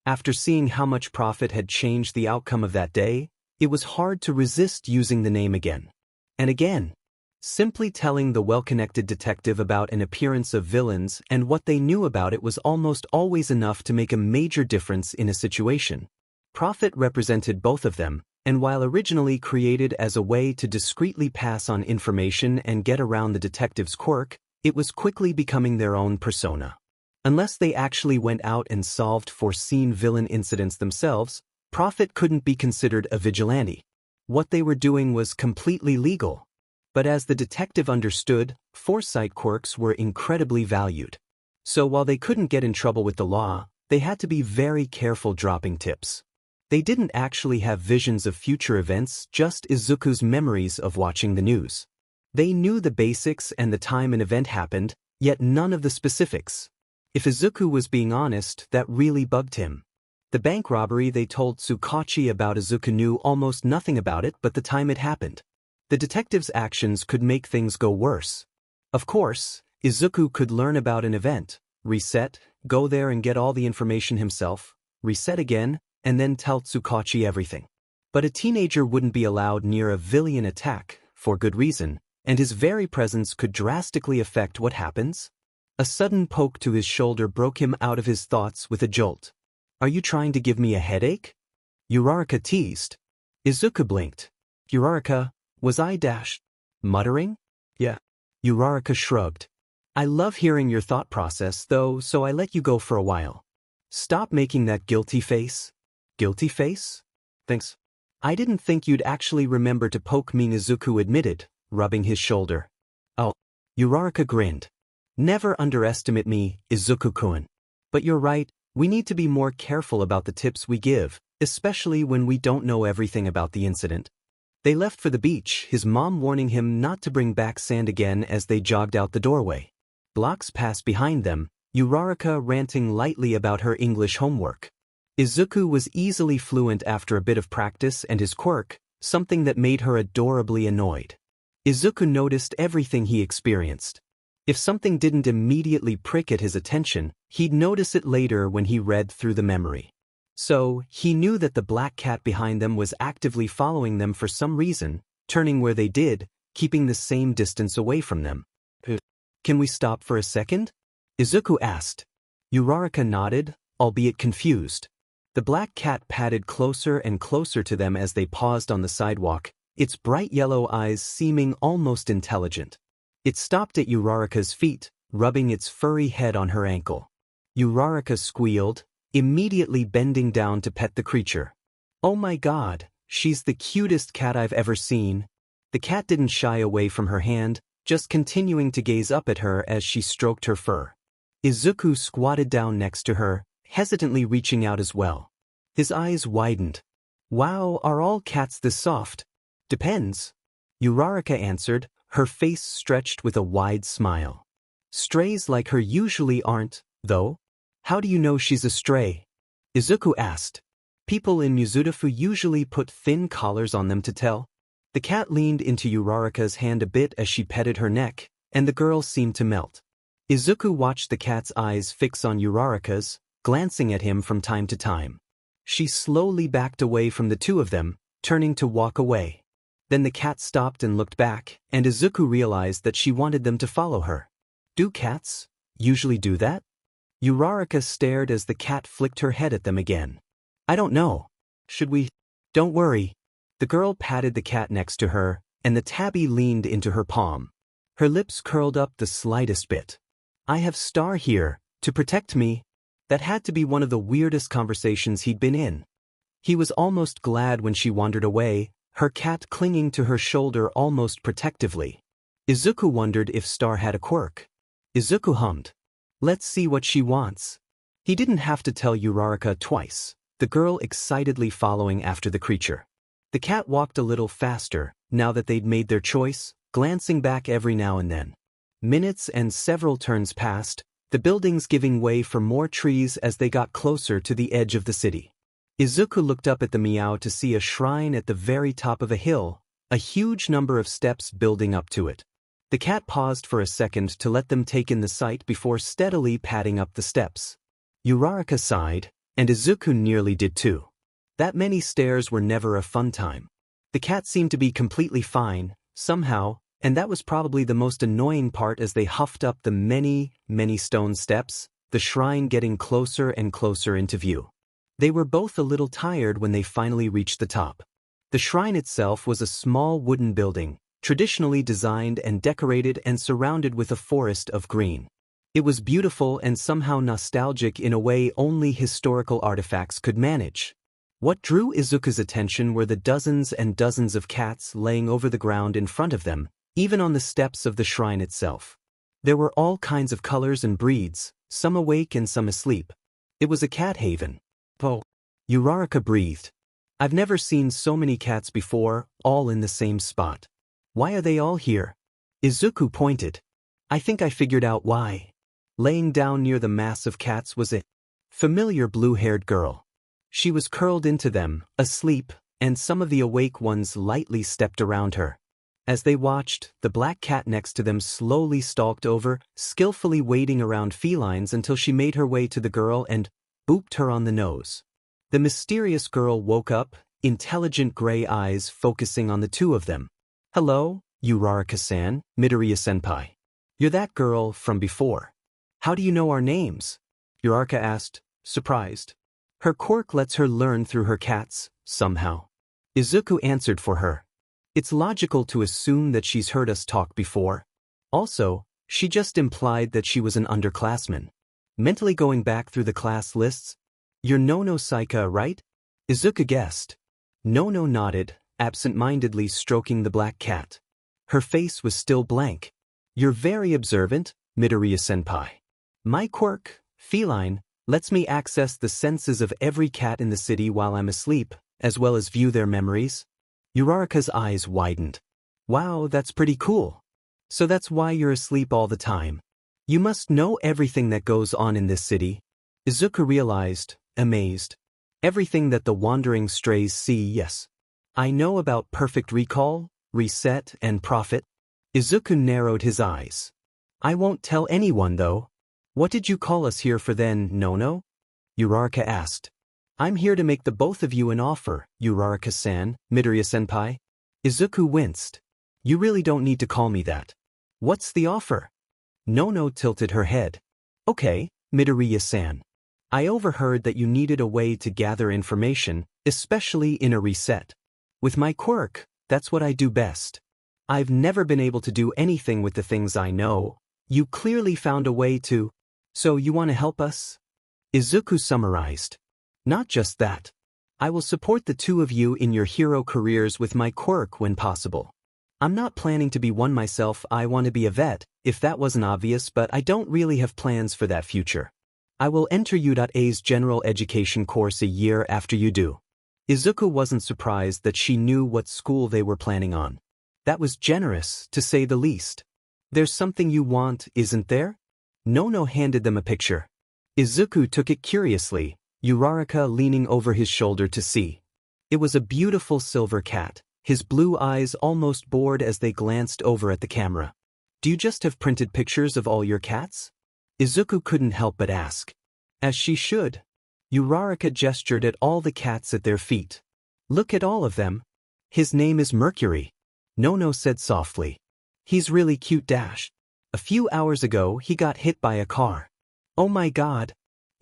After seeing how much Prophet had changed the outcome of that day, it was hard to resist using the name again. And again. Simply telling the well-connected detective about an appearance of villains and what they knew about it was almost always enough to make a major difference in a situation. Prophet represented both of them, and while originally created as a way to discreetly pass on information and get around the detective's quirk, it was quickly becoming their own persona. Unless they actually went out and solved foreseen villain incidents themselves, Prophet couldn't be considered a vigilante. What they were doing was completely legal. But as the detective understood, foresight quirks were incredibly valued. So while they couldn't get in trouble with the law, they had to be very careful dropping tips. They didn't actually have visions of future events, just Izuku's memories of watching the news. They knew the basics and the time an event happened, yet none of the specifics. If Izuku was being honest, that really bugged him. The bank robbery they told Tsukachi about, Izuku knew almost nothing about it but the time it happened. The detective's actions could make things go worse. Of course, Izuku could learn about an event, reset, go there and get all the information himself, reset again, and then tell Tsukachi everything. But a teenager wouldn't be allowed near a villain attack, for good reason, and his very presence could drastically affect what happens. A sudden poke to his shoulder broke him out of his thoughts with a jolt. "Are you trying to give me a headache?" Uraraka teased. Izuku blinked. "Uraraka, was I muttering?" "Yeah." Uraraka shrugged. "I love hearing your thought process though, so I let you go for a while. Stop making that guilty face." "Guilty face? Thanks. I didn't think you'd actually remember to poke me," Izuku admitted, rubbing his shoulder. "Oh." Uraraka grinned. "Never underestimate me, Izuku-kun. But you're right, we need to be more careful about the tips we give, especially when we don't know everything about the incident." They left for the beach, his mom warning him not to bring back sand again as they jogged out the doorway. Blocks passed behind them, Uraraka ranting lightly about her English homework. Izuku was easily fluent after a bit of practice and his quirk, something that made her adorably annoyed. Izuku noticed everything he experienced. If something didn't immediately prick at his attention, he'd notice it later when he read through the memory. So, he knew that the black cat behind them was actively following them for some reason, turning where they did, keeping the same distance away from them. "Can we stop for a second?" Izuku asked. Uraraka nodded, albeit confused. The black cat padded closer and closer to them as they paused on the sidewalk, its bright yellow eyes seeming almost intelligent. It stopped at Uraraka's feet, rubbing its furry head on her ankle. Uraraka squealed, immediately bending down to pet the creature. "Oh my god, she's the cutest cat I've ever seen." The cat didn't shy away from her hand, just continuing to gaze up at her as she stroked her fur. Izuku squatted down next to her, hesitantly reaching out as well. His eyes widened. "Wow, are all cats this soft?" "Depends." Uraraka answered, her face stretched with a wide smile. "Strays like her usually aren't, though." "How do you know she's a stray?" Izuku asked. "People in Mizudafu usually put thin collars on them to tell." The cat leaned into Uraraka's hand a bit as she petted her neck, and the girl seemed to melt. Izuku watched the cat's eyes fix on Uraraka's, glancing at him from time to time. She slowly backed away from the two of them, turning to walk away. Then the cat stopped and looked back, and Izuku realized that she wanted them to follow her. "Do cats usually do that?" Uraraka stared as the cat flicked her head at them again. "I don't know. Should we?" "Don't worry." The girl patted the cat next to her, and the tabby leaned into her palm. Her lips curled up the slightest bit. "I have Star here, to protect me." That had to be one of the weirdest conversations he'd been in. He was almost glad when she wandered away, her cat clinging to her shoulder almost protectively. Izuku wondered if Star had a quirk. Izuku hummed. "Let's see what she wants." He didn't have to tell Uraraka twice, the girl excitedly following after the creature. The cat walked a little faster, now that they'd made their choice, glancing back every now and then. Minutes and several turns passed, the buildings giving way for more trees as they got closer to the edge of the city. Izuku looked up at the meow to see a shrine at the very top of a hill, a huge number of steps building up to it. The cat paused for a second to let them take in the sight before steadily padding up the steps. Uraraka sighed, and Izuku nearly did too. That many stairs were never a fun time. The cat seemed to be completely fine, somehow, and that was probably the most annoying part as they huffed up the many, many stone steps, the shrine getting closer and closer into view. They were both a little tired when they finally reached the top. The shrine itself was a small wooden building, traditionally designed and decorated and surrounded with a forest of green. It was beautiful and somehow nostalgic in a way only historical artifacts could manage. What drew Izuku's attention were the dozens and dozens of cats laying over the ground in front of them, even on the steps of the shrine itself. There were all kinds of colors and breeds, some awake and some asleep. It was a cat haven. Oh. Uraraka breathed. I've never seen so many cats before, all in the same spot. Why are they all here? Izuku pointed. I think I figured out why. Laying down near the mass of cats was a familiar blue-haired girl. She was curled into them, asleep, and some of the awake ones lightly stepped around her. As they watched, the black cat next to them slowly stalked over, skillfully wading around felines until she made her way to the girl and booped her on the nose. The mysterious girl woke up, intelligent gray eyes focusing on the two of them. Hello, Uraraka-san, Midoriya-senpai. You're that girl from before. How do you know our names? Uraraka asked, surprised. Her quirk lets her learn through her cats, somehow. Izuku answered for her. It's logical to assume that she's heard us talk before. Also, she just implied that she was an underclassman. Mentally going back through the class lists. You're Nono Saika, right? Izuku guessed. Nono nodded, absent-mindedly stroking the black cat. Her face was still blank. You're very observant, Midoriya-senpai. My quirk, feline, lets me access the senses of every cat in the city while I'm asleep, as well as view their memories. Uraraka's eyes widened. Wow, that's pretty cool. So that's why you're asleep all the time. You must know everything that goes on in this city. Izuku realized, amazed. Everything that the wandering strays see, yes. I know about perfect recall, reset, and profit. Izuku narrowed his eyes. I won't tell anyone though. What did you call us here for then, Nono? Uraraka asked. I'm here to make the both of you an offer, Uraraka-san, Midoriya-senpai. Izuku winced. You really don't need to call me that. What's the offer? Nono tilted her head. Okay, Midoriya-san. I overheard that you needed a way to gather information, especially in a reset. With my quirk, that's what I do best. I've never been able to do anything with the things I know. You clearly found a way to. So you want to help us? Izuku summarized. Not just that. I will support the two of you in your hero careers with my quirk when possible. I'm not planning to be one myself. I want to be a vet, if that wasn't obvious, but I don't really have plans for that future. I will enter U.A's general education course a year after you do. Izuku wasn't surprised that she knew what school they were planning on. That was generous, to say the least. There's something you want, isn't there? Nono handed them a picture. Izuku took it curiously, Uraraka leaning over his shoulder to see. It was a beautiful silver cat, his blue eyes almost bored as they glanced over at the camera. Do you just have printed pictures of all your cats? Izuku couldn't help but ask. As she should. Uraraka gestured at all the cats at their feet. Look at all of them. His name is Mercury. Nono said softly. He's really cute. A few hours ago he got hit by a car. Oh my god.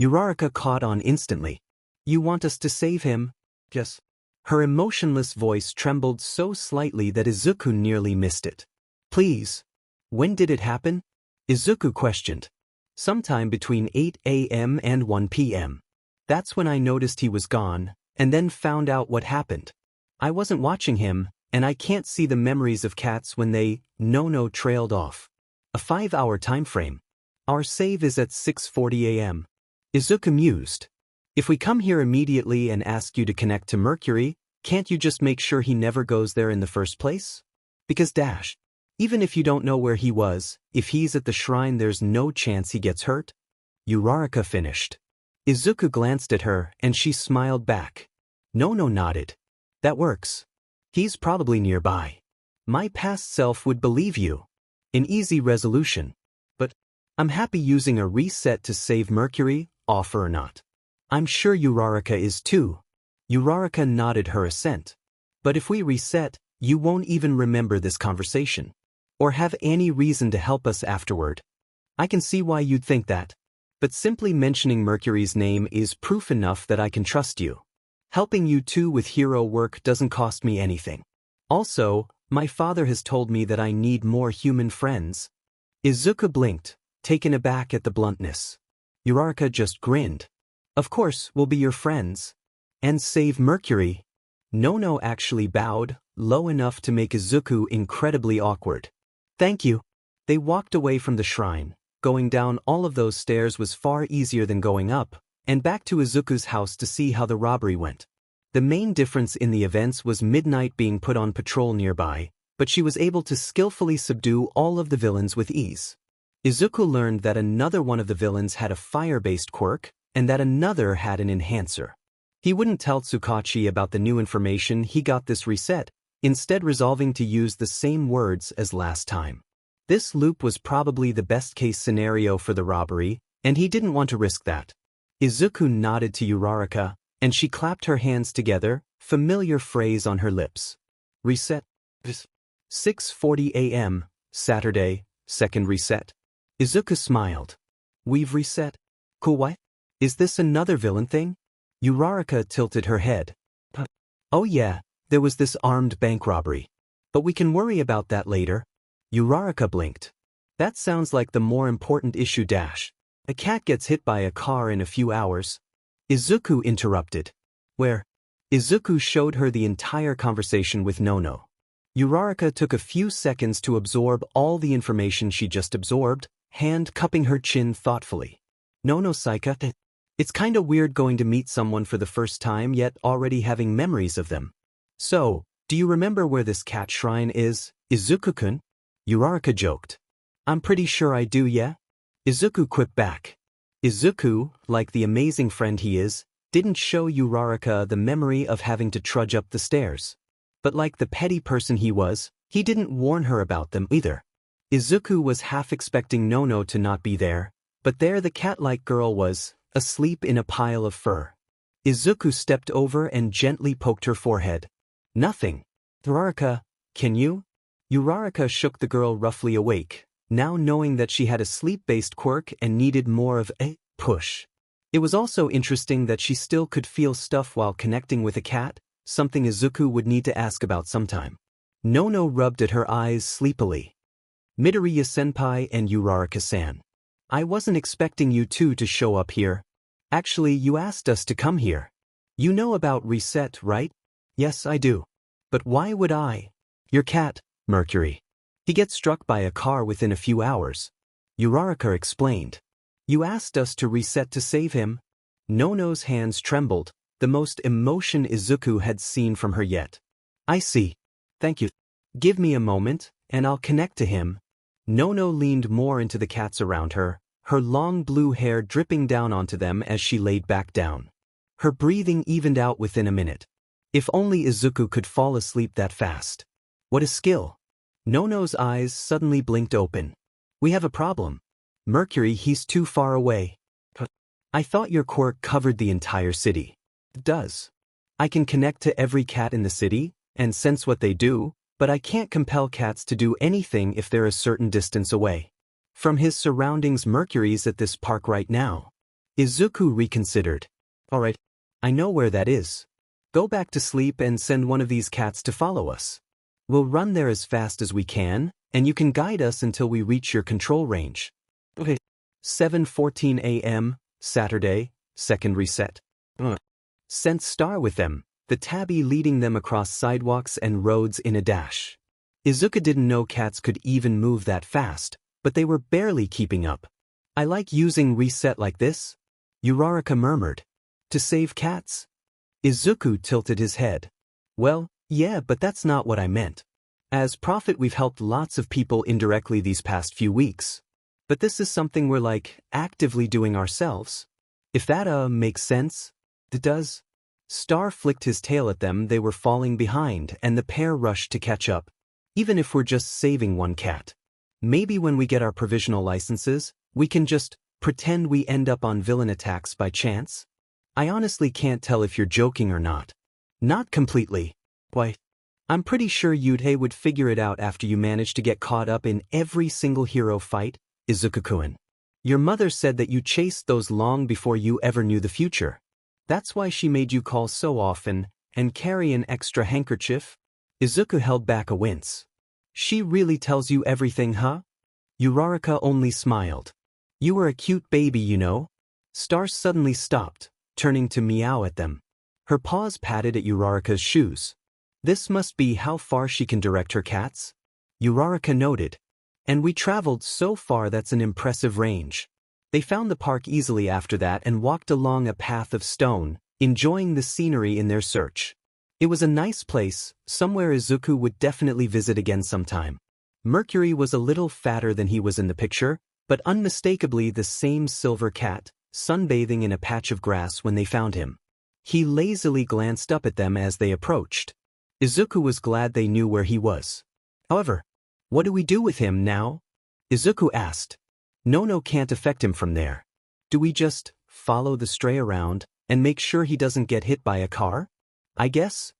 Uraraka caught on instantly. You want us to save him? Yes. Her emotionless voice trembled so slightly that Izuku nearly missed it. Please. When did it happen? Izuku questioned. Sometime between 8 a.m. and 1 p.m. That's when I noticed he was gone, and then found out what happened. I wasn't watching him, and I can't see the memories of cats when they, Nono trailed off. A 5-hour time frame. Our save is at 6:40 a.m. Izuku mused. If we come here immediately and ask you to connect to Mercury, can't you just make sure he never goes there in the first place? Because even if you don't know where he was, if he's at the shrine there's no chance he gets hurt? Uraraka finished. Izuku glanced at her and she smiled back. Nono nodded. That works. He's probably nearby. My past self would believe you. An easy resolution. But I'm happy using a reset to save Mercury, offer or not. I'm sure Uraraka is too. Uraraka nodded her assent. But if we reset, you won't even remember this conversation. Or have any reason to help us afterward. I can see why you'd think that. But simply mentioning Mercury's name is proof enough that I can trust you. Helping you two with hero work doesn't cost me anything. Also, my father has told me that I need more human friends. Izuku blinked, taken aback at the bluntness. Uraraka just grinned. Of course, we'll be your friends. And save Mercury. Nono actually bowed, low enough to make Izuku incredibly awkward. Thank you. They walked away from the shrine. Going down all of those stairs was far easier than going up, and back to Izuku's house to see how the robbery went. The main difference in the events was Midnight being put on patrol nearby, but she was able to skillfully subdue all of the villains with ease. Izuku learned that another one of the villains had a fire-based quirk, and that another had an enhancer. He wouldn't tell Tsukachi about the new information he got this reset, instead resolving to use the same words as last time. This loop was probably the best-case scenario for the robbery, and he didn't want to risk that. Izuku nodded to Uraraka, and she clapped her hands together, familiar phrase on her lips. Reset. 6:40 a.m., Saturday, second reset. Izuku smiled. We've reset. Cool, what? Is this another villain thing? Uraraka tilted her head. Oh yeah, there was this armed bank robbery. But we can worry about that later. Uraraka blinked. That sounds like the more important issue dash. A cat gets hit by a car in a few hours. Izuku interrupted. Where? Izuku showed her the entire conversation with Nono. Uraraka took a few seconds to absorb all the information she just absorbed, hand cupping her chin thoughtfully. Nono Saika. It's kinda weird going to meet someone for the first time yet already having memories of them. So, do you remember where this cat shrine is, Izuku-kun? Uraraka joked. I'm pretty sure I do, yeah? Izuku quipped back. Izuku, like the amazing friend he is, didn't show Uraraka the memory of having to trudge up the stairs. But like the petty person he was, he didn't warn her about them either. Izuku was half expecting Nono to not be there, but there the cat-like girl was, asleep in a pile of fur. Izuku stepped over and gently poked her forehead. Nothing. Uraraka, can you? Uraraka shook the girl roughly awake, now knowing that she had a sleep-based quirk and needed more of a push. It was also interesting that she still could feel stuff while connecting with a cat, something Izuku would need to ask about sometime. Nono rubbed at her eyes sleepily. Midoriya-senpai and Uraraka-san. I wasn't expecting you two to show up here. Actually, you asked us to come here. You know about reset, right? Yes, I do. But why would I? Your cat, Mercury. He gets struck by a car within a few hours. Uraraka explained. You asked us to reset to save him. Nono's hands trembled, the most emotion Izuku had seen from her yet. I see. Thank you. Give me a moment, and I'll connect to him. Nono leaned more into the cats around her, her long blue hair dripping down onto them as she laid back down. Her breathing evened out within a minute. If only Izuku could fall asleep that fast. What a skill. Nono's eyes suddenly blinked open. We have a problem. Mercury, he's too far away. I thought your quirk covered the entire city. It does. I can connect to every cat in the city, and sense what they do, but I can't compel cats to do anything if they're a certain distance away. From his surroundings, Mercury's at this park right now. Izuku reconsidered. Alright, I know where that is. Go back to sleep and send one of these cats to follow us. We'll run there as fast as we can, and you can guide us until we reach your control range. Okay. 7:14 a.m., Saturday, second reset. Sent Star with them, the tabby leading them across sidewalks and roads in a dash. Izuku didn't know cats could even move that fast, but they were barely keeping up. I like using reset like this, Uraraka murmured. To save cats? Izuku tilted his head. Well, yeah, but that's not what I meant. As Prophet, we've helped lots of people indirectly these past few weeks. But this is something we're actively doing ourselves. If that makes sense? It does. Star flicked his tail at them. They were falling behind and the pair rushed to catch up. Even if we're just saving one cat. Maybe when we get our provisional licenses, we can just pretend we end up on villain attacks by chance? I honestly can't tell if you're joking or not. Not completely. Why? I'm pretty sure Yudhei would figure it out after you managed to get caught up in every single hero fight, Izuku-kun. Your mother said that you chased those long before you ever knew the future. That's why she made you call so often and carry an extra handkerchief. Izuku held back a wince. She really tells you everything, huh? Uraraka only smiled. You were a cute baby, you know. Star suddenly stopped, turning to meow at them. Her paws patted at Uraraka's shoes. This must be how far she can direct her cats? Uraraka noted. And we traveled so far, that's an impressive range. They found the park easily after that and walked along a path of stone, enjoying the scenery in their search. It was a nice place, somewhere Izuku would definitely visit again sometime. Mercury was a little fatter than he was in the picture, but unmistakably the same silver cat, sunbathing in a patch of grass when they found him. He lazily glanced up at them as they approached. Izuku was glad they knew where he was. However, what do we do with him now? Izuku asked. Nono can't affect him from there. Do we just follow the stray around and make sure he doesn't get hit by a car? I guess?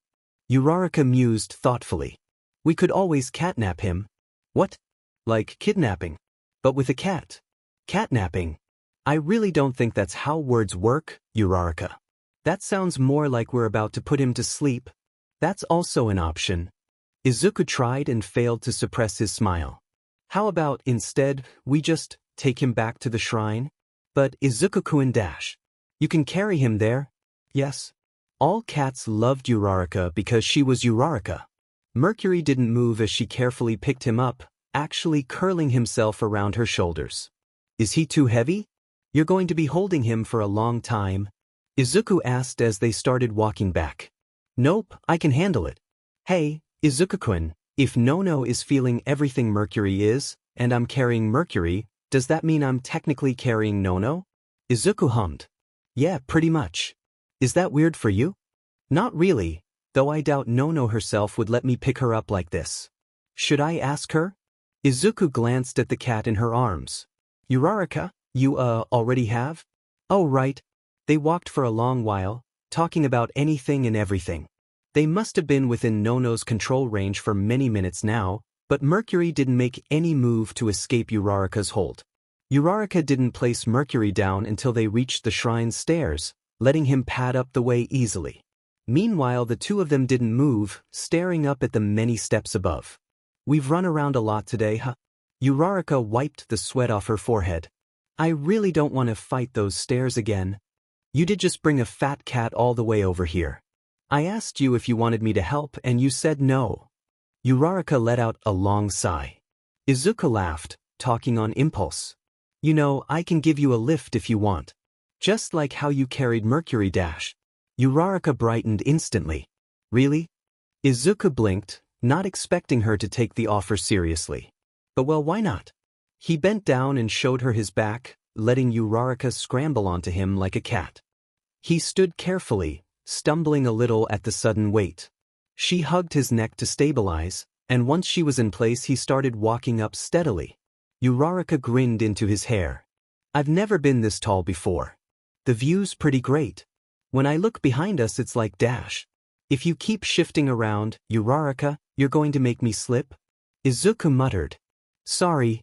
Uraraka mused thoughtfully. We could always catnap him. What? Like kidnapping? But with a cat. Catnapping. I really don't think that's how words work, Uraraka. That sounds more like we're about to put him to sleep. That's also an option. Izuku tried and failed to suppress his smile. How about instead we just take him back to the shrine? But Izuku-kun dash. You can carry him there. Yes. All cats loved Uraraka because she was Uraraka. Mercury didn't move as she carefully picked him up, actually curling himself around her shoulders. Is he too heavy? You're going to be holding him for a long time? Izuku asked as they started walking back. Nope, I can handle it. Hey, Izuku-kun, if Nono is feeling everything Mercury is, and I'm carrying Mercury, does that mean I'm technically carrying Nono? Izuku hummed. Yeah, pretty much. Is that weird for you? Not really, though I doubt Nono herself would let me pick her up like this. Should I ask her? Izuku glanced at the cat in her arms. Uraraka, you, already have? Oh right. They walked for a long while, talking about anything and everything. They must have been within Nono's control range for many minutes now, but Mercury didn't make any move to escape Uraraka's hold. Uraraka didn't place Mercury down until they reached the shrine's stairs, letting him pad up the way easily. Meanwhile, the two of them didn't move, staring up at the many steps above. We've run around a lot today, huh? Uraraka wiped the sweat off her forehead. I really don't want to fight those stairs again. You did just bring a fat cat all the way over here. I asked you if you wanted me to help and you said no. Uraraka let out a long sigh. Izuku laughed, talking on impulse. You know, I can give you a lift if you want. Just like how you carried Mercury dash. Uraraka brightened instantly. Really? Izuku blinked, not expecting her to take the offer seriously. But well, why not? He bent down and showed her his back, letting Uraraka scramble onto him like a cat. He stood carefully, stumbling a little at the sudden weight. She hugged his neck to stabilize, and once she was in place he started walking up steadily. Uraraka grinned into his hair. I've never been this tall before. The view's pretty great. When I look behind us it's like dash. If you keep shifting around, Uraraka, you're going to make me slip? Izuku muttered. Sorry.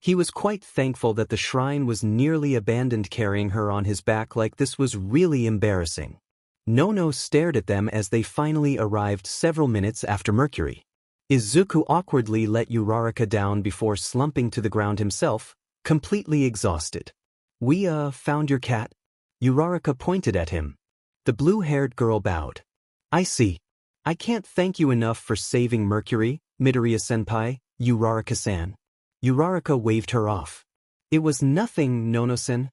He was quite thankful that the shrine was nearly abandoned. Carrying her on his back like this was really embarrassing. Nono stared at them as they finally arrived several minutes after Mercury. Izuku awkwardly let Uraraka down before slumping to the ground himself, completely exhausted. We, found your cat? Uraraka pointed at him. The blue-haired girl bowed. I see. I can't thank you enough for saving Mercury, Midoriya-senpai, Uraraka-san. Uraraka waved her off. It was nothing, Nono-san.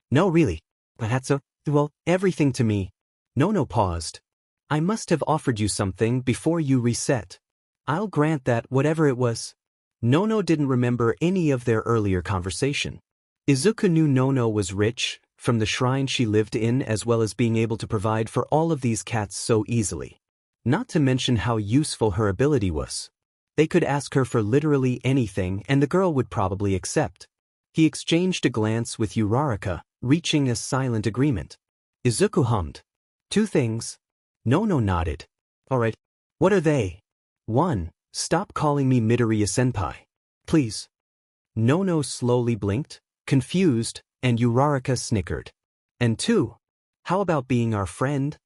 No, really. That's well, everything to me. Nono paused. I must have offered you something before you reset. I'll grant that, whatever it was. Nono didn't remember any of their earlier conversation. Izuku knew Nono was rich, from the shrine she lived in as well as being able to provide for all of these cats so easily. Not to mention how useful her ability was. They could ask her for literally anything and the girl would probably accept. He exchanged a glance with Uraraka, reaching a silent agreement. Izuku hummed. 2 things. Nono nodded. Alright. What are they? 1. Stop calling me Midoriya-senpai. Please. Nono slowly blinked, confused, and Uraraka snickered. And 2. How about being our friend?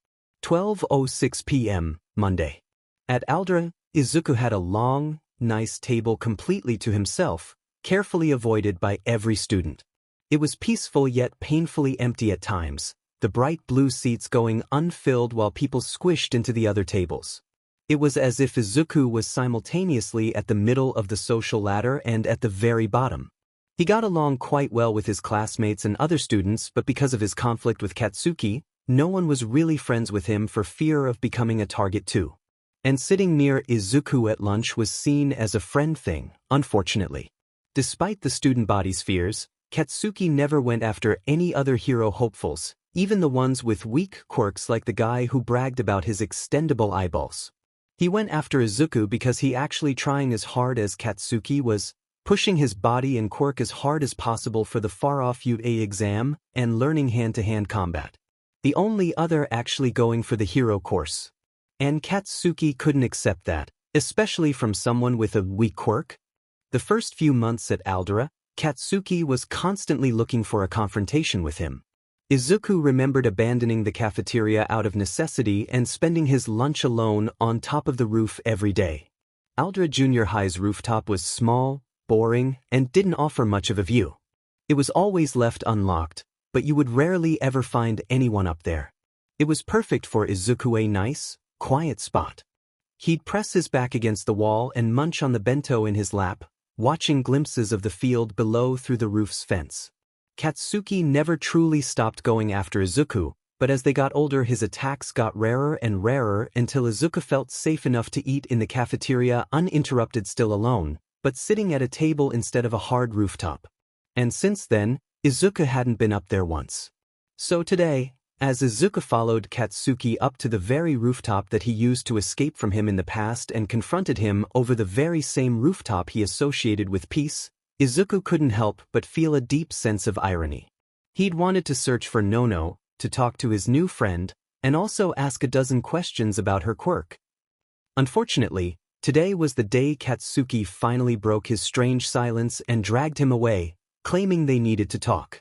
12:06 p.m., Monday. At Aldra, Izuku had a long, nice table completely to himself, carefully avoided by every student. It was peaceful yet painfully empty at times, the bright blue seats going unfilled while people squished into the other tables. It was as if Izuku was simultaneously at the middle of the social ladder and at the very bottom. He got along quite well with his classmates and other students, but because of his conflict with Katsuki, no one was really friends with him for fear of becoming a target too. And sitting near Izuku at lunch was seen as a friend thing, unfortunately. Despite the student body's fears, Katsuki never went after any other hero hopefuls, even the ones with weak quirks like the guy who bragged about his extendable eyeballs. He went after Izuku because he actually trying as hard as Katsuki was, pushing his body and quirk as hard as possible for the far-off UA exam and learning hand-to-hand combat. The only other actually going for the hero course. And Katsuki couldn't accept that, especially from someone with a weak quirk. The first few months at Aldera, Katsuki was constantly looking for a confrontation with him. Izuku remembered abandoning the cafeteria out of necessity and spending his lunch alone on top of the roof every day. Aldera Junior High's rooftop was small, boring, and didn't offer much of a view. It was always left unlocked, but you would rarely ever find anyone up there. It was perfect for Izuku, a nice, quiet spot. He'd press his back against the wall and munch on the bento in his lap, watching glimpses of the field below through the roof's fence. Katsuki never truly stopped going after Izuku, but as they got older his attacks got rarer and rarer until Izuku felt safe enough to eat in the cafeteria uninterrupted, still alone, but sitting at a table instead of a hard rooftop. And since then, Izuku hadn't been up there once. So today, as Izuku followed Katsuki up to the very rooftop that he used to escape from him in the past and confronted him over the very same rooftop he associated with peace, Izuku couldn't help but feel a deep sense of irony. He'd wanted to search for Nono, to talk to his new friend, and also ask a dozen questions about her quirk. Unfortunately, today was the day Katsuki finally broke his strange silence and dragged him away, claiming they needed to talk.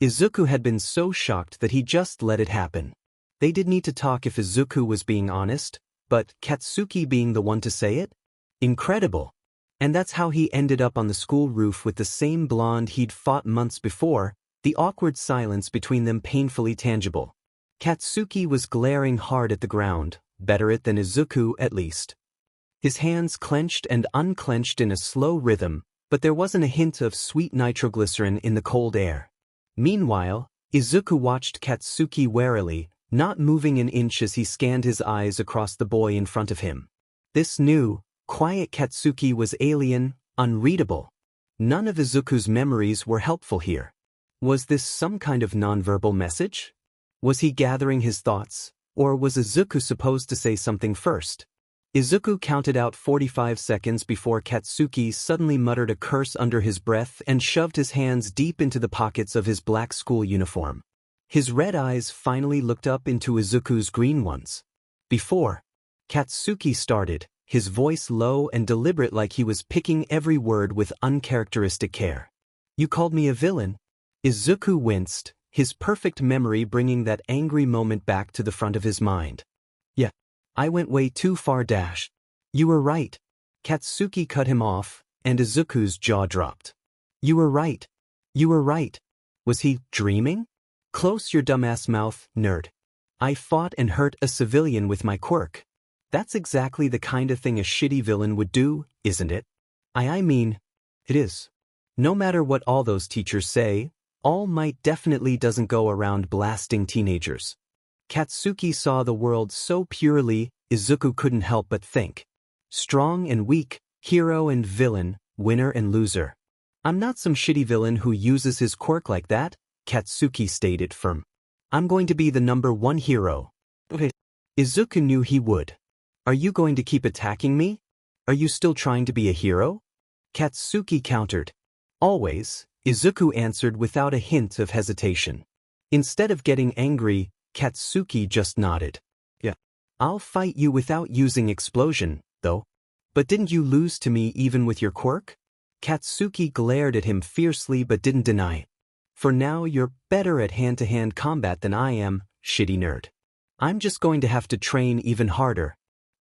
Izuku had been so shocked that he just let it happen. They did need to talk if Izuku was being honest, but Katsuki being the one to say it? Incredible. And that's how he ended up on the school roof with the same blonde he'd fought months before, the awkward silence between them painfully tangible. Katsuki was glaring hard at the ground, better it than Izuku at least. His hands clenched and unclenched in a slow rhythm, but there wasn't a hint of sweet nitroglycerin in the cold air. Meanwhile, Izuku watched Katsuki warily, not moving an inch as he scanned his eyes across the boy in front of him. This new, quiet Katsuki was alien, unreadable. None of Izuku's memories were helpful here. Was this some kind of nonverbal message? Was he gathering his thoughts, or was Izuku supposed to say something first? Izuku counted out 45 seconds before Katsuki suddenly muttered a curse under his breath and shoved his hands deep into the pockets of his black school uniform. His red eyes finally looked up into Izuku's green ones. Before Katsuki started, his voice low and deliberate like he was picking every word with uncharacteristic care. "You called me a villain?" Izuku winced, his perfect memory bringing that angry moment back to the front of his mind. "Yeah. I went way too far. You were right." Katsuki cut him off, and Izuku's jaw dropped. "You were right. You were right." Was he dreaming? "Close your dumbass mouth, nerd. I fought and hurt a civilian with my quirk. That's exactly the kind of thing a shitty villain would do, isn't it?" I mean, it is. No matter what all those teachers say, All Might definitely doesn't go around blasting teenagers. Katsuki saw the world so purely, Izuku couldn't help but think. Strong and weak, hero and villain, winner and loser. "I'm not some shitty villain who uses his quirk like that," Katsuki stated firm. "I'm going to be the #1 hero." Okay. Izuku knew he would. "Are you going to keep attacking me? Are you still trying to be a hero?" Katsuki countered. "Always," Izuku answered without a hint of hesitation. Instead of getting angry, Katsuki just nodded. "Yeah. I'll fight you without using explosion, though. But didn't you lose to me even with your quirk?" Katsuki glared at him fiercely but didn't deny. "For now you're better at hand-to-hand combat than I am, shitty nerd. I'm just going to have to train even harder."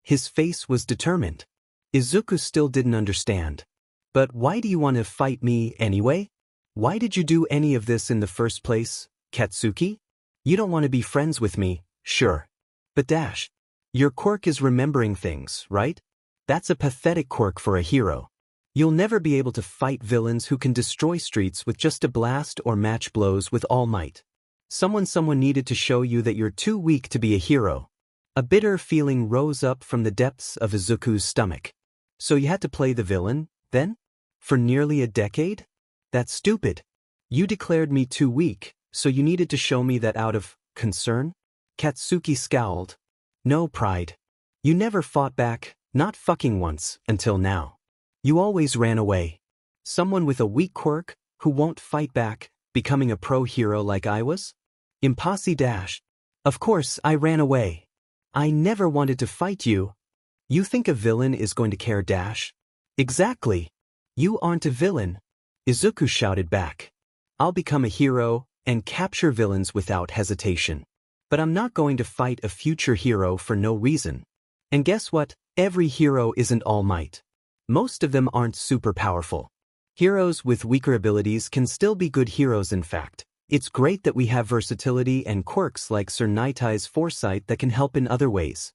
His face was determined. Izuku still didn't understand. "But why do you want to fight me anyway?" Why did you do any of this in the first place, Katsuki? You don't want to be friends with me, sure. But Dash. Your quirk is remembering things, right? That's a pathetic quirk for a hero. You'll never be able to fight villains who can destroy streets with just a blast or match blows with all might. Someone needed to show you that you're too weak to be a hero. A bitter feeling rose up from the depths of Izuku's stomach. So you had to play the villain, then? For nearly a decade? That's stupid. You declared me too weak, so you needed to show me that out of concern? Katsuki scowled. No pride. You never fought back, not fucking once, until now. You always ran away. Someone with a weak quirk, who won't fight back, becoming a pro hero like I was? Impossible Dash. Of course I ran away. I never wanted to fight you. You think a villain is going to care Dash? Exactly. You aren't a villain. Izuku shouted back. I'll become a hero and capture villains without hesitation. But I'm not going to fight a future hero for no reason. And guess what? Every hero isn't All Might. Most of them aren't super powerful. Heroes with weaker abilities can still be good heroes in fact. It's great that we have versatility and quirks like Sir Nightie's foresight that can help in other ways.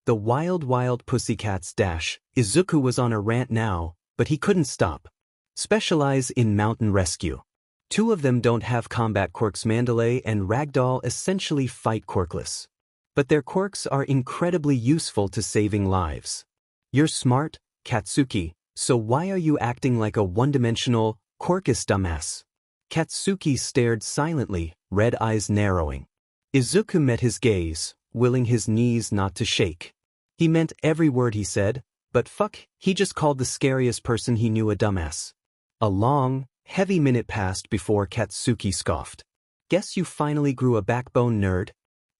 The wild pussycats Dash. Izuku was on a rant now, but he couldn't stop. Specialize in mountain rescue. Two of them don't have combat quirks. Mandalay and Ragdoll essentially fight quirkless. But their quirks are incredibly useful to saving lives. You're smart, Katsuki, so why are you acting like a one-dimensional, quirkless dumbass? Katsuki stared silently, red eyes narrowing. Izuku met his gaze, willing his knees not to shake. He meant every word he said, but fuck, he just called the scariest person he knew a dumbass. A long, heavy minute passed before Katsuki scoffed. Guess you finally grew a backbone, nerd.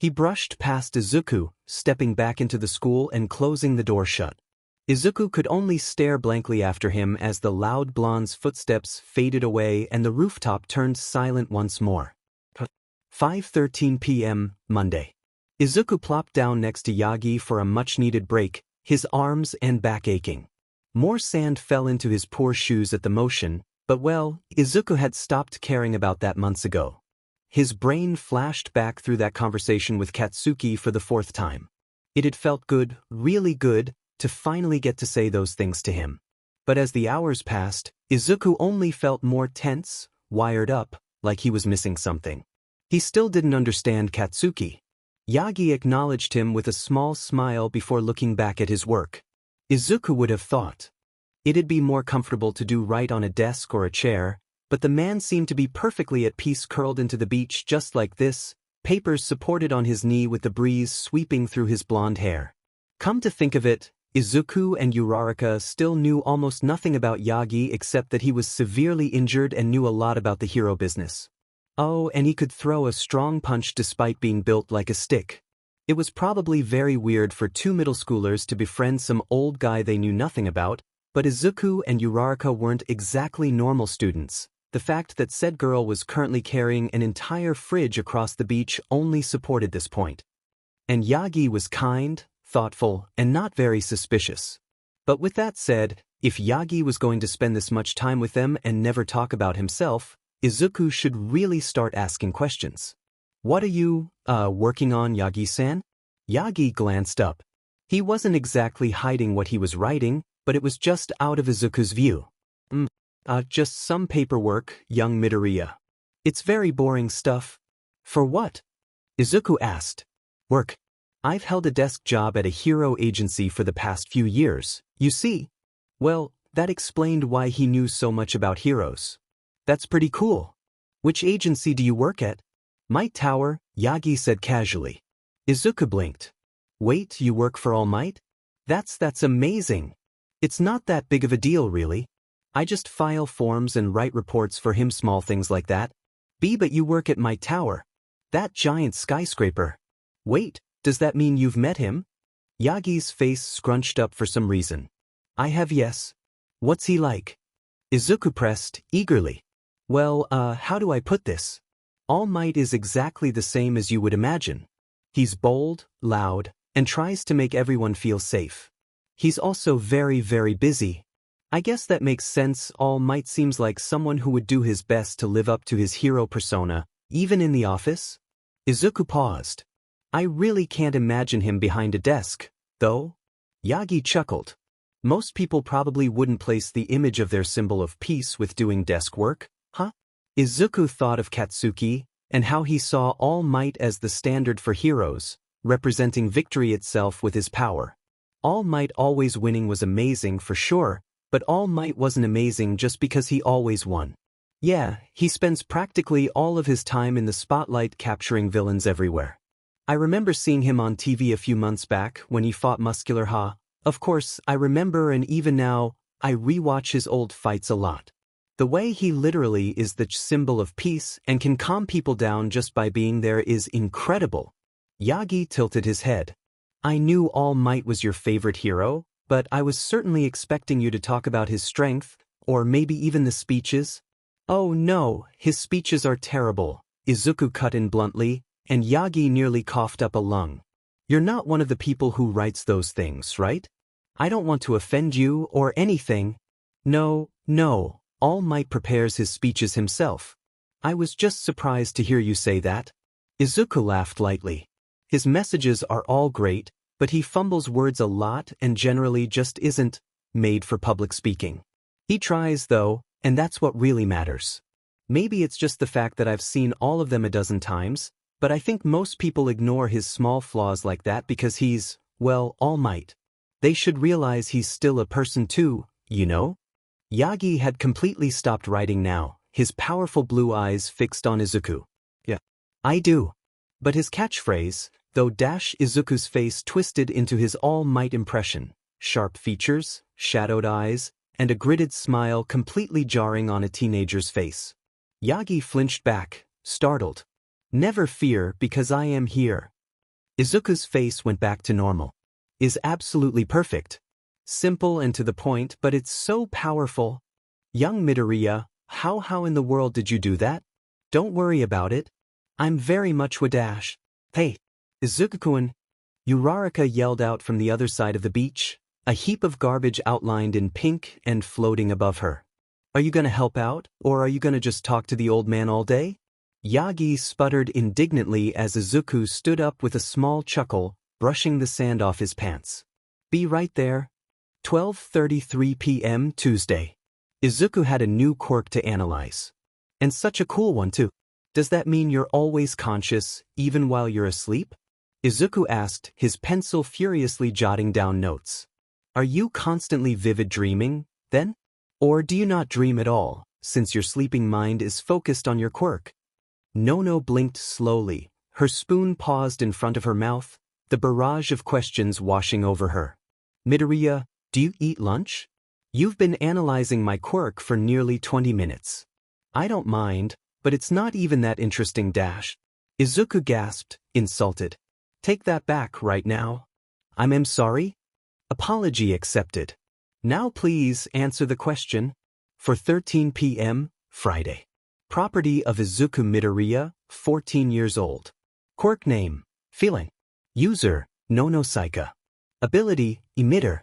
He brushed past Izuku, stepping back into the school and closing the door shut. Izuku could only stare blankly after him as the loud blonde's footsteps faded away and the rooftop turned silent once more. 5:13 p.m., Monday. Izuku plopped down next to Yagi for a much-needed break, his arms and back aching. More sand fell into his poor shoes at the motion, but well, Izuku had stopped caring about that months ago. His brain flashed back through that conversation with Katsuki for the fourth time. It had felt good, really good, to finally get to say those things to him. But as the hours passed, Izuku only felt more tense, wired up, like he was missing something. He still didn't understand Katsuki. Yagi acknowledged him with a small smile before looking back at his work. Izuku would have thought it'd be more comfortable to do right on a desk or a chair, but the man seemed to be perfectly at peace curled into the beach just like this, papers supported on his knee with the breeze sweeping through his blonde hair. Come to think of it, Izuku and Uraraka still knew almost nothing about Yagi except that he was severely injured and knew a lot about the hero business. Oh, and he could throw a strong punch despite being built like a stick. It was probably very weird for two middle schoolers to befriend some old guy they knew nothing about, but Izuku and Uraraka weren't exactly normal students. The fact that said girl was currently carrying an entire fridge across the beach only supported this point. And Yagi was kind, thoughtful, and not very suspicious. But with that said, if Yagi was going to spend this much time with them and never talk about himself, Izuku should really start asking questions. What are you, working on, Yagi-san? Yagi glanced up. He wasn't exactly hiding what he was writing, but it was just out of Izuku's view. Just some paperwork, young Midoriya. It's very boring stuff. For what? Izuku asked. Work. I've held a desk job at a hero agency for the past few years, you see. Well, that explained why he knew so much about heroes. That's pretty cool. Which agency do you work at? Might Tower, Yagi said casually. Izuku blinked. Wait, you work for All Might? That's amazing. It's not that big of a deal really. I just file forms and write reports for him, small things like that. But you work at my tower. That giant skyscraper. Wait, does that mean you've met him? Yagi's face scrunched up for some reason. I have, yes. What's he like? Izuku pressed, eagerly. Well, how do I put this? All Might is exactly the same as you would imagine. He's bold, loud, and tries to make everyone feel safe. He's also very, very busy. I guess that makes sense. All Might seems like someone who would do his best to live up to his hero persona, even in the office. Izuku paused. I really can't imagine him behind a desk, though. Yagi chuckled. Most people probably wouldn't place the image of their symbol of peace with doing desk work, huh? Izuku thought of Katsuki, and how he saw All Might as the standard for heroes, representing victory itself with his power. All Might always winning was amazing for sure, but All Might wasn't amazing just because he always won. Yeah, he spends practically all of his time in the spotlight capturing villains everywhere. I remember seeing him on TV a few months back when he fought Muscular. Of course, I remember, and even now, I rewatch his old fights a lot. The way he literally is the symbol of peace and can calm people down just by being there is incredible. Yagi tilted his head. I knew All Might was your favorite hero, but I was certainly expecting you to talk about his strength, or maybe even the speeches. Oh no, his speeches are terrible, Izuku cut in bluntly, and Yagi nearly coughed up a lung. You're not one of the people who writes those things, right? I don't want to offend you or anything. No, All Might prepares his speeches himself. I was just surprised to hear you say that. Izuku laughed lightly. His messages are all great, but he fumbles words a lot and generally just isn't made for public speaking. He tries though, and that's what really matters. Maybe it's just the fact that I've seen all of them a dozen times, but I think most people ignore his small flaws like that because he's, well, All Might. They should realize he's still a person too, you know? Yagi had completely stopped writing now, his powerful blue eyes fixed on Izuku. Yeah, I do. But his catchphrase, though, Izuku's face twisted into his All Might impression, sharp features, shadowed eyes, and a gritted smile completely jarring on a teenager's face. Yagi flinched back, startled. Never fear, because I am here. Izuku's face went back to normal. Is absolutely perfect. Simple and to the point, but it's so powerful. Young Midoriya, how in the world did you do that? Don't worry about it. I'm very much wadash. Hey, Izuku-kun. Uraraka yelled out from the other side of the beach, a heap of garbage outlined in pink and floating above her. Are you gonna help out, or are you gonna just talk to the old man all day? Yagi sputtered indignantly as Izuku stood up with a small chuckle, brushing the sand off his pants. Be right there. 12:33 p.m. Tuesday. Izuku had a new quirk to analyze. And such a cool one too. Does that mean you're always conscious, even while you're asleep? Izuku asked, his pencil furiously jotting down notes. Are you constantly vivid dreaming, then? Or do you not dream at all, since your sleeping mind is focused on your quirk? Nono blinked slowly, her spoon paused in front of her mouth, the barrage of questions washing over her. Midoriya, do you eat lunch? You've been analyzing my quirk for nearly 20 minutes. I don't mind, but it's not even that interesting. Izuku gasped, insulted. Take that back right now. I'm sorry? Apology accepted. Now please answer the question. For 13 p.m., Friday. Property of Izuku Midoriya, 14 years old. Quirk name, feeling. User, Nonosaika. Ability, emitter.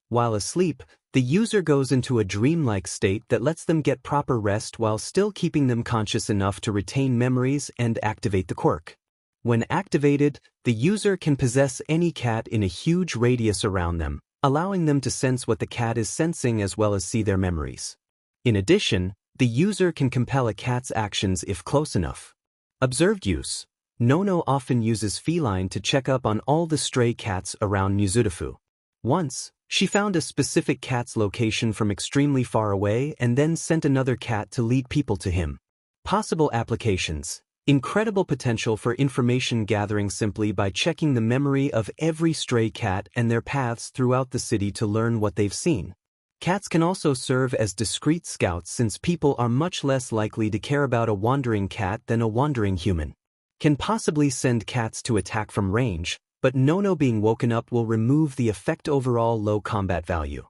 While asleep, the user goes into a dreamlike state that lets them get proper rest while still keeping them conscious enough to retain memories and activate the quirk. When activated, the user can possess any cat in a huge radius around them, allowing them to sense what the cat is sensing as well as see their memories. In addition, the user can compel a cat's actions if close enough. Observed use. Nono often uses feline to check up on all the stray cats around Mizudafu. Once, she found a specific cat's location from extremely far away and then sent another cat to lead people to him. Possible applications. Incredible potential for information gathering simply by checking the memory of every stray cat and their paths throughout the city to learn what they've seen. Cats can also serve as discreet scouts since people are much less likely to care about a wandering cat than a wandering human. Can possibly send cats to attack from range, but Nono being woken up will remove the effect overall low combat value.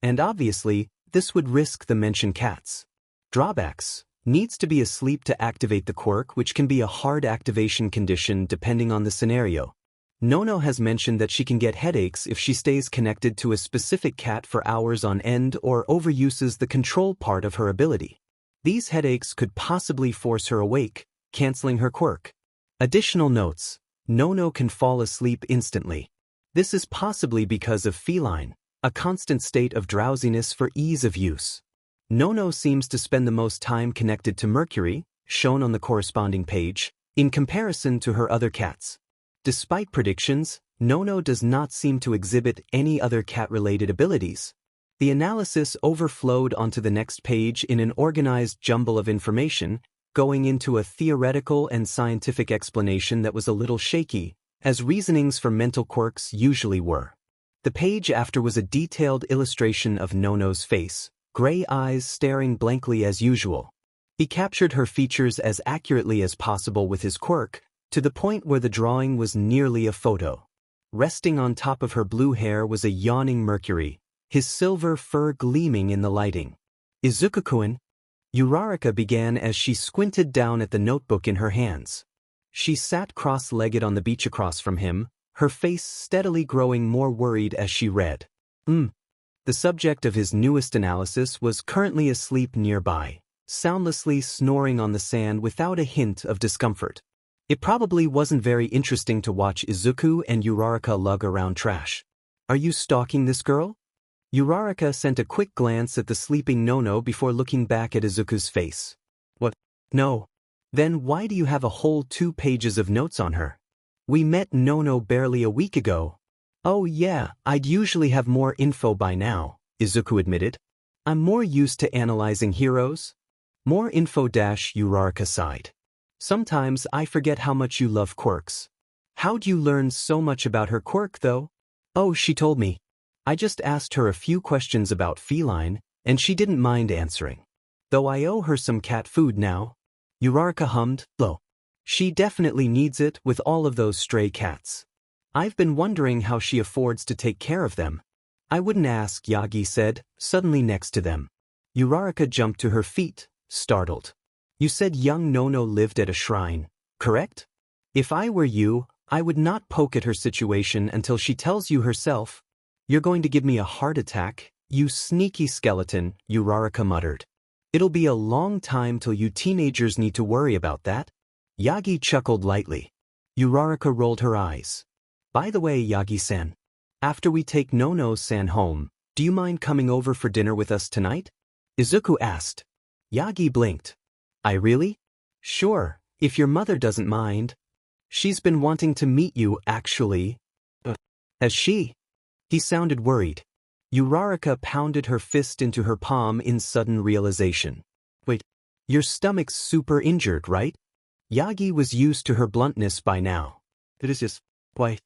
And obviously, this would risk the mentioned cats. Drawbacks. Needs to be asleep to activate the quirk, which can be a hard activation condition depending on the scenario. Nono has mentioned that she can get headaches if she stays connected to a specific cat for hours on end or overuses the control part of her ability. These headaches could possibly force her awake, canceling her quirk. Additional notes: Nono can fall asleep instantly. This is possibly because of feline, a constant state of drowsiness for ease of use. Nono seems to spend the most time connected to Mercury, shown on the corresponding page, in comparison to her other cats. Despite predictions, Nono does not seem to exhibit any other cat-related abilities. The analysis overflowed onto the next page in an organized jumble of information, going into a theoretical and scientific explanation that was a little shaky, as reasonings for mental quirks usually were. The page after was a detailed illustration of Nono's face, gray eyes staring blankly as usual. He captured her features as accurately as possible with his quirk, to the point where the drawing was nearly a photo. Resting on top of her blue hair was a yawning Mercury, his silver fur gleaming in the lighting. Izuku-kun? Uraraka began as she squinted down at the notebook in her hands. She sat cross-legged on the beach across from him, her face steadily growing more worried as she read. The subject of his newest analysis was currently asleep nearby, soundlessly snoring on the sand without a hint of discomfort. It probably wasn't very interesting to watch Izuku and Uraraka lug around trash. Are you stalking this girl? Uraraka sent a quick glance at the sleeping Nono before looking back at Izuku's face. What? No. Then why do you have a whole 2 pages of notes on her? We met Nono barely a week ago. Oh yeah, I'd usually have more info by now, Izuku admitted. I'm more used to analyzing heroes. More info. Uraraka sighed. Sometimes I forget how much you love quirks. How'd you learn so much about her quirk, though? Oh, she told me. I just asked her a few questions about feline, and she didn't mind answering. Though I owe her some cat food now. Uraraka hummed, low. She definitely needs it with all of those stray cats. I've been wondering how she affords to take care of them. I wouldn't ask, Yagi said, suddenly next to them. Uraraka jumped to her feet, startled. You said young Nono lived at a shrine, correct? If I were you, I would not poke at her situation until she tells you herself. You're going to give me a heart attack, you sneaky skeleton, Uraraka muttered. It'll be a long time till you teenagers need to worry about that. Yagi chuckled lightly. Uraraka rolled her eyes. By the way, Yagi-san, after we take Nono-san home, do you mind coming over for dinner with us tonight? Izuku asked. Yagi blinked. I really? Sure, if your mother doesn't mind. She's been wanting to meet you, actually. Has she? He sounded worried. Uraraka pounded her fist into her palm in sudden realization. Wait, your stomach's super injured, right? Yagi was used to her bluntness by now. It is just, why?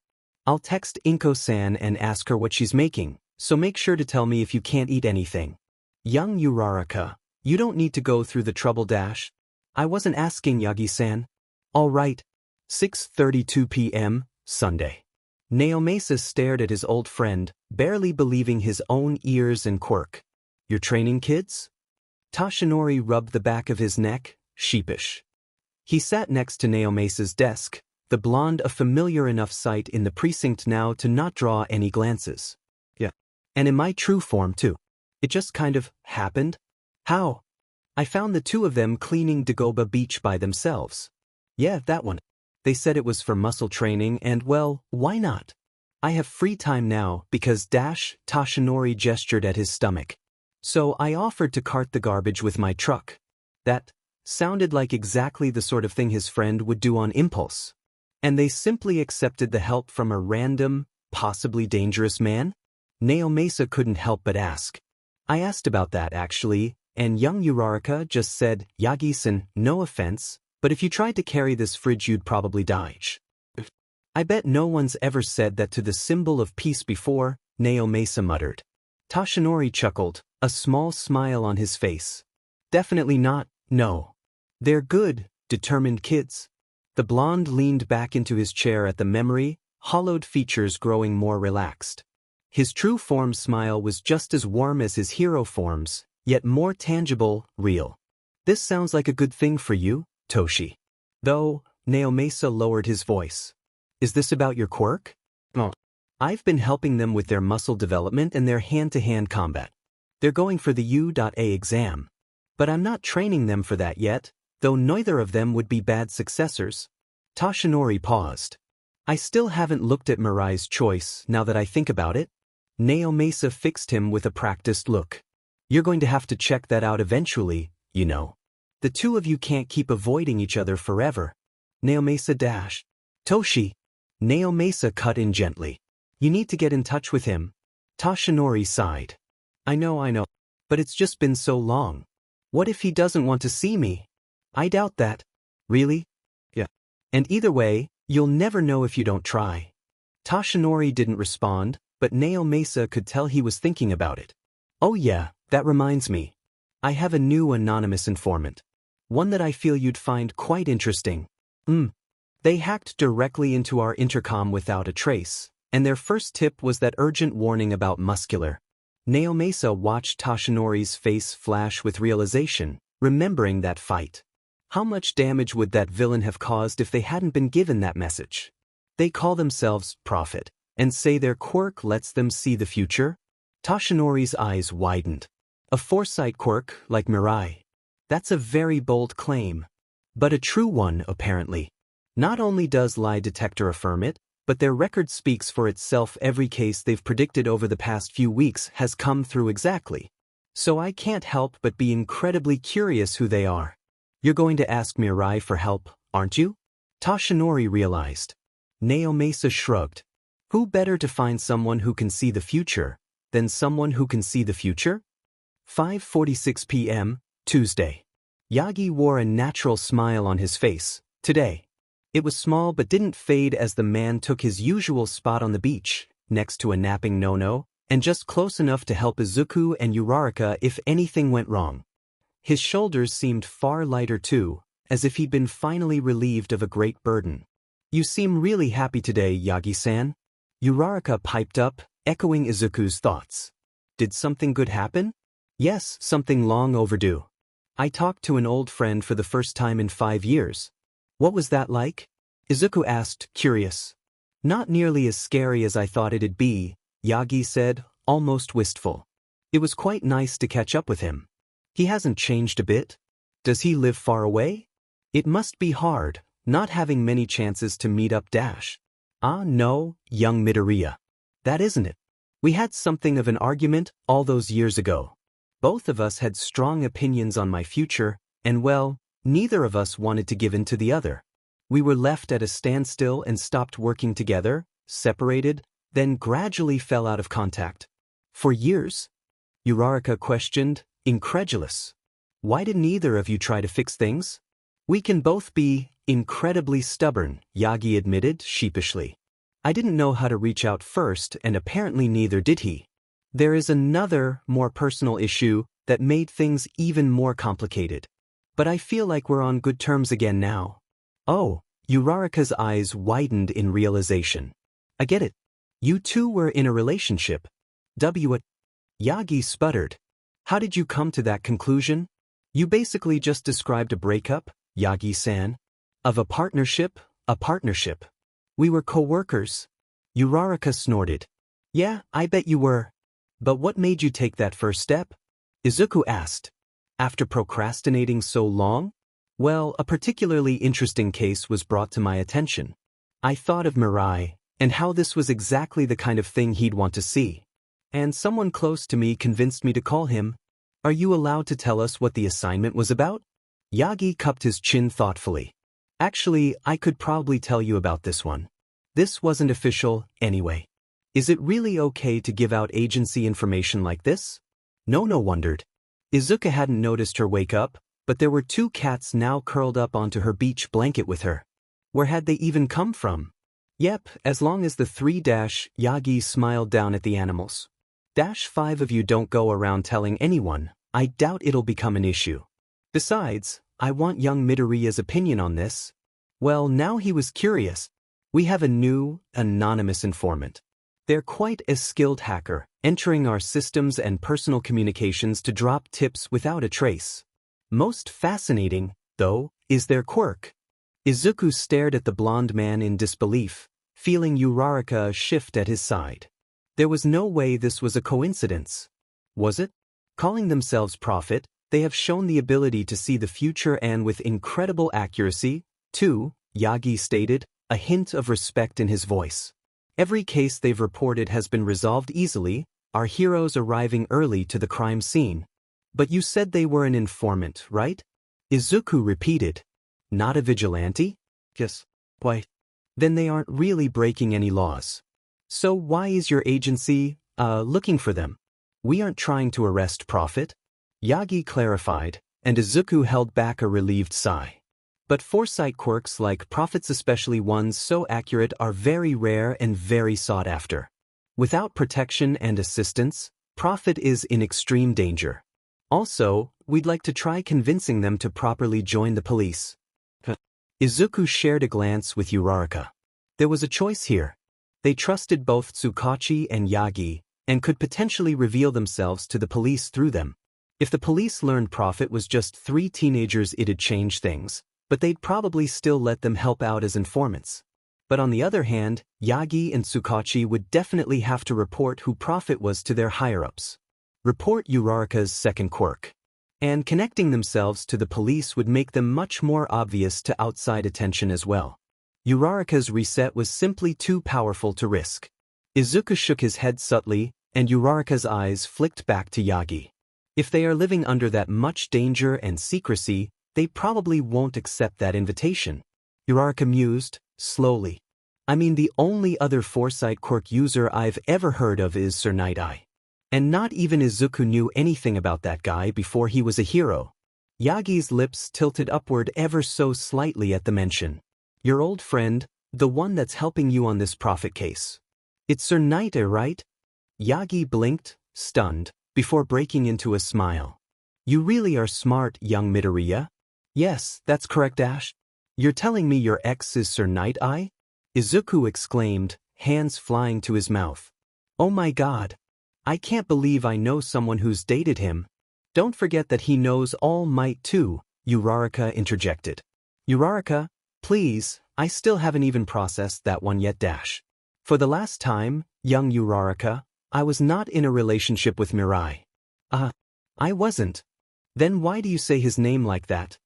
I'll text Inko-san and ask her what she's making, so make sure to tell me if you can't eat anything. Young Uraraka, you don't need to go through the trouble. I wasn't asking, Yagi-san. All right. 6:32 p.m., Sunday. Naomasa stared at his old friend, barely believing his own ears and quirk. You're training kids? Toshinori rubbed the back of his neck, sheepish. He sat next to Naomasa's desk, the blonde a familiar enough sight in the precinct now to not draw any glances. Yeah. And in my true form, too. It just kind of happened. How? I found the two of them cleaning Dagobah Beach by themselves. Yeah, that one. They said it was for muscle training and, well, why not? I have free time now because Toshinori gestured at his stomach. So I offered to cart the garbage with my truck. That sounded like exactly the sort of thing his friend would do on impulse. And they simply accepted the help from a random, possibly dangerous man? Naomasa couldn't help but ask. I asked about that, actually, and young Uraraka just said, Yagi-san, no offense, but if you tried to carry this fridge you'd probably die. I bet no one's ever said that to the symbol of peace before, Naomasa muttered. Toshinori chuckled, a small smile on his face. Definitely not, no. They're good, determined kids. The blonde leaned back into his chair at the memory, hollowed features growing more relaxed. His true form smile was just as warm as his hero forms, yet more tangible, real. This sounds like a good thing for you, Toshi. Though, Naomasa lowered his voice. Is this about your quirk? Oh. I've been helping them with their muscle development and their hand-to-hand combat. They're going for the U.A exam. But I'm not training them for that yet, though neither of them would be bad successors. Toshinori paused. I still haven't looked at Mirai's choice, now that I think about it. Naomasa fixed him with a practiced look. You're going to have to check that out eventually, you know. The two of you can't keep avoiding each other forever. Naomasa dashed. Toshi. Naomasa cut in gently. You need to get in touch with him. Toshinori sighed. I know. But it's just been so long. What if he doesn't want to see me? I doubt that. Really? Yeah. And either way, you'll never know if you don't try. Toshinori didn't respond, but Naomasa could tell he was thinking about it. Oh yeah, that reminds me. I have a new anonymous informant. One that I feel you'd find quite interesting. They hacked directly into our intercom without a trace, and their first tip was that urgent warning about Muscular. Naomasa watched Toshinori's face flash with realization, remembering that fight. How much damage would that villain have caused if they hadn't been given that message? They call themselves Prophet, and say their quirk lets them see the future? Toshinori's eyes widened. A foresight quirk, like Mirai. That's a very bold claim. But a true one, apparently. Not only does lie detector affirm it, but their record speaks for itself. Every case they've predicted over the past few weeks has come through exactly. So I can't help but be incredibly curious who they are. You're going to ask Mirai for help, aren't you? Toshinori realized. Naomasa shrugged. Who better to find someone who can see the future than someone who can see the future? 5:46 p.m., Tuesday. Yagi wore a natural smile on his face, today. It was small but didn't fade as the man took his usual spot on the beach, next to a napping Nono, and just close enough to help Izuku and Uraraka if anything went wrong. His shoulders seemed far lighter too, as if he'd been finally relieved of a great burden. You seem really happy today, Yagi-san. Uraraka piped up, echoing Izuku's thoughts. Did something good happen? Yes, something long overdue. I talked to an old friend for the first time in 5 years. What was that like? Izuku asked, curious. Not nearly as scary as I thought it'd be, Yagi said, almost wistful. It was quite nice to catch up with him. He hasn't changed a bit. Does he live far away? It must be hard, not having many chances to meet up. Ah no, young Midoriya. That isn't it. We had something of an argument all those years ago. Both of us had strong opinions on my future, and well, neither of us wanted to give in to the other. We were left at a standstill and stopped working together, separated, then gradually fell out of contact. For years? Uraraka questioned, incredulous. Why didn't either of you try to fix things? We can both be incredibly stubborn, Yagi admitted sheepishly. I didn't know how to reach out first, and apparently neither did he. There is another, more personal issue that made things even more complicated. But I feel like we're on good terms again now. Oh, Uraraka's eyes widened in realization. I get it. You two were in a relationship. Yagi sputtered. How did you come to that conclusion? You basically just described a breakup, Yagi-san. Of a partnership. We were co-workers. Uraraka snorted. Yeah, I bet you were. But what made you take that first step? Izuku asked. After procrastinating so long? Well, a particularly interesting case was brought to my attention. I thought of Mirai, and how this was exactly the kind of thing he'd want to see. And someone close to me convinced me to call him. Are you allowed to tell us what the assignment was about? Yagi cupped his chin thoughtfully. Actually, I could probably tell you about this one. This wasn't official, anyway. Is it really okay to give out agency information like this? Nono wondered. Izuku hadn't noticed her wake up, but there were 2 cats now curled up onto her beach blanket with her. Where had they even come from? Yep, as long as the 3 Yagi smiled down at the animals. 5 of you don't go around telling anyone. I doubt it'll become an issue. Besides, I want young Midoriya's opinion on this. Well, now he was curious. We have a new, anonymous informant. They're quite a skilled hacker, entering our systems and personal communications to drop tips without a trace. Most fascinating, though, is their quirk. Izuku stared at the blonde man in disbelief, feeling Uraraka shift at his side. There was no way this was a coincidence. Was it? Calling themselves Prophet, they have shown the ability to see the future and with incredible accuracy, too, Yagi stated, a hint of respect in his voice. Every case they've reported has been resolved easily, our heroes arriving early to the crime scene. But you said they were an informant, right? Izuku repeated. Not a vigilante? Yes. Why? Then they aren't really breaking any laws. So why is your agency, looking for them? We aren't trying to arrest Prophet. Yagi clarified, and Izuku held back a relieved sigh. But foresight quirks like Prophet's, especially ones so accurate, are very rare and very sought after. Without protection and assistance, Prophet is in extreme danger. Also, we'd like to try convincing them to properly join the police. Izuku shared a glance with Uraraka. There was a choice here. They trusted both Tsukachi and Yagi, and could potentially reveal themselves to the police through them. If the police learned Prophet was just 3 teenagers, it'd change things, but they'd probably still let them help out as informants. But on the other hand, Yagi and Tsukachi would definitely have to report who Prophet was to their higher-ups. Report Uraraka's second quirk. And connecting themselves to the police would make them much more obvious to outside attention as well. Uraraka's reset was simply too powerful to risk. Izuku shook his head subtly, and Uraraka's eyes flicked back to Yagi. If they are living under that much danger and secrecy, they probably won't accept that invitation. Uraraka mused, slowly. I mean, the only other foresight quirk user I've ever heard of is Sir Night-Eye. And not even Izuku knew anything about that guy before he was a hero. Yagi's lips tilted upward ever so slightly at the mention. Your old friend, the one that's helping you on this Prophet case. It's Sir Night-Eye, right? Yagi blinked, stunned, before breaking into a smile. You really are smart, young Midoriya. Yes, that's correct, Ash. You're telling me your ex is Sir Night-Eye? Izuku exclaimed, hands flying to his mouth. Oh my god. I can't believe I know someone who's dated him. Don't forget that he knows All Might too, Uraraka interjected. Uraraka, please, I still haven't even processed that one yet. For the last time, young Uraraka, I was not in a relationship with Mirai. I wasn't. Then why do you say his name like that?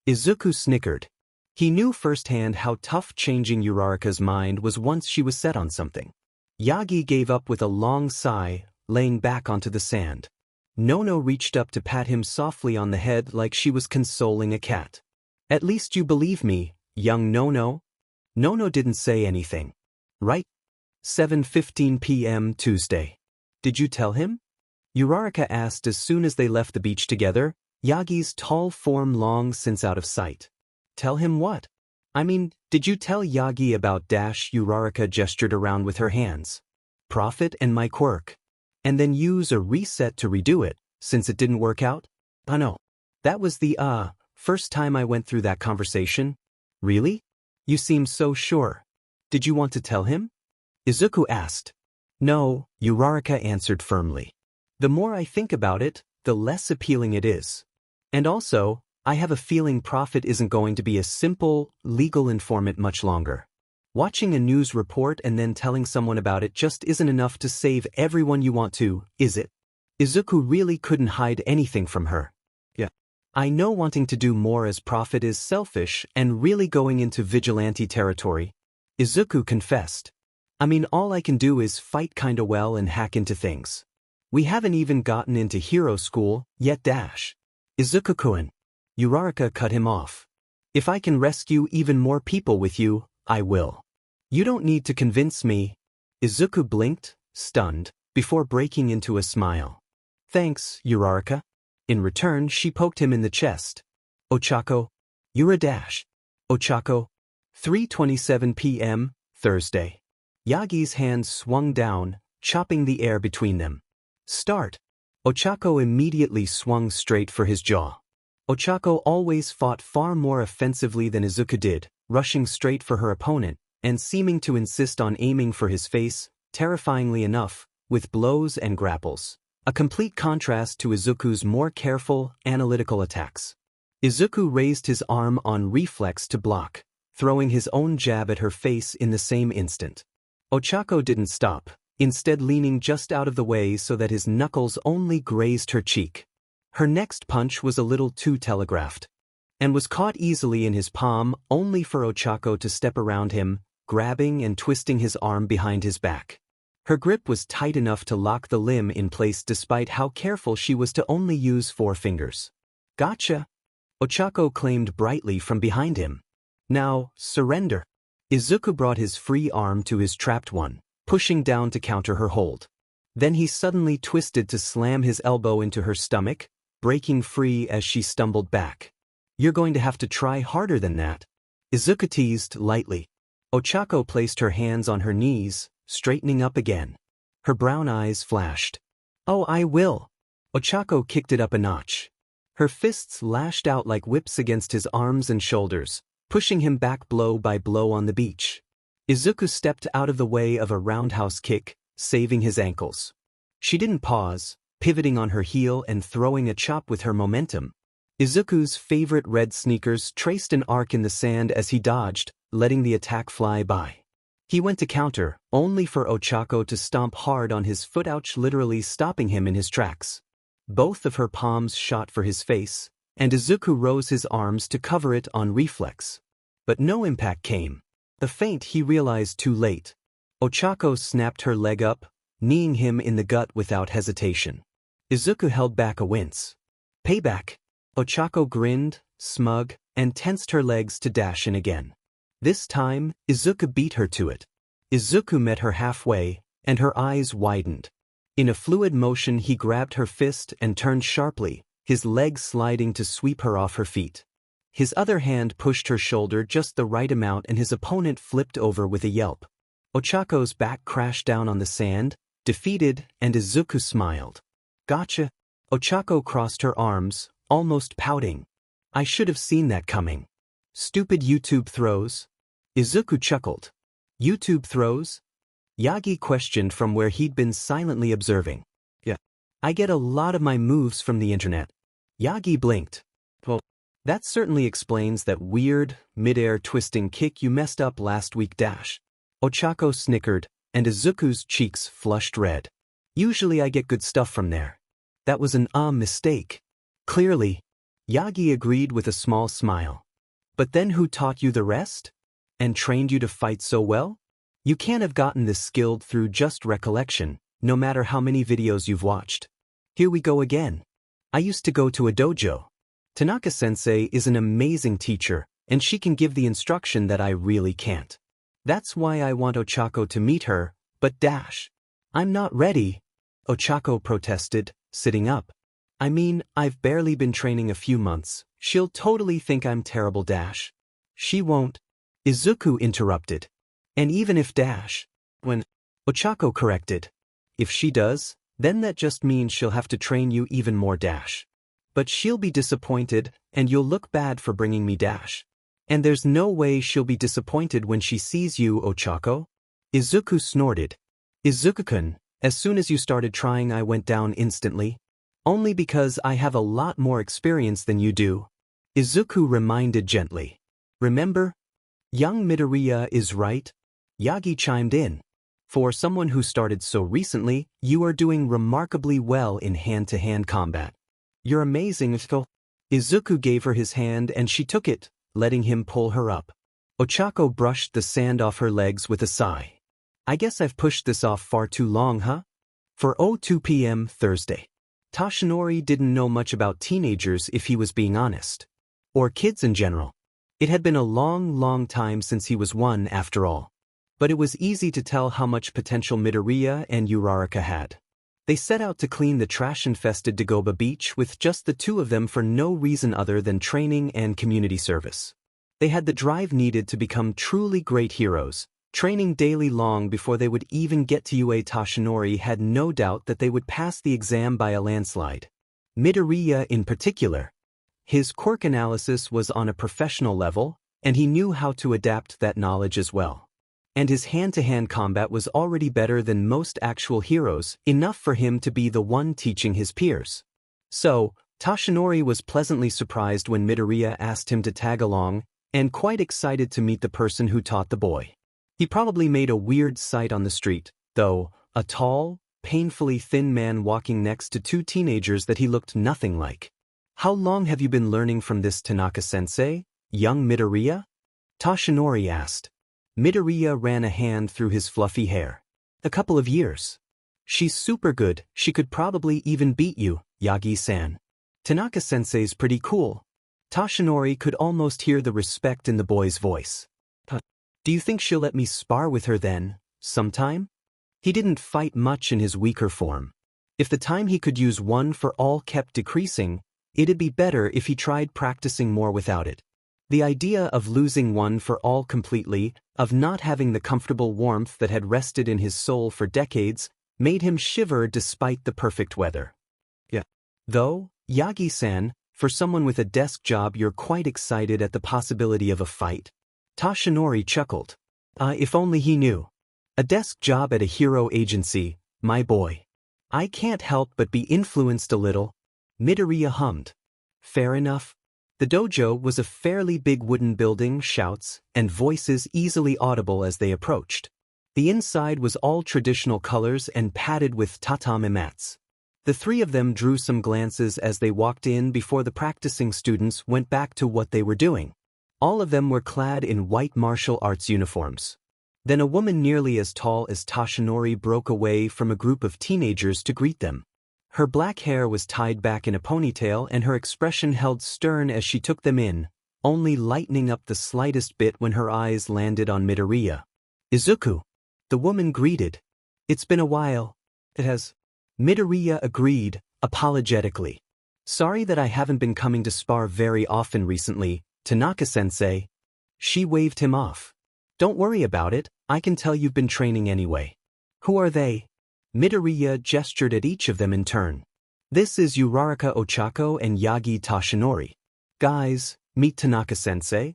Izuku snickered. He knew firsthand how tough changing Uraraka's mind was once she was set on something. Yagi gave up with a long sigh, laying back onto the sand. Nono reached up to pat him softly on the head like she was consoling a cat. At least you believe me, young Nono? Nono didn't say anything. Right? 7:15 p.m. Tuesday. Did you tell him? Uraraka asked as soon as they left the beach together, Yagi's tall form long since out of sight. Tell him what? I mean, did you tell Yagi about Uraraka gestured around with her hands. Prophet and my quirk. And then use a reset to redo it, since it didn't work out? No. That was the, first time I went through that conversation. Really? You seem so sure. Did you want to tell him? Izuku asked. No, Uraraka answered firmly. The more I think about it, the less appealing it is. And also, I have a feeling Prophet isn't going to be a simple, legal informant much longer. Watching a news report and then telling someone about it just isn't enough to save everyone you want to, is it? Izuku really couldn't hide anything from her. Yeah. I know wanting to do more as Prophet is selfish and really going into vigilante territory. Izuku confessed. I mean, all I can do is fight kinda well and hack into things. We haven't even gotten into hero school yet. Izuku-kun. Uraraka cut him off. If I can rescue even more people with you, I will. You don't need to convince me. Izuku blinked, stunned, before breaking into a smile. Thanks, Uraraka. In return, she poked him in the chest. Ochako. Ochako. 3:27 p.m., Thursday. Yagi's hands swung down, chopping the air between them. Start. Ochako immediately swung straight for his jaw. Ochako always fought far more offensively than Izuku did, rushing straight for her opponent, and seeming to insist on aiming for his face, terrifyingly enough, with blows and grapples. A complete contrast to Izuku's more careful, analytical attacks. Izuku raised his arm on reflex to block, throwing his own jab at her face in the same instant. Ochako didn't stop, instead leaning just out of the way so that his knuckles only grazed her cheek. Her next punch was a little too telegraphed, and was caught easily in his palm only for Ochako to step around him, grabbing and twisting his arm behind his back. Her grip was tight enough to lock the limb in place despite how careful she was to only use 4 fingers. "Gotcha!" Ochako claimed brightly from behind him. "Now, surrender." Izuku brought his free arm to his trapped one, pushing down to counter her hold. Then he suddenly twisted to slam his elbow into her stomach, breaking free as she stumbled back. "You're going to have to try harder than that," Izuku teased lightly. Ochako placed her hands on her knees, straightening up again. Her brown eyes flashed. "Oh, I will." Ochako kicked it up a notch. Her fists lashed out like whips against his arms and shoulders, pushing him back blow by blow on the beach. Izuku stepped out of the way of a roundhouse kick, saving his ankles. She didn't pause, pivoting on her heel and throwing a chop with her momentum. Izuku's favorite red sneakers traced an arc in the sand as he dodged, letting the attack fly by. He went to counter, only for Ochako to stomp hard on his foot, literally stopping him in his tracks. Both of her palms shot for his face, and Izuku rose his arms to cover it on reflex. But no impact came. The feint he realized too late. Ochako snapped her leg up, kneeing him in the gut without hesitation. Izuku held back a wince. "Payback." Ochako grinned, smug, and tensed her legs to dash in again. This time, Izuku beat her to it. Izuku met her halfway, and her eyes widened. In a fluid motion he grabbed her fist and turned sharply, his leg sliding to sweep her off her feet. His other hand pushed her shoulder just the right amount and his opponent flipped over with a yelp. Ochako's back crashed down on the sand, defeated, and Izuku smiled. "Gotcha." Ochako crossed her arms, almost pouting. "I should have seen that coming." "Stupid YouTube throws." Izuku chuckled. "YouTube throws?" Yagi questioned from where he'd been silently observing. "Yeah. I get a lot of my moves from the internet." Yagi blinked. "Well, that certainly explains that weird, mid-air twisting kick you messed up last week dash." Ochako snickered, and Izuku's cheeks flushed red. "Usually I get good stuff from there. That was an mistake." "Clearly." Yagi agreed with a small smile. "But then who taught you the rest? And trained you to fight so well? You can't have gotten this skilled through just recollection, no matter how many videos you've watched." "Here we go again. I used to go to a dojo. Tanaka-sensei is an amazing teacher, and she can give the instruction that I really can't. That's why I want Ochako to meet her, but dash. I'm not ready," Ochako protested, sitting up. "I mean, I've barely been training a few months. She'll totally think I'm terrible dash." "She won't." Izuku interrupted. "And even if dash, when..." Ochako corrected. "If she does, then that just means she'll have to train you even more dash. But she'll be disappointed, and you'll look bad for bringing me dash. And there's no way she'll be disappointed when she sees you, Ochako." Izuku snorted. "Izuku-kun, as soon as you started trying I went down instantly. Only because I have a lot more experience than you do," Izuku reminded gently. "Remember? Young Midoriya is right." Yagi chimed in. "For someone who started so recently, you are doing remarkably well in hand-to-hand combat. You're amazing, Izuku." Izuku gave her his hand and she took it, letting him pull her up. Ochako brushed the sand off her legs with a sigh. "I guess I've pushed this off far too long, huh?" For 2 p.m. Thursday. Toshinori didn't know much about teenagers if he was being honest. Or kids in general. It had been a long time since he was one after all. But it was easy to tell how much potential Midoriya and Uraraka had. They set out to clean the trash-infested Dagobah beach with just the two of them for no reason other than training and community service. They had the drive needed to become truly great heroes. Training daily long before they would even get to UA. Toshinori had no doubt that they would pass the exam by a landslide. Midoriya in particular. His quirk analysis was on a professional level, and he knew how to adapt that knowledge as well. And his hand-to-hand combat was already better than most actual heroes, enough for him to be the one teaching his peers. So, Toshinori was pleasantly surprised when Midoriya asked him to tag along, and quite excited to meet the person who taught the boy. He probably made a weird sight on the street, though, a tall, painfully thin man walking next to two teenagers that he looked nothing like. How long have you been learning from this Tanaka-sensei, young Midoriya? Toshinori asked. Midoriya ran a hand through his fluffy hair. A couple of years. She's super good, she could probably even beat you, Yagi-san. Tanaka-sensei's pretty cool. Toshinori could almost hear the respect in the boy's voice. Do you think she'll let me spar with her then, sometime? He didn't fight much in his weaker form. If the time he could use one for all kept decreasing, it'd be better if he tried practicing more without it. The idea of losing one for all completely, of not having the comfortable warmth that had rested in his soul for decades, made him shiver despite the perfect weather. Yeah. Though, Yagi-san, for someone with a desk job you're quite excited at the possibility of a fight. Toshinori chuckled. If only he knew. A desk job at a hero agency, my boy. I can't help but be influenced a little. Midoriya hummed. Fair enough. The dojo was a fairly big wooden building, shouts and voices easily audible as they approached. The inside was all traditional colors and padded with tatami mats. The three of them drew some glances as they walked in before the practicing students went back to what they were doing. All of them were clad in white martial arts uniforms. Then a woman nearly as tall as Toshinori broke away from a group of teenagers to greet them. Her black hair was tied back in a ponytail and her expression held stern as she took them in, only lightening up the slightest bit when her eyes landed on Midoriya. Izuku. The woman greeted. It's been a while. It has. Midoriya agreed, apologetically. Sorry that I haven't been coming to spar very often recently, Tanaka-sensei. She waved him off. Don't worry about it, I can tell you've been training anyway. Who are they? Midoriya gestured at each of them in turn. This is Uraraka Ochako and Yagi Toshinori. Guys, meet Tanaka-sensei.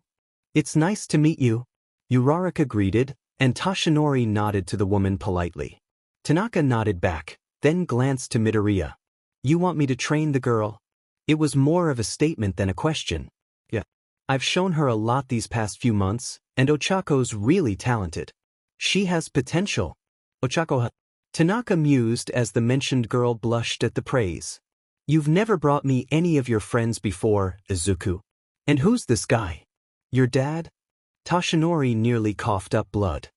It's nice to meet you. Uraraka greeted, and Toshinori nodded to the woman politely. Tanaka nodded back, then glanced to Midoriya. You want me to train the girl? It was more of a statement than a question. Yeah. I've shown her a lot these past few months, and Ochako's really talented. She has potential. Ochako. Tanaka mused as the mentioned girl blushed at the praise. You've never brought me any of your friends before, Izuku. And who's this guy? Your dad? Toshinori nearly coughed up blood.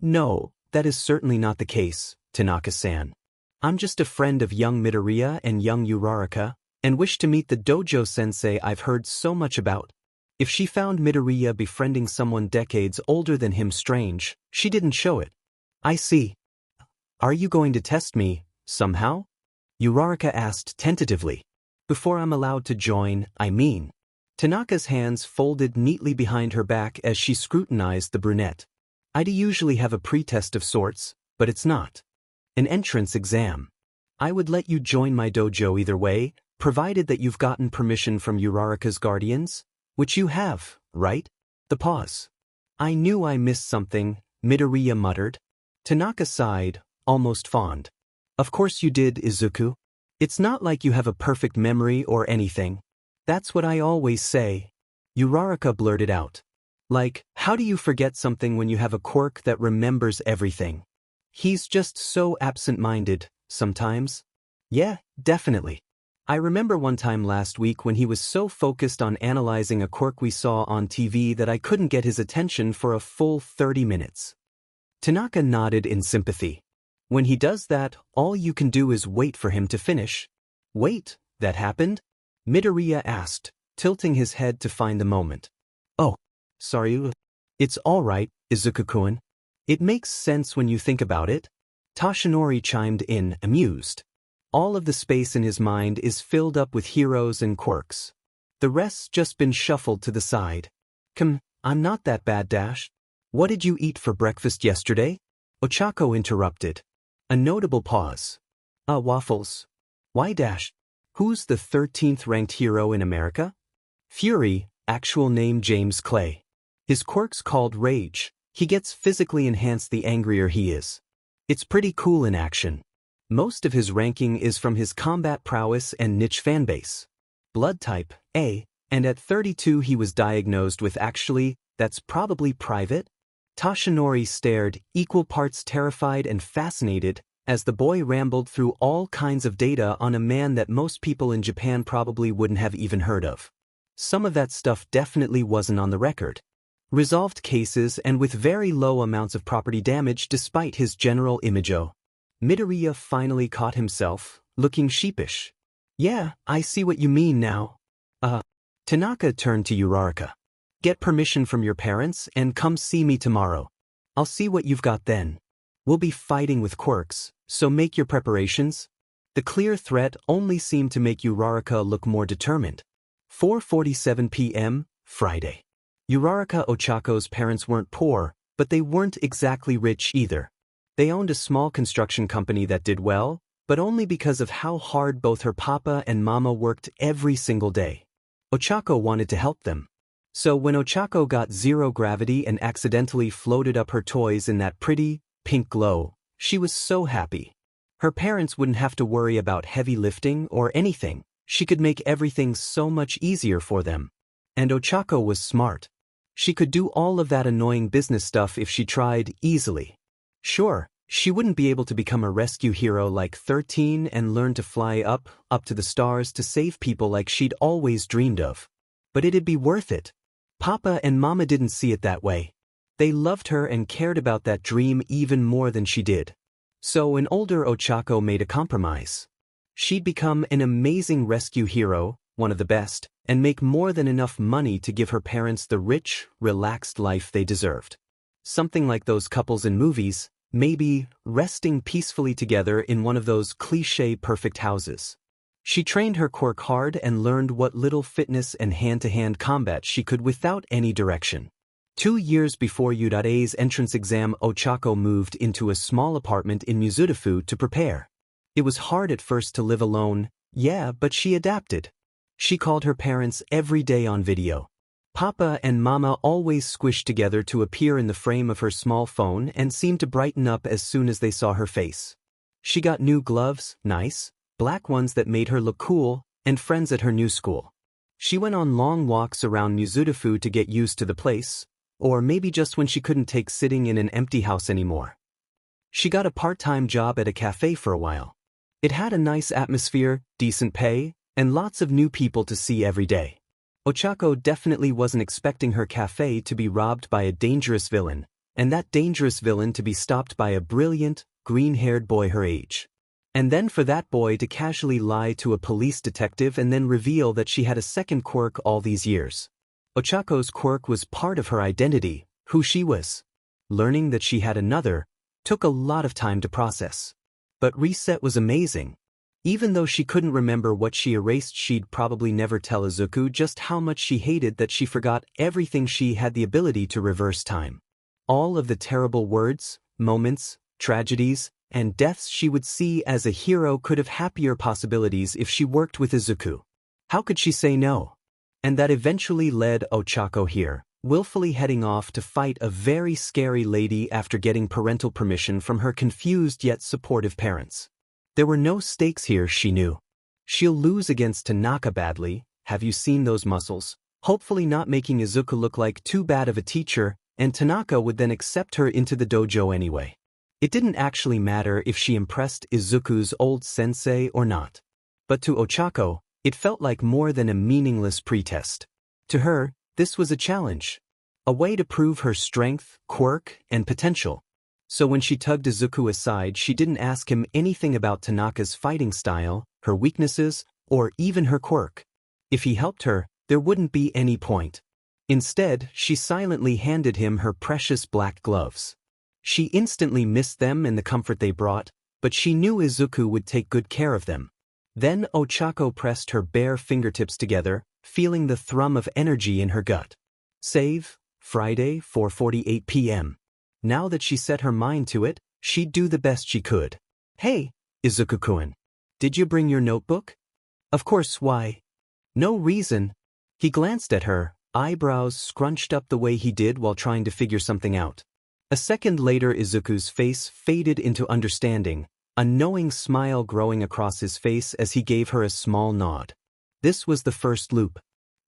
No, that is certainly not the case, Tanaka-san. I'm just a friend of young Midoriya and young Uraraka, and wish to meet the dojo sensei I've heard so much about. If she found Midoriya befriending someone decades older than him strange, she didn't show it. I see. Are you going to test me, somehow? Uraraka asked tentatively. Before I'm allowed to join, I mean. Tanaka's hands folded neatly behind her back as she scrutinized the brunette. I'd usually have a pretest of sorts, but it's not. An entrance exam. I would let you join my dojo either way, provided that you've gotten permission from Uraraka's guardians, which you have, right? The pause. I knew I missed something, Midoriya muttered. Tanaka sighed, almost fond. Of course you did, Izuku. It's not like you have a perfect memory or anything. That's what I always say. Uraraka blurted out. Like, how do you forget something when you have a quirk that remembers everything? He's just so absent-minded, sometimes. Yeah, definitely. I remember one time last week when he was so focused on analyzing a quirk we saw on TV that I couldn't get his attention for a full 30 minutes. Tanaka nodded in sympathy. When he does that, all you can do is wait for him to finish. Wait, that happened? Midoriya asked, tilting his head to find the moment. Oh, sorry. It's all right, Izuku-kun. It makes sense when you think about it. Toshinori chimed in, amused. All of the space in his mind is filled up with heroes and quirks. The rest's just been shuffled to the side. I'm not that bad, Dash. What did you eat for breakfast yesterday? Ochako interrupted. A notable pause. Waffles. Why, Dash? Who's the 13th ranked hero in America? Fury, actual name James Clay. His quirk's called Rage. He gets physically enhanced the angrier he is. It's pretty cool in action. Most of his ranking is from his combat prowess and niche fanbase. Blood type, A, And at 32 he was diagnosed with actually, that's probably private? Tashinori stared, equal parts terrified and fascinated, as the boy rambled through all kinds of data on a man that most people in Japan probably wouldn't have even heard of. Some of that stuff definitely wasn't on the record. Resolved cases and with very low amounts of property damage despite his general image-o. Midoriya finally caught himself, looking sheepish. Yeah, I see what you mean now. Tanaka turned to Uraraka. Get permission from your parents and come see me tomorrow. I'll see what you've got then. We'll be fighting with quirks, so make your preparations. The clear threat only seemed to make Uraraka look more determined. 4:47 p.m., Friday. Uraraka Ochako's parents weren't poor, but they weren't exactly rich either. They owned a small construction company that did well, but only because of how hard both her papa and mama worked every single day. Ochako wanted to help them. So when Ochako got zero gravity and accidentally floated up her toys in that pretty, pink glow, she was so happy. Her parents wouldn't have to worry about heavy lifting or anything. She could make everything so much easier for them. And Ochako was smart. She could do all of that annoying business stuff if she tried easily. Sure, she wouldn't be able to become a rescue hero like 13 and learn to fly up to the stars to save people like she'd always dreamed of. But it'd be worth it. Papa and Mama didn't see it that way. They loved her and cared about that dream even more than she did. So an older Ochako made a compromise. She'd become an amazing rescue hero, one of the best, and make more than enough money to give her parents the rich, relaxed life they deserved. Something like those couples in movies, maybe resting peacefully together in one of those cliché perfect houses. She trained her quirk hard and learned what little fitness and hand-to-hand combat she could without any direction. 2 years before Udare's entrance exam, Ochako moved into a small apartment in Mizudafu to prepare. It was hard at first to live alone, yeah, but she adapted. She called her parents every day on video. Papa and Mama always squished together to appear in the frame of her small phone and seemed to brighten up as soon as they saw her face. She got new gloves, nice, black ones that made her look cool, and friends at her new school. She went on long walks around Mizudafu to get used to the place, or maybe just when she couldn't take sitting in an empty house anymore. She got a part-time job at a cafe for a while. It had a nice atmosphere, decent pay, and lots of new people to see every day. Ochako definitely wasn't expecting her cafe to be robbed by a dangerous villain, and that dangerous villain to be stopped by a brilliant, green-haired boy her age. And then for that boy to casually lie to a police detective and then reveal that she had a second quirk all these years. Ochako's quirk was part of her identity, who she was. Learning that she had another took a lot of time to process. But Reset was amazing. Even though she couldn't remember what she erased, she'd probably never tell Izuku just how much she hated that she forgot everything. She had the ability to reverse time. All of the terrible words, moments, tragedies, and deaths she would see as a hero could have happier possibilities if she worked with Izuku. How could she say no? And that eventually led Ochako here, willfully heading off to fight a very scary lady after getting parental permission from her confused yet supportive parents. There were no stakes here, she knew. She'll lose against Tanaka badly, have you seen those muscles? Hopefully not making Izuku look like too bad of a teacher, and Tanaka would then accept her into the dojo anyway. It didn't actually matter if she impressed Izuku's old sensei or not. But to Ochako, it felt like more than a meaningless pretest. To her, this was a challenge. A way to prove her strength, quirk, and potential. So when she tugged Izuku aside, she didn't ask him anything about Tanaka's fighting style, her weaknesses, or even her quirk. If he helped her, there wouldn't be any point. Instead, she silently handed him her precious black gloves. She instantly missed them and the comfort they brought, but she knew Izuku would take good care of them. Then Ochako pressed her bare fingertips together, feeling the thrum of energy in her gut. Save, Friday, 4:48 p.m. Now that she set her mind to it, she'd do the best she could. Hey, Izuku-kun. Did you bring your notebook? Of course, why? No reason. He glanced at her, eyebrows scrunched up the way he did while trying to figure something out. A second later, Izuku's face faded into understanding, a knowing smile growing across his face as he gave her a small nod. This was the first loop.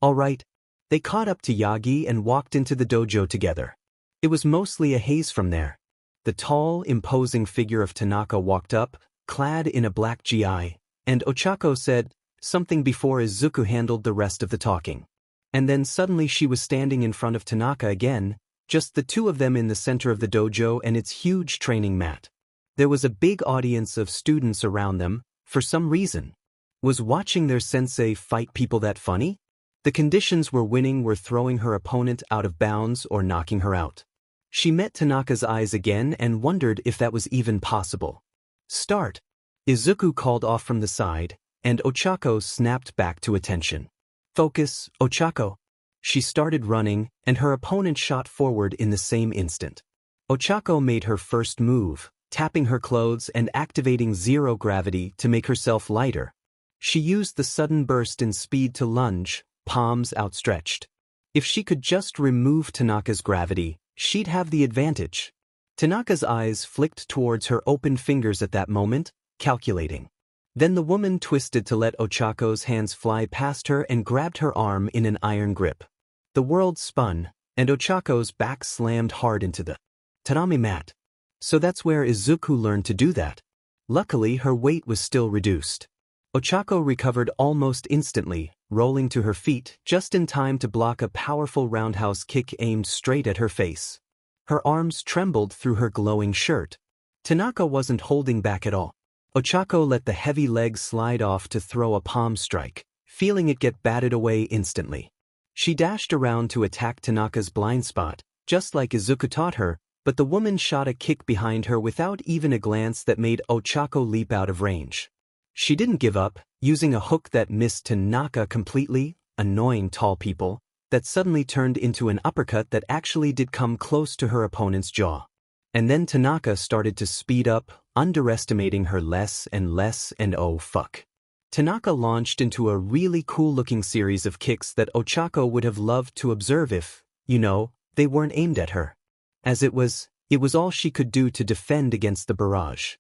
Alright. They caught up to Yagi and walked into the dojo together. It was mostly a haze from there. The tall, imposing figure of Tanaka walked up, clad in a black gi, and Ochako said something before Izuku handled the rest of the talking. And then suddenly she was standing in front of Tanaka again, just the two of them in the center of the dojo and its huge training mat. There was a big audience of students around them, for some reason. Was watching their sensei fight people that funny? The conditions winning were throwing her opponent out of bounds or knocking her out. She met Tanaka's eyes again and wondered if that was even possible. Start. Izuku called off from the side, and Ochako snapped back to attention. Focus, Ochako. She started running, and her opponent shot forward in the same instant. Ochako made her first move, tapping her clothes and activating zero gravity to make herself lighter. She used the sudden burst in speed to lunge, palms outstretched. If she could just remove Tanaka's gravity, she'd have the advantage. Tanaka's eyes flicked towards her open fingers at that moment, calculating. Then the woman twisted to let Ochako's hands fly past her and grabbed her arm in an iron grip. The world spun, and Ochako's back slammed hard into the tatami mat. So that's where Izuku learned to do that. Luckily, her weight was still reduced. Ochako recovered almost instantly, rolling to her feet just in time to block a powerful roundhouse kick aimed straight at her face. Her arms trembled through her glowing shirt. Tanaka wasn't holding back at all. Ochako let the heavy leg slide off to throw a palm strike, feeling it get batted away instantly. She dashed around to attack Tanaka's blind spot, just like Izuku taught her, but the woman shot a kick behind her without even a glance that made Ochako leap out of range. She didn't give up, using a hook that missed Tanaka completely, annoying tall people, that suddenly turned into an uppercut that actually did come close to her opponent's jaw. And then Tanaka started to speed up, underestimating her less and less, and oh fuck. Tanaka launched into a really cool-looking series of kicks that Ochako would have loved to observe if, they weren't aimed at her. As it was all she could do to defend against the barrage.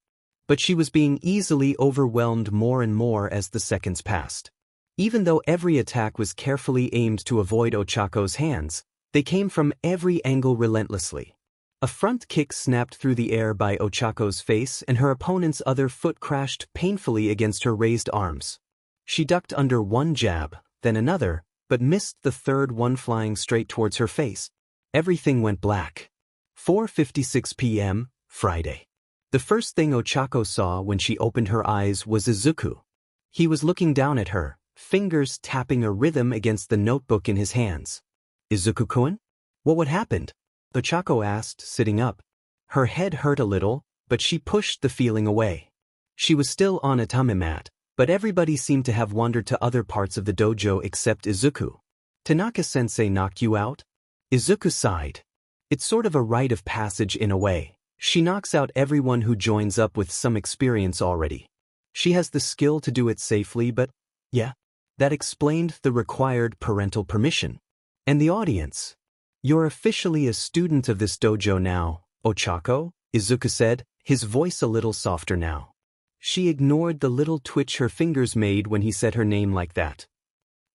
But she was being easily overwhelmed more and more as the seconds passed. Even though every attack was carefully aimed to avoid Ochako's hands, they came from every angle relentlessly. A front kick snapped through the air by Ochako's face and her opponent's other foot crashed painfully against her raised arms. She ducked under one jab, then another, but missed the third one flying straight towards her face. Everything went black. 4:56 p.m., Friday. The first thing Ochako saw when she opened her eyes was Izuku. He was looking down at her, fingers tapping a rhythm against the notebook in his hands. Izuku-kun? What happened? Ochako asked, sitting up. Her head hurt a little, but she pushed the feeling away. She was still on a tatami mat, but everybody seemed to have wandered to other parts of the dojo except Izuku. Tanaka-sensei knocked you out? Izuku sighed. It's sort of a rite of passage in a way. She knocks out everyone who joins up with some experience already. She has the skill to do it safely, but, yeah, that explained the required parental permission. And the audience. You're officially a student of this dojo now, Ochako, Izuku said, his voice a little softer now. She ignored the little twitch her fingers made when he said her name like that.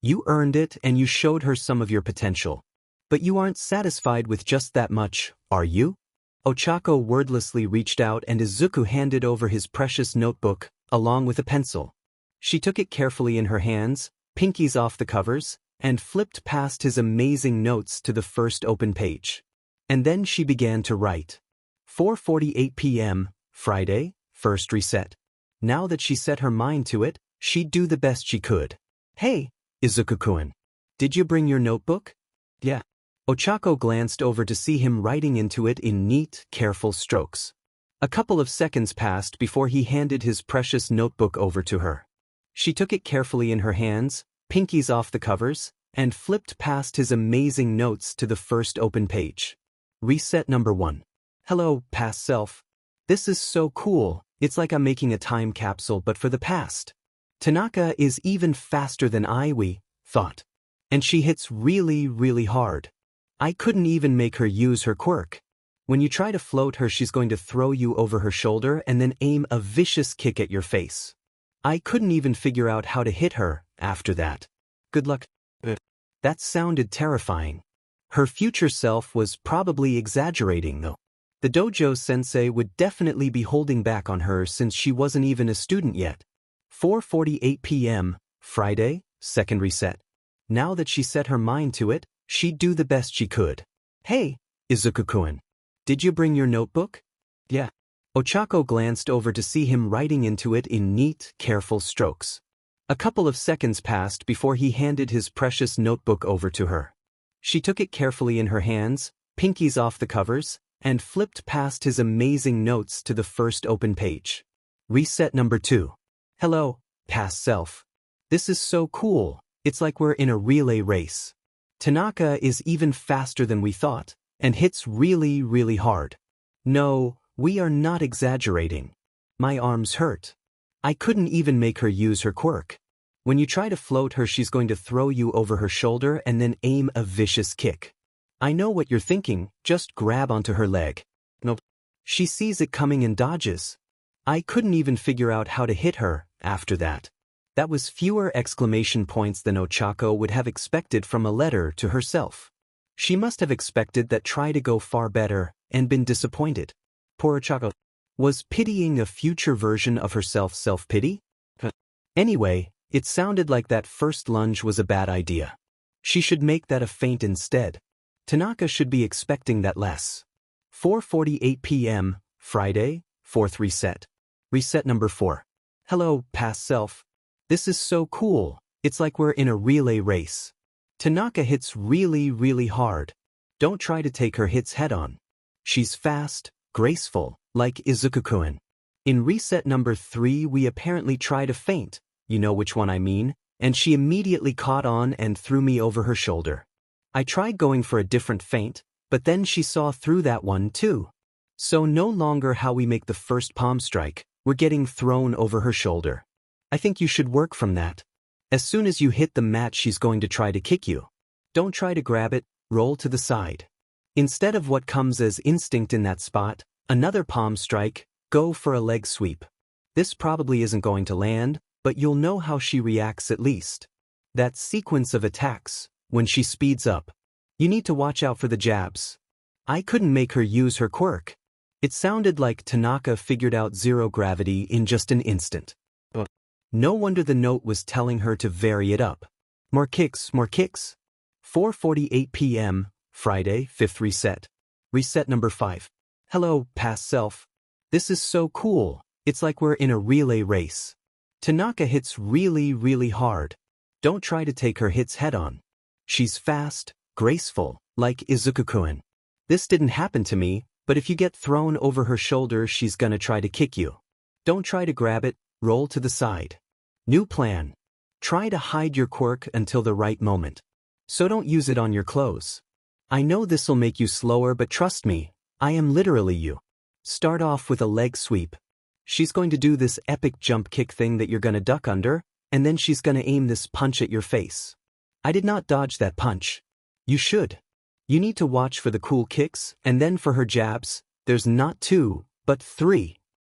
You earned it and you showed her some of your potential. But you aren't satisfied with just that much, are you? Ochako wordlessly reached out and Izuku handed over his precious notebook, along with a pencil. She took it carefully in her hands, pinkies off the covers, and flipped past his amazing notes to the first open page. And then she began to write. 4:48 p.m., Friday, first reset. Now that she set her mind to it, she'd do the best she could. Hey, Izuku-kun. Did you bring your notebook? Yeah. Ochako glanced over to see him writing into it in neat, careful strokes. A couple of seconds passed before he handed his precious notebook over to her. She took it carefully in her hands, pinkies off the covers, and flipped past his amazing notes to the first open page. Reset number 1. Hello, past self. This is so cool, it's like I'm making a time capsule but for the past. Tanaka is even faster than we thought. And she hits really, really hard. I couldn't even make her use her quirk. When you try to float her, she's going to throw you over her shoulder and then aim a vicious kick at your face. I couldn't even figure out how to hit her after that. Good luck. That sounded terrifying. Her future self was probably exaggerating though. The dojo sensei would definitely be holding back on her since she wasn't even a student yet. 4:48 p.m., Friday, second reset. Now that she set her mind to it, she'd do the best she could. Hey, Izuku-kun. Did you bring your notebook? Yeah. Ochako glanced over to see him writing into it in neat, careful strokes. A couple of seconds passed before he handed his precious notebook over to her. She took it carefully in her hands, pinkies off the covers, and flipped past his amazing notes to the first open page. Reset number 2. Hello, past self. This is so cool, it's like we're in a relay race. Tanaka is even faster than we thought, and hits really, really hard. No, we are not exaggerating. My arms hurt. I couldn't even make her use her quirk. When you try to float her, she's going to throw you over her shoulder and then aim a vicious kick. I know what you're thinking, just grab onto her leg. Nope. She sees it coming and dodges. I couldn't even figure out how to hit her after that. That was fewer exclamation points than Ochako would have expected from a letter to herself. She must have expected that try to go far better and been disappointed. Poor Ochako. Was pitying a future version of herself self-pity? Anyway, it sounded like that first lunge was a bad idea. She should make that a feint instead. Tanaka should be expecting that less. 4:48 p.m., Friday, fourth reset. Reset number 4. Hello, past self. This is so cool, it's like we're in a relay race. Tanaka hits really, really hard. Don't try to take her hits head-on. She's fast, graceful, like Izuku-kun. In reset number 3 we apparently tried a feint, you know which one I mean, and she immediately caught on and threw me over her shoulder. I tried going for a different feint, but then she saw through that one too. So no longer how we make the first palm strike, we're getting thrown over her shoulder. I think you should work from that. As soon as you hit the mat she's going to try to kick you. Don't try to grab it, roll to the side. Instead of what comes as instinct in that spot, another palm strike, go for a leg sweep. This probably isn't going to land, but you'll know how she reacts at least. That sequence of attacks, when she speeds up. You need to watch out for the jabs. I couldn't make her use her quirk. It sounded like Tanaka figured out zero gravity in just an instant. No wonder the note was telling her to vary it up. More kicks, more kicks. 4:48 p.m., Friday, 5th reset. Reset number 5. Hello, past self. This is so cool, it's like we're in a relay race. Tanaka hits really, really hard. Don't try to take her hits head-on. She's fast, graceful, like Izuku-kun. This didn't happen to me, but if you get thrown over her shoulder she's gonna try to kick you. Don't try to grab it, roll to the side. New plan. Try to hide your quirk until the right moment. So don't use it on your clothes. I know this'll make you slower, but trust me, I am literally you. Start off with a leg sweep. She's going to do this epic jump kick thing that you're gonna duck under, and then she's gonna aim this punch at your face. I did not dodge that punch. You should. You need to watch for the cool kicks, and then for her jabs, there's not 2, but 3.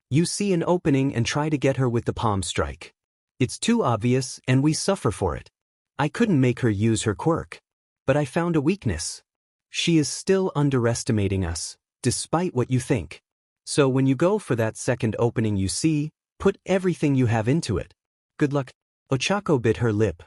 You see an opening and try to get her with the palm strike. It's too obvious and we suffer for it. I couldn't make her use her quirk. But I found a weakness. She is still underestimating us, despite what you think. So when you go for that second opening you see, put everything you have into it. Good luck. Ochako bit her lip.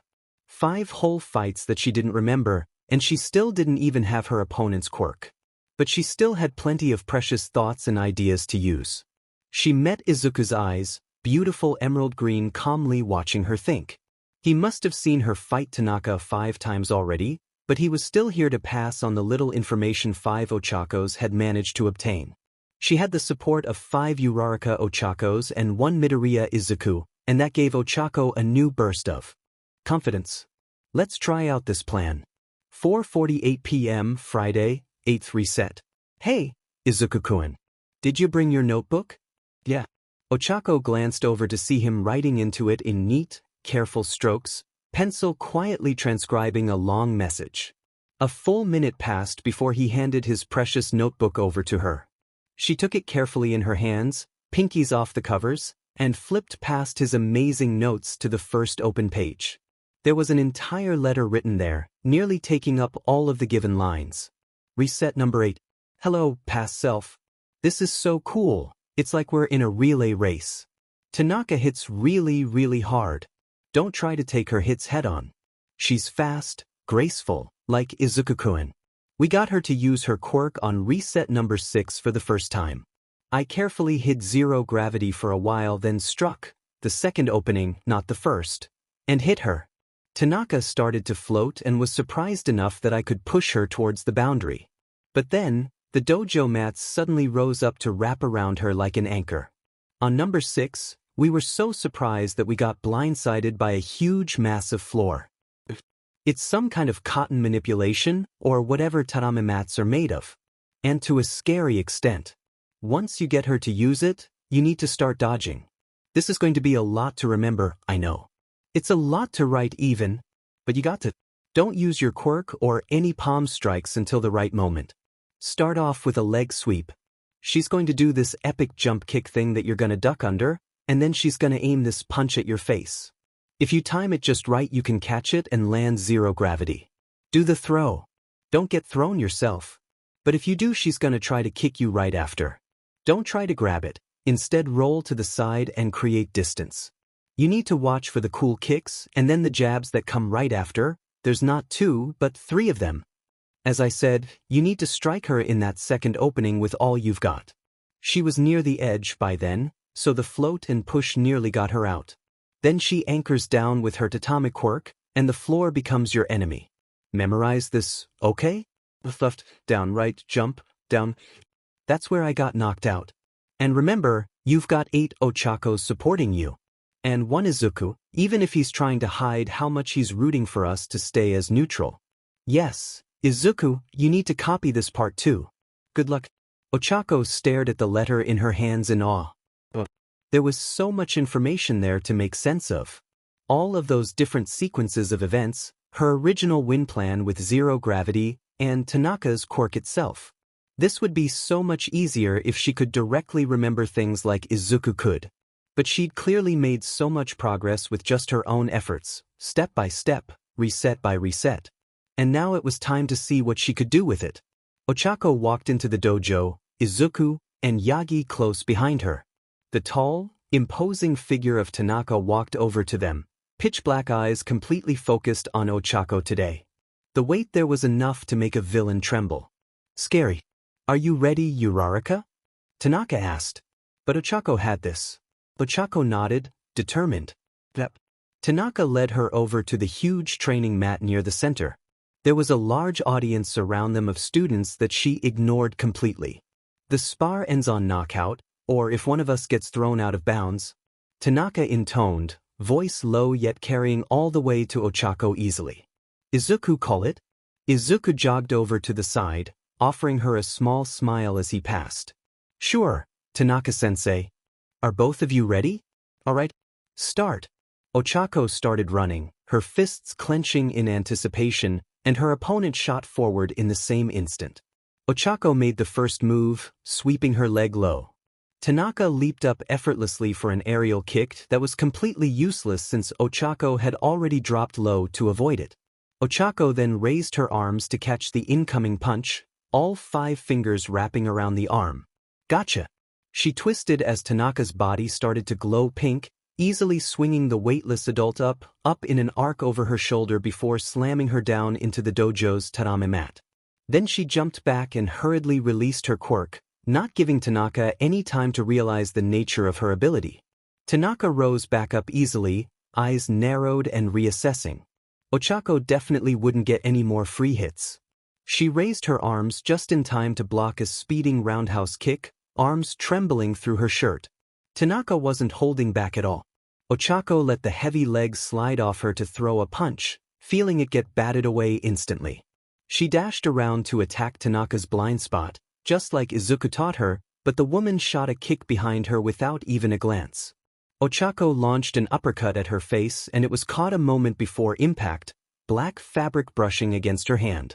5 whole fights that she didn't remember, and she still didn't even have her opponent's quirk. But she still had plenty of precious thoughts and ideas to use. She met Izuku's eyes, beautiful emerald green, calmly watching her think. He must have seen her fight Tanaka 5 times already, but he was still here to pass on the little information 5 Ochakos had managed to obtain. She had the support of 5 Uraraka Ochakos and 1 Midoriya Izuku, and that gave Ochako a new burst of confidence. Let's try out this plan. 4:48 p.m. Friday, 8th reset. Hey, Izuku-kun. Did you bring your notebook? Yeah. Ochako glanced over to see him writing into it in neat, careful strokes, pencil quietly transcribing a long message. A full minute passed before he handed his precious notebook over to her. She took it carefully in her hands, pinkies off the covers, and flipped past his amazing notes to the first open page. There was an entire letter written there, nearly taking up all of the given lines. Reset number 8. Hello, past self. This is so cool. It's like we're in a relay race. Tanaka hits really hard. Don't try to take her hits head-on. She's fast, graceful, like Izuku-kun. We got her to use her quirk on reset number 6 for the first time. I carefully hid zero gravity for a while, then struck, the second opening, not the first, and hit her. Tanaka started to float and was surprised enough that I could push her towards the boundary. But then, the dojo mats suddenly rose up to wrap around her like an anchor. On number 6, we were so surprised that we got blindsided by a huge massive floor. It's some kind of cotton manipulation, or whatever tatami mats are made of. And to a scary extent. Once you get her to use it, you need to start dodging. This is going to be a lot to remember, I know. It's a lot to write even, but you got to. Don't use your quirk or any palm strikes until the right moment. Start off with a leg sweep. She's going to do this epic jump kick thing that you're going to duck under, and then she's going to aim this punch at your face. If you time it just right, you can catch it and land zero gravity. Do the throw. Don't get thrown yourself. But if you do, she's going to try to kick you right after. Don't try to grab it. Instead, roll to the side and create distance. You need to watch for the cool kicks and then the jabs that come right after. There's not 2, but 3 of them. As I said, you need to strike her in that second opening with all you've got. She was near the edge by then, so the float and push nearly got her out. Then she anchors down with her tatami quirk, and the floor becomes your enemy. Memorize this, okay? Left, down, right, jump, down. That's where I got knocked out. And remember, you've got 8 Ochakos supporting you. And 1 Izuku, even if he's trying to hide how much he's rooting for us to stay as neutral. Yes, Izuku, you need to copy this part too. Good luck. Ochako stared at the letter in her hands in awe. There was so much information there to make sense of. All of those different sequences of events, her original win plan with zero gravity, and Tanaka's quirk itself. This would be so much easier if she could directly remember things like Izuku could. But she'd clearly made so much progress with just her own efforts, step by step, reset by reset. And now it was time to see what she could do with it. Ochako walked into the dojo, Izuku and Yagi close behind her. The tall, imposing figure of Tanaka walked over to them, pitch-black eyes completely focused on Ochako today. The weight there was enough to make a villain tremble. Scary. Are you ready, Uraraka? Tanaka asked. But Ochako had this. Ochako nodded, determined. Yep. Tanaka led her over to the huge training mat near the center. There was a large audience around them of students that she ignored completely. The spar ends on knockout, or if one of us gets thrown out of bounds. Tanaka intoned, voice low yet carrying all the way to Ochako easily. Izuku call it? Izuku jogged over to the side, offering her a small smile as he passed. Sure, Tanaka-sensei. Are both of you ready? Alright. Start. Ochako started running, her fists clenching in anticipation, and her opponent shot forward in the same instant. Ochako made the first move, sweeping her leg low. Tanaka leaped up effortlessly for an aerial kick that was completely useless since Ochako had already dropped low to avoid it. Ochako then raised her arms to catch the incoming punch, all 5 fingers wrapping around the arm. Gotcha! She twisted as Tanaka's body started to glow pink, easily swinging the weightless adult up in an arc over her shoulder before slamming her down into the dojo's tatami mat. Then she jumped back and hurriedly released her quirk, not giving Tanaka any time to realize the nature of her ability. Tanaka rose back up easily, eyes narrowed and reassessing. Ochako definitely wouldn't get any more free hits. She raised her arms just in time to block a speeding roundhouse kick, arms trembling through her shirt. Tanaka wasn't holding back at all. Ochako let the heavy legs slide off her to throw a punch, feeling it get batted away instantly. She dashed around to attack Tanaka's blind spot, just like Izuku taught her, but the woman shot a kick behind her without even a glance. Ochako launched an uppercut at her face and it was caught a moment before impact, black fabric brushing against her hand.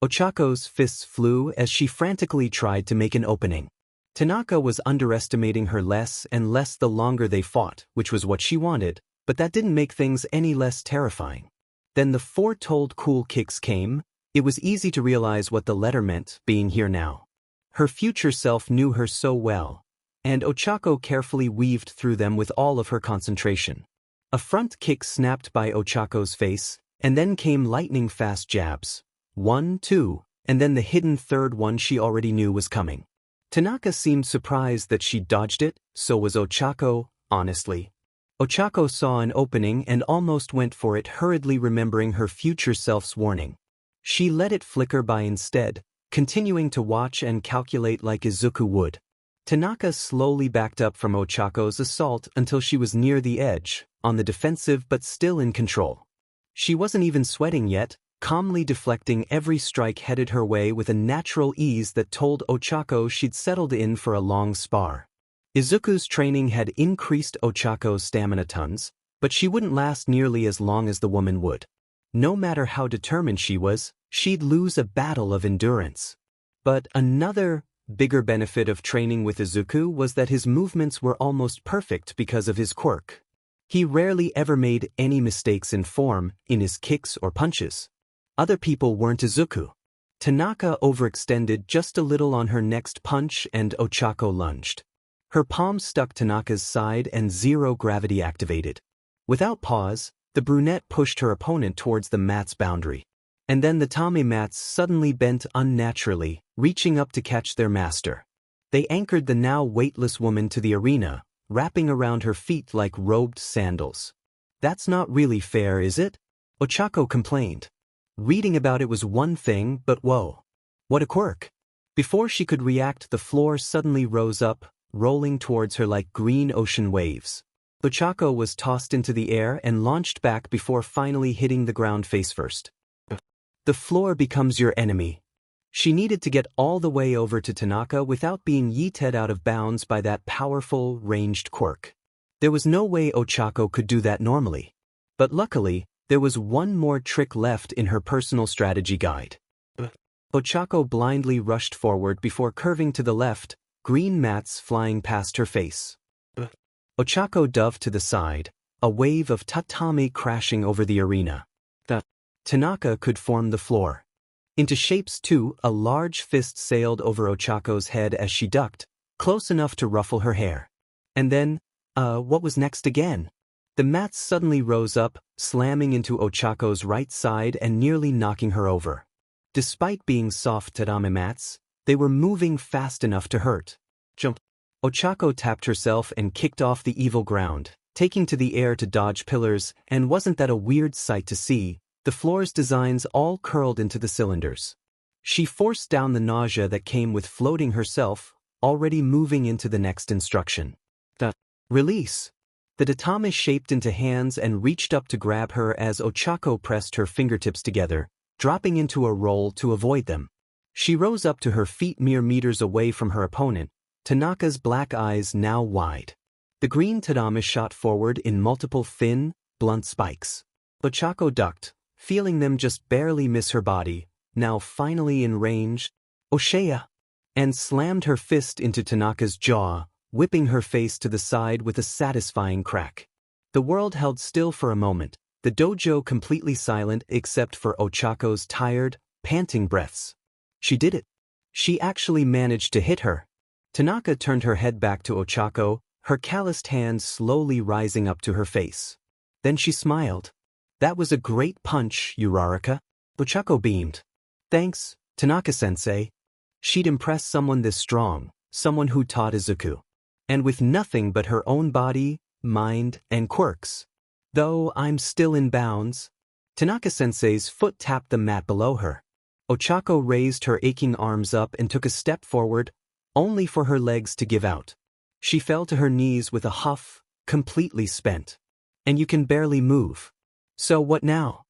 Ochako's fists flew as she frantically tried to make an opening. Tanaka was underestimating her less and less the longer they fought, which was what she wanted, but that didn't make things any less terrifying. Then the foretold cool kicks came. It was easy to realize what the letter meant, being here now. Her future self knew her so well, and Ochako carefully weaved through them with all of her concentration. A front kick snapped by Ochako's face, and then came lightning-fast jabs. 1, 2, and then the hidden third one she already knew was coming. Tanaka seemed surprised that she dodged it, so was Ochako, honestly. Ochako saw an opening and almost went for it, hurriedly remembering her future self's warning. She let it flicker by instead, continuing to watch and calculate like Izuku would. Tanaka slowly backed up from Ochako's assault until she was near the edge, on the defensive but still in control. She wasn't even sweating yet, calmly deflecting every strike headed her way with a natural ease that told Ochako she'd settled in for a long spar. Izuku's training had increased Ochako's stamina tons, but she wouldn't last nearly as long as the woman would. No matter how determined she was, she'd lose a battle of endurance. But another, bigger benefit of training with Izuku was that his movements were almost perfect because of his quirk. He rarely ever made any mistakes in form, in his kicks or punches. Other people weren't Izuku. Tanaka overextended just a little on her next punch and Ochako lunged. Her palm stuck Tanaka's side and zero gravity activated. Without pause, the brunette pushed her opponent towards the mat's boundary. And then the tatami mats suddenly bent unnaturally, reaching up to catch their master. They anchored the now weightless woman to the arena, wrapping around her feet like robed sandals. "That's not really fair, is it?" Ochako complained. Reading about it was one thing, but whoa. What a quirk. Before she could react, the floor suddenly rose up, rolling towards her like green ocean waves. Ochako was tossed into the air and launched back before finally hitting the ground face first. The floor becomes your enemy. She needed to get all the way over to Tanaka without being yeeted out of bounds by that powerful, ranged quirk. There was no way Ochako could do that normally. But luckily, there was one more trick left in her personal strategy guide. Ochako blindly rushed forward before curving to the left, green mats flying past her face. Ochako dove to the side, a wave of tatami crashing over the arena. Tanaka could form the floor. Into shapes too, a large fist sailed over Ochako's head as she ducked, close enough to ruffle her hair. And then, what was next again? The mats suddenly rose up, slamming into Ochako's right side and nearly knocking her over. Despite being soft tatami mats, they were moving fast enough to hurt. Jump! Ochako tapped herself and kicked off the evil ground, taking to the air to dodge pillars, and wasn't that a weird sight to see? The floor's designs all curled into the cylinders. She forced down the nausea that came with floating herself, already moving into the next instruction. Release. The tatami shaped into hands and reached up to grab her as Ochako pressed her fingertips together, dropping into a roll to avoid them. She rose up to her feet mere meters away from her opponent, Tanaka's black eyes now wide. The green tatami shot forward in multiple thin, blunt spikes. Ochako ducked, feeling them just barely miss her body, now finally in range, Oshaya, and slammed her fist into Tanaka's jaw, whipping her face to the side with a satisfying crack. The world held still for a moment, the dojo completely silent except for Ochako's tired, panting breaths. She did it. She actually managed to hit her. Tanaka turned her head back to Ochako, her calloused hands slowly rising up to her face. Then she smiled. "That was a great punch, Uraraka." Ochako beamed. "Thanks, Tanaka-sensei." She'd impressed someone this strong, someone who taught Izuku. And with nothing but her own body, mind, and quirks. "Though I'm still in bounds." Tanaka-sensei's foot tapped the mat below her. Ochako raised her aching arms up and took a step forward, only for her legs to give out. She fell to her knees with a huff, completely spent. "And you can barely move. So what now?"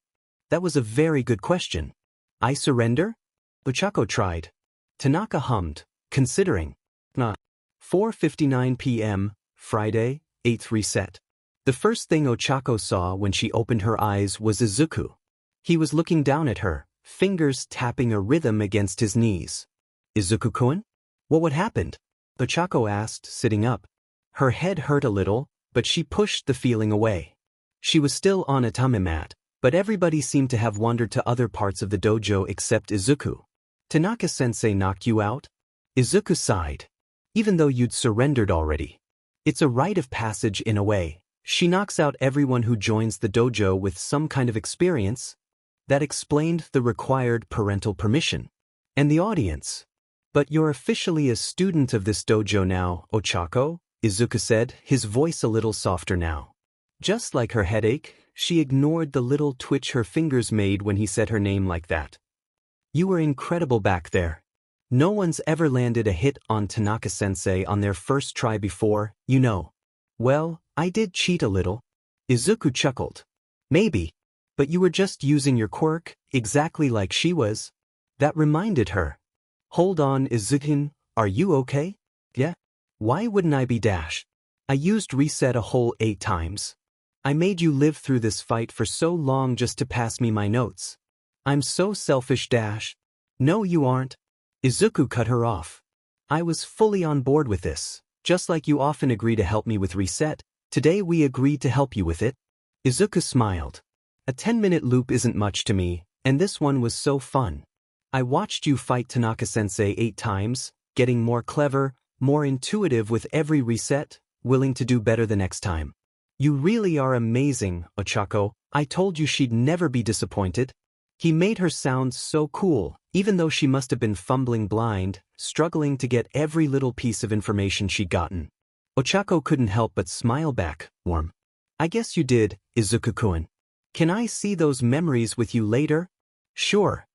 "That was a very good question." "I surrender?" Ochako tried. Tanaka hummed, considering. 4:59 p.m., Friday, 8th reset. The first thing Ochako saw when she opened her eyes was Izuku. He was looking down at her, fingers tapping a rhythm against his knees. "Izuku-kun? What happened?" Ochako asked, sitting up. Her head hurt a little, but she pushed the feeling away. She was still on a tatami mat, But everybody seemed to have wandered to other parts of the dojo except Izuku. Tanaka-sensei knocked you out? Izuku sighed. Even though you'd surrendered already. It's a rite of passage in a way. She knocks out everyone who joins the dojo with some kind of experience. That explained the required parental permission. And the audience. But you're officially a student of this dojo now, Ochako, Izuku said, his voice a little softer now. Just like her headache, she ignored the little twitch her fingers made when he said her name like that. You were incredible back there. No one's ever landed a hit on Tanaka-sensei on their first try before, you know. Well, I did cheat a little. Izuku chuckled. Maybe. But you were just using your quirk, exactly like she was. That reminded her. Hold on, Izuku, are you okay? Yeah? Why wouldn't I be dash? I used reset a whole 8 times. I made you live through this fight for so long just to pass me my notes. I'm so selfish dash. No you aren't. Izuku cut her off. I was fully on board with this. Just like you often agree to help me with reset, today we agreed to help you with it. Izuku smiled. A 10-minute loop isn't much to me, and this one was so fun. I watched you fight Tanaka-sensei 8 times, getting more clever, more intuitive with every reset, willing to do better the next time. You really are amazing, Ochako. I told you she'd never be disappointed. He made her sound so cool, even though she must have been fumbling blind, struggling to get every little piece of information she'd gotten. Ochako couldn't help but smile back, warm. I guess you did, Izuku-kun. Can I see those memories with you later? Sure,